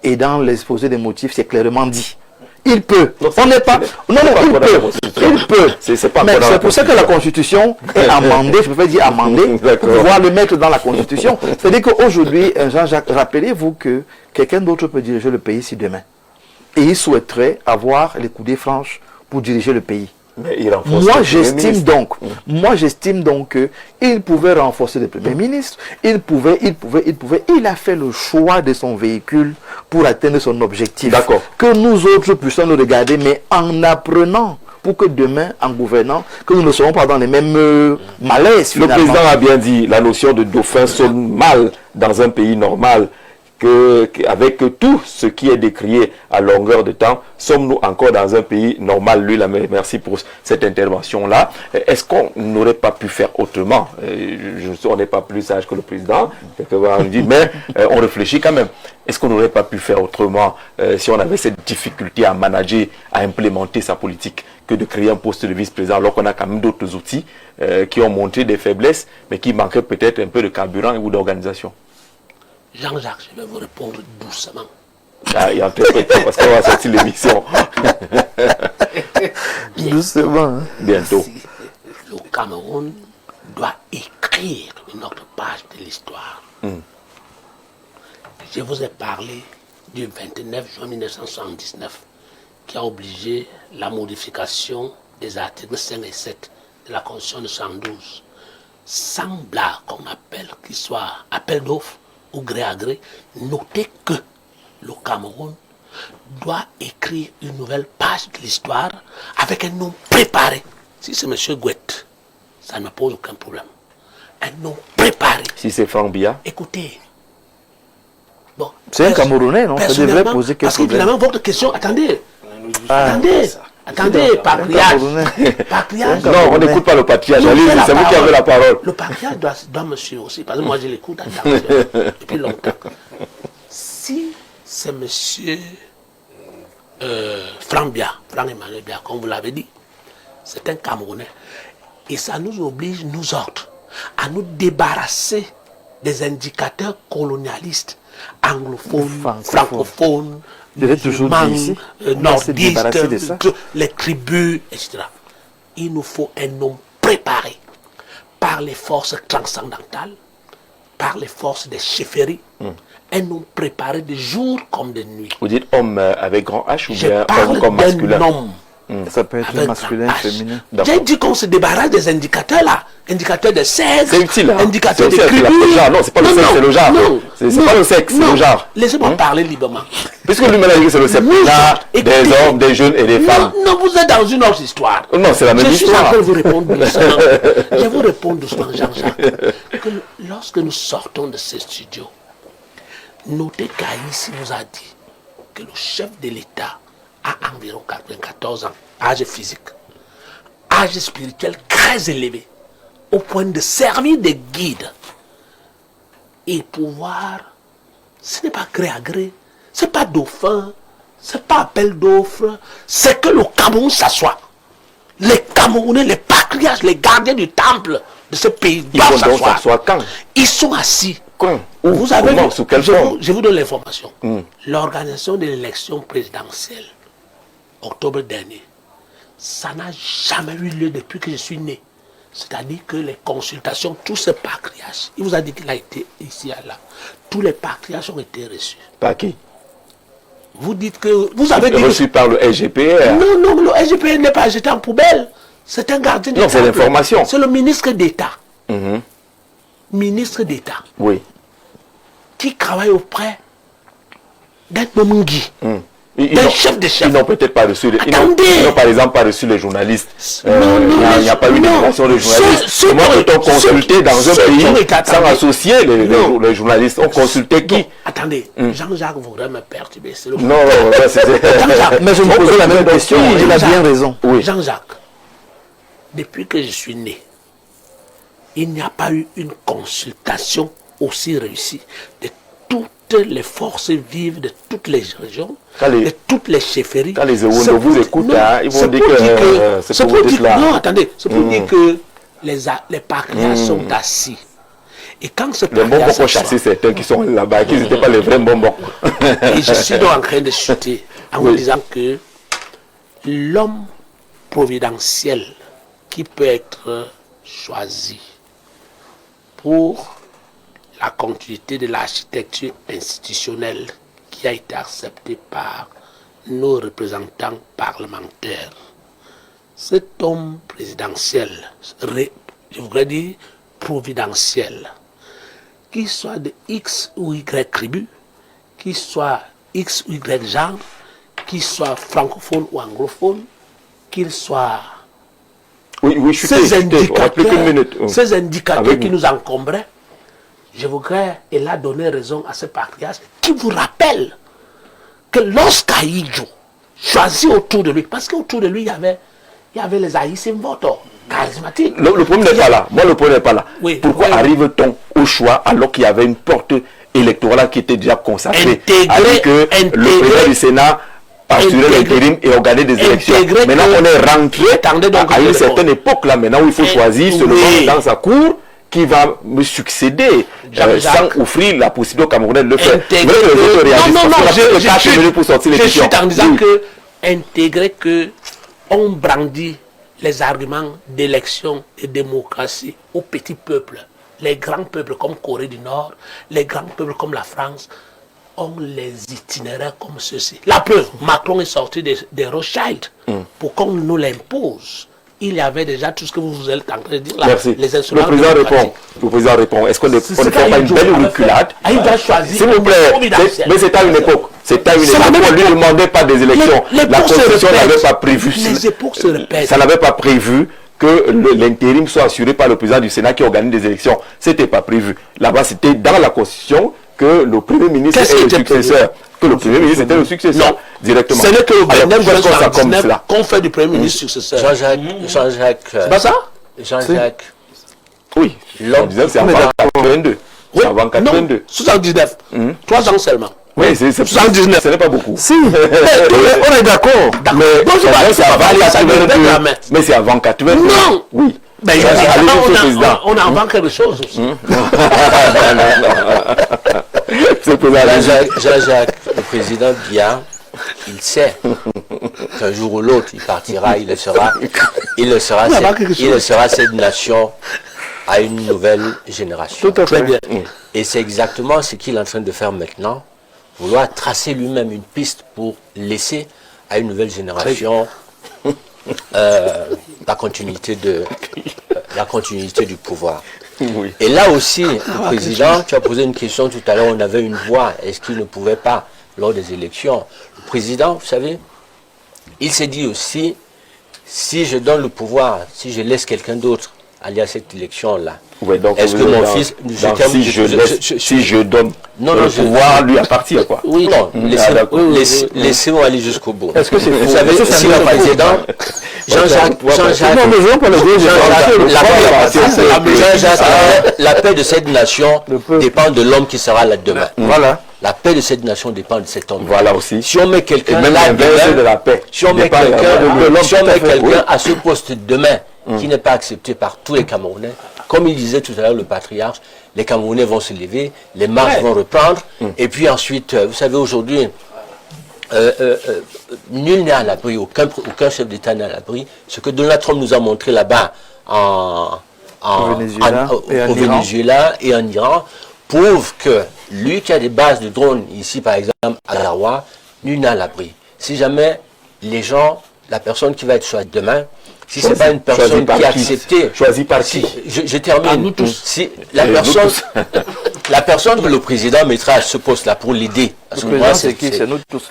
Et dans l'exposé des motifs, c'est clairement dit. Il peut. Non, on n'est pas. Non, il peut. Il peut. Mais c'est pour ça que la Constitution est amendée, je préfère dire amendée, pour pouvoir le mettre dans la Constitution. C'est-à-dire qu'aujourd'hui, Jean-Jacques, rappelez-vous que quelqu'un d'autre peut diriger le pays si demain. Et il souhaiterait avoir les coudées franches pour diriger le pays. Moi j'estime donc qu'il pouvait renforcer le Premier ministre, il a fait le choix de son véhicule pour atteindre son objectif. Que nous autres puissions le regarder, mais en apprenant, pour que demain, en gouvernant, que nous ne serons pas dans les mêmes malaises. Le président a bien dit, la notion de dauphin sonne mal dans un pays normal. Avec tout ce qui est décrié à longueur de temps, sommes-nous encore dans un pays normal? Lui, merci pour cette intervention-là. Est-ce qu'on n'aurait pas pu faire autrement? On n'est pas plus sage que le président, on dit, mais on réfléchit quand même. Est-ce qu'on n'aurait pas pu faire autrement si on avait cette difficulté à manager, à implémenter sa politique, que de créer un poste de vice-président, alors qu'on a quand même d'autres outils qui ont montré des faiblesses, mais qui manquaient peut-être un peu de carburant ou d'organisation? Jean-Jacques, je vais vous répondre doucement. Il y a un peu de temps parce qu'on va sortir l'émission. Doucement. Hein? Bientôt. Le Cameroun doit écrire une autre page de l'histoire. Je vous ai parlé du 29 juin 1979 qui a obligé la modification des articles 5 et 7 de la Constitution de 112. Sans blague qu'on appelle, qu'il soit appel d'offres ou gré à gré, notez que le Cameroun doit écrire une nouvelle page de l'histoire avec un nom préparé. Si c'est M. Gouette, ça ne pose aucun problème. Un nom préparé. Si c'est Franck Biya. Écoutez. Bon, c'est un Camerounais, non? Ça devrait poser quelque chose. Parce qu'évidemment, votre question, attendez, patriarche. Non, on n'écoute pas le patriarche. C'est vous qui avez la parole. Le patriarche doit me suivre aussi, parce que moi je l'écoute depuis longtemps. Si c'est monsieur Franck Emmanuel Biya, comme vous l'avez dit, c'est un Camerounais. Et ça nous oblige, nous autres, à nous débarrasser des indicateurs colonialistes, anglophones, francophones, nordistes, les tribus, etc. Il nous faut un homme préparé par les forces transcendantales, par les forces des chefferies, un homme préparé de jour comme de nuit. Vous dites homme avec grand H ou bien homme comme masculin? Homme. Ça peut être masculin, féminin. J'ai dit qu'on se débarrasse des indicateurs là. Indicateurs de sexe. C'est utile. Indicateurs de tribus. Non, c'est pas le sexe, c'est le genre. C'est pas le sexe, c'est le genre. Laissez-moi parler librement. Puisque lui m'a dit que c'est le sexe. Des hommes, des jeunes et des femmes. Non, vous êtes dans une autre histoire. Non, c'est la même histoire. Je suis en train de vous répondre doucement. Je vous réponds doucement, Jean-Jacques. Que lorsque nous sortons de ce studio, notez qu'Aïssi nous a dit que le chef de l'État a environ 94 ans, âge physique, âge spirituel très élevé, au point de servir de guide et pouvoir, ce n'est pas gré à gré, ce n'est pas dauphin, ce n'est pas appel d'offres, c'est que le Cameroun s'assoit. Les Camerounais, les patriarches, les gardiens du temple de ce pays doivent s'asseoir. Ils sont assis. Vous avez vu, je vous donne l'information. L'organisation de l'élection présidentielle, octobre dernier, ça n'a jamais eu lieu depuis que je suis né. C'est-à-dire que les consultations, tous ces patriages, il vous a dit qu'il a été ici et là, tous les patriages ont été reçus. Par qui? Vous dites que... Vous avez dit reçu par le SGPR. Non, le SGPR n'est pas jeté en poubelle. C'est un gardien d'État. Non, c'est l'information. C'est le ministre d'État. Ministre d'État. Oui. Qui travaille auprès d'un Momungui. D'un chef de chef. Ils n'ont peut-être pas reçu... Ils n'ont par exemple pas reçu les journalistes. Il n'y a pas eu d'évaluation de journalistes. Comment peut-on consulter dans un pays sans associer les journalistes? On consultait qui? Attendez, Jean-Jacques voudrait me perturber. Non, mais je me posais la même question, il a bien raison. Oui. Jean-Jacques, depuis que je suis né, il n'y a pas eu une consultation aussi réussie de toutes les forces vives de toutes les régions, de toutes les chefferies. Quand les Ewondo vous écoutent, ils vont dire que c'est pour dire là. Non, attendez, c'est pour dire que les patriarches sont assis. Et quand ce les bonbons ont chassé certains qui sont là-bas, qui n'étaient pas les vrais bonbons. Et je suis donc en train de chuter en vous disant que l'homme providentiel qui peut être choisi pour la continuité de l'architecture institutionnelle qui a été acceptée par nos représentants parlementaires. Cet homme présidentiel, je voudrais dire providentiel, qu'il soit de X ou Y tribu, qu'il soit X ou Y genre, qu'il soit francophone ou anglophone, qu'il soit... Oui, je suis ces indicateurs qui nous encombraient, je voudrais, et là, donner raison à ce patriarche qui vous rappelle que lorsqu'Aïdjo choisit autour de lui, parce qu'autour de lui, il y avait les Aïssim Voto, charismatiques. Le problème n'est pas là. Moi, le problème n'est pas là. Oui, pourquoi arrive-t-on au choix alors qu'il y avait une porte électorale qui était déjà consacrée, alors que le président du Sénat assurer l'intérim et organiser des élections. Maintenant, on est rentré à une certaine époque là, maintenant où il faut choisir seulement dans sa cour qui va me succéder sans offrir la possibilité au Camerounais de le faire. Je suis en disant que intégrer que on brandit les arguments d'élection et démocratie aux petits peuples. Les grands peuples comme Corée du Nord, les grands peuples comme la France ont les itinéraires comme ceci. La preuve, Macron est sorti des Rothschild pour qu'on nous l'impose. Il y avait déjà tout ce que vous êtes en train de dire là. Merci. Les instruments le président répond. Est-ce qu'on ne fait pas une belle reculade? Il va choisir. S'il vous plaît. Mais c'est à une époque. C'est à une époque. On ne lui demandait pas des élections. La Constitution n'avait pas prévu. Les époques se répètent. Ça n'avait pas prévu que l'intérim soit assuré par le président du Sénat qui organise des élections. Ce n'était pas prévu. Là-bas, c'était dans la Constitution que le Premier ministre était le successeur. Que le Premier ministre était le successeur directement. Ce n'est que le 29 qu'on fait du Premier ministre successeur. Jean-Jacques. C'est pas ça? Jean-Jacques. Oui. C'est avant 82. Oui. Avant 82. Non, 79. 3 ans seulement. Oui, c'est 79. Ce n'est pas beaucoup. Si. On est d'accord. Mais c'est avant 82. Non. Oui. Mais on a avant quelque chose aussi. Jean-Jacques, le président Biya, il sait qu'un jour ou l'autre, il partira, il le sera cette nation à une nouvelle génération. Tout à fait. Bien. Et c'est exactement ce qu'il est en train de faire maintenant, vouloir tracer lui-même une piste pour laisser à une nouvelle génération la continuité du pouvoir. Oui. Et là aussi, le président, tu as posé une question tout à l'heure, on avait une voix, est-ce qu'il ne pouvait pas, lors des élections? Le président, vous savez, il s'est dit aussi, si je donne le pouvoir, si je laisse quelqu'un d'autre aller à cette élection-là, est-ce que mon fils... Si je donne le pouvoir, lui appartient, quoi. Oui, non, laissez-moi aller jusqu'au bout. Est-ce que c'est vous savez, si le président... La paix de cette nation dépend de l'homme qui sera là demain. Voilà. La paix de cette nation dépend de cet homme. Voilà aussi. Si on met quelqu'un là demain, si on met quelqu'un à ce poste demain qui n'est pas accepté par tous les Camerounais, comme il disait tout à l'heure le patriarche, les Camerounais vont se lever, les marches vont reprendre, et puis ensuite, vous savez, aujourd'hui, nul n'est à l'abri, aucun chef d'État n'est à l'abri. Ce que Donald Trump nous a montré là-bas, au Venezuela et en Iran prouve que lui qui a des bases de drones ici, par exemple, à Garoua, nul n'a l'abri. Si jamais les gens, la personne qui va être choisie demain, si ce n'est pas une personne qui a accepté... Choisi par qui? Je termine. Nous tous. Si la personne que le président mettra à ce poste-là pour l'aider,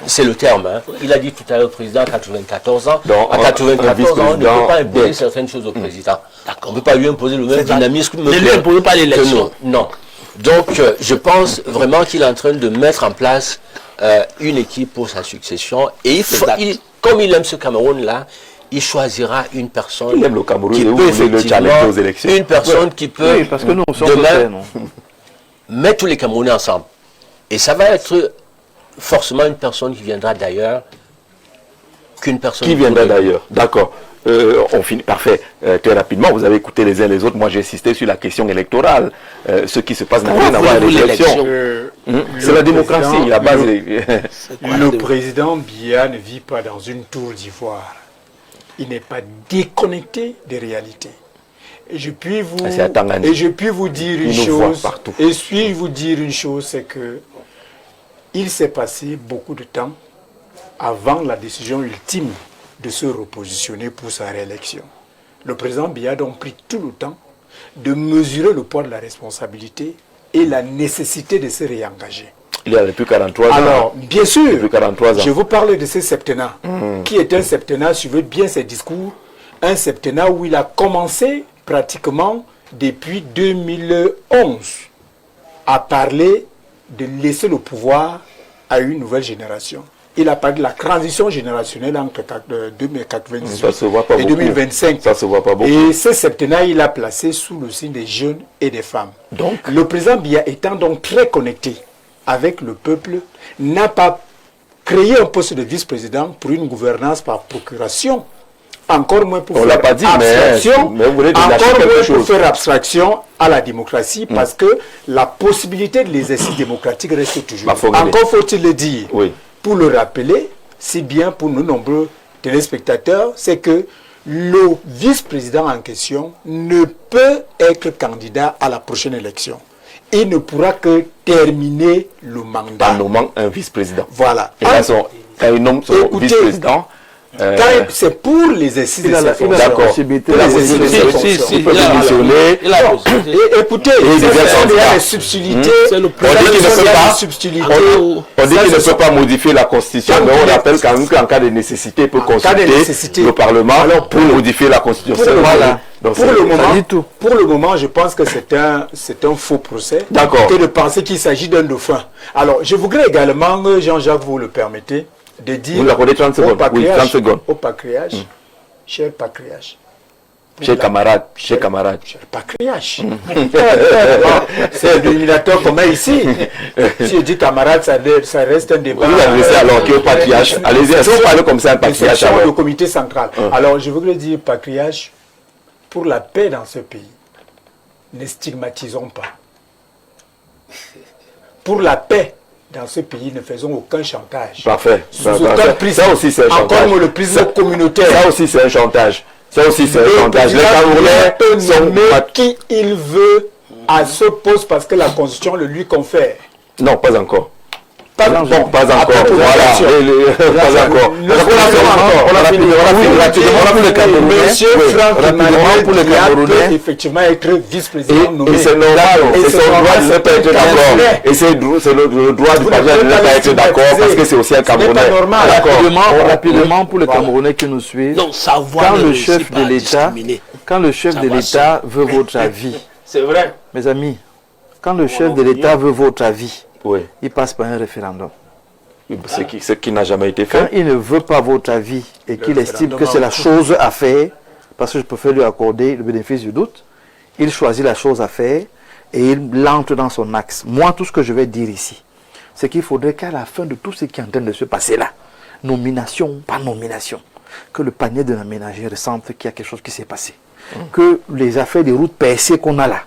c'est le terme. Hein. Il a dit tout à l'heure, le président a 94 ans. Donc, à 94 ans, on ne peut pas imposer certaines choses au président. On ne peut pas lui imposer le même dynamisme. Ne lui imposez pas l'élection. Non. Donc, je pense vraiment qu'il est en train de mettre en place une équipe pour sa succession. Et comme il aime ce Cameroun-là, il choisira une personne il aime le Cameroun, qui peut effectivement, aux élections. Une personne qui peut parce que nous, demain mettre tous les Camerounais ensemble. Et ça va être forcément une personne qui viendra d'ailleurs qu'une personne qui viendra d'ailleurs. D'accord. On finit, parfait. Très rapidement, vous avez écouté les uns les autres. Moi, j'ai insisté sur la question électorale. Ce qui se passe n'a rien à voir avec l'élection. C'est la démocratie, la base. Le président Biya ne vit pas dans une tour d'ivoire. Il n'est pas déconnecté des réalités. Et je puis vous dire une chose. Et puis vous dire une chose, c'est que il s'est passé beaucoup de temps avant la décision ultime de se repositionner pour sa réélection. Le président Biya a donc pris tout le temps de mesurer le poids de la responsabilité et la nécessité de se réengager. Il a depuis 43 ans. Alors, bien sûr, depuis 43 ans. Je vous parle de ce septennat, qui est un septennat, suivez bien ses discours, un septennat où il a commencé pratiquement depuis 2011 à parler de laisser le pouvoir à une nouvelle génération. Il a parlé de la transition générationnelle entre 2098 et 2025. Ça se voit pas beaucoup. Et ce septennat, il a placé sous le signe des jeunes et des femmes. Donc, le président Biya étant donc très connecté avec le peuple, n'a pas créé un poste de vice-président pour une gouvernance par procuration. Encore moins pour faire abstraction, pour faire abstraction à la démocratie, parce que la possibilité de l'exercice démocratique reste toujours. Encore faut-il le dire, pour le rappeler, si bien pour nos nombreux téléspectateurs, c'est que le vice-président en question ne peut être candidat à la prochaine élection. Il ne pourra que terminer le mandat. En nommant un vice-président. Voilà. Et là, quand il nomme son vice-président, c'est pour l'exercice de ses fonctions. D'accord. Pour l'exercice de ses fonctions. Il peut démissionner. Écoutez, ce sont des subtilités. On dit qu'il ne peut pas modifier la Constitution, mais on rappelle quand même qu'en cas de nécessité, il peut consulter le Parlement pour modifier la Constitution. Voilà. Pour le moment, je pense que c'est un faux procès que de penser qu'il s'agit d'un dauphin. Alors, je voudrais également, Jean-Jacques, vous le permettez, de dire vous l'accordez 30 secondes. Oui, 30 secondes. Au patriarche, cher patriarche. Cher camarade, cher camarade. Cher patriarche. C'est un dénominateur commun ici. Si je dis camarade, ça reste un débat. Vous adressez alors qui est au patriarche. Allez-y, est-ce qu'on parle comme ça, un patriarche? Le comité central. Alors, je voudrais dire, patriarche, pour la paix dans ce pays, ne stigmatisons pas. Pour la paix dans ce pays, ne faisons aucun chantage. Parfait. Ça aussi, c'est un chantage. Encore le prisme communautaire. Ça aussi, c'est un chantage. Ça aussi, c'est un chantage. Les Camerounais sont qui il veut à ce poste parce que la Constitution le lui confère. Non, pas encore. Pas encore. Voilà. Pas encore. On a fini. Pour les Camerounais. Monsieur Franck Emmanuel peut effectivement être vice-président nommé. Et c'est normal. Et c'est le droit de ne pas être d'accord. Et c'est le droit du parti de ne pas être d'accord parce que c'est aussi un Camerounais. Rapidement pour les Camerounais qui nous suivent. Quand le chef de l'État veut votre avis. C'est vrai. Mes amis, quand le chef de l'État veut votre avis, il passe par un référendum. Ce qui n'a jamais été fait. Quand il ne veut pas votre avis et qu'il estime que c'est la chose à faire, parce que je préfère lui accorder le bénéfice du doute, il choisit la chose à faire et il entre dans son axe. Moi, tout ce que je vais dire ici, c'est qu'il faudrait qu'à la fin de tout ce qui est en train de se passer là, nomination, pas nomination, que le panier de la ménagère ressente qu'il y a quelque chose qui s'est passé. Que les affaires des routes percées qu'on a là,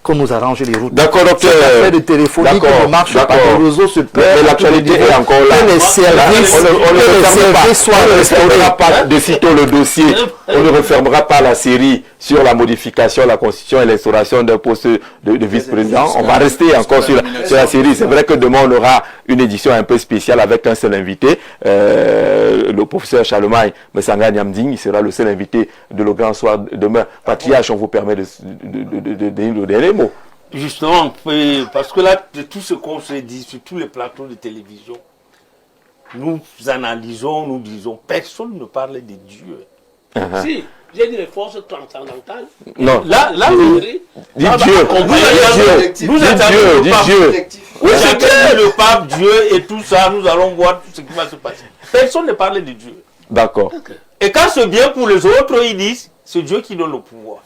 qu'on nous arrange les routes. D'accord, docteur. Les affaires de téléphonie qui ne marchent pas, le réseau se perd. Mais l'actualité est encore là. Que les services, on ne refermera pas de sitôt le dossier. On ne refermera pas la série sur la modification de la Constitution et l'instauration d'un poste de vice-président. On va rester encore sur la série. C'est vrai que demain, on aura une édition un peu spéciale avec un seul invité. Le professeur Charlemagne Messanga Niamding, il sera le seul invité de Le Grand Soir demain. Patriarche, on vous permet de dire le dernier mot. Justement, parce que là, de tout ce qu'on se dit sur tous les plateaux de télévision, nous analysons, nous disons, personne ne parle de Dieu. Si, j'ai dit les forces transcendantales. Non. Là, dis Dieu. Nous attendons le pape, Dieu et tout ça, nous allons voir tout ce qui va se passer. Personne ne parle de Dieu. D'accord. Et quand c'est bien pour les autres, ils disent, c'est Dieu qui donne le pouvoir.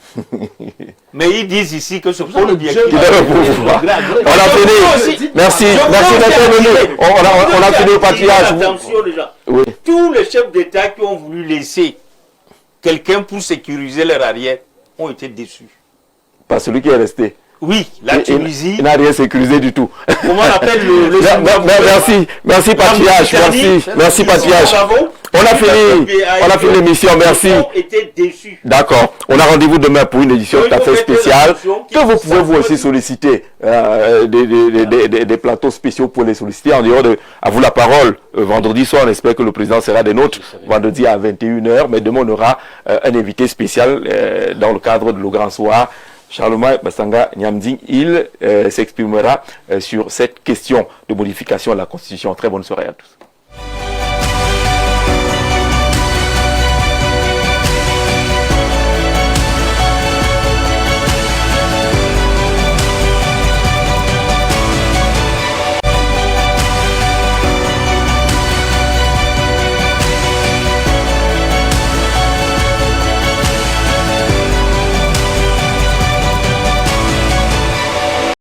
Mais ils disent ici que c'est pour le bien qui donne le pouvoir. On a fini. Merci d'être venu. On a fini au patriarche. Attention déjà. Oui. Tous les chefs d'État qui ont voulu laisser quelqu'un pour sécuriser leur arrière ont été déçus. Pas celui qui est resté. Oui, la Tunisie. Il n'a rien sécurisé du tout. Comment on appelle Merci patriarche. Merci patriarche. On a fini l'émission, merci. D'accord. On a rendez-vous demain pour une édition tout à fait spéciale que vous pouvez vous aussi solliciter des plateaux spéciaux pour les solliciter. En dehors de à vous la parole vendredi soir, on espère que le président sera des nôtres vendredi à 21h, mais demain on aura un invité spécial dans le cadre de Le Grand Soir. Charlemagne Messanga Niamding, il s'exprimera sur cette question de modification de la Constitution. Très bonne soirée à tous.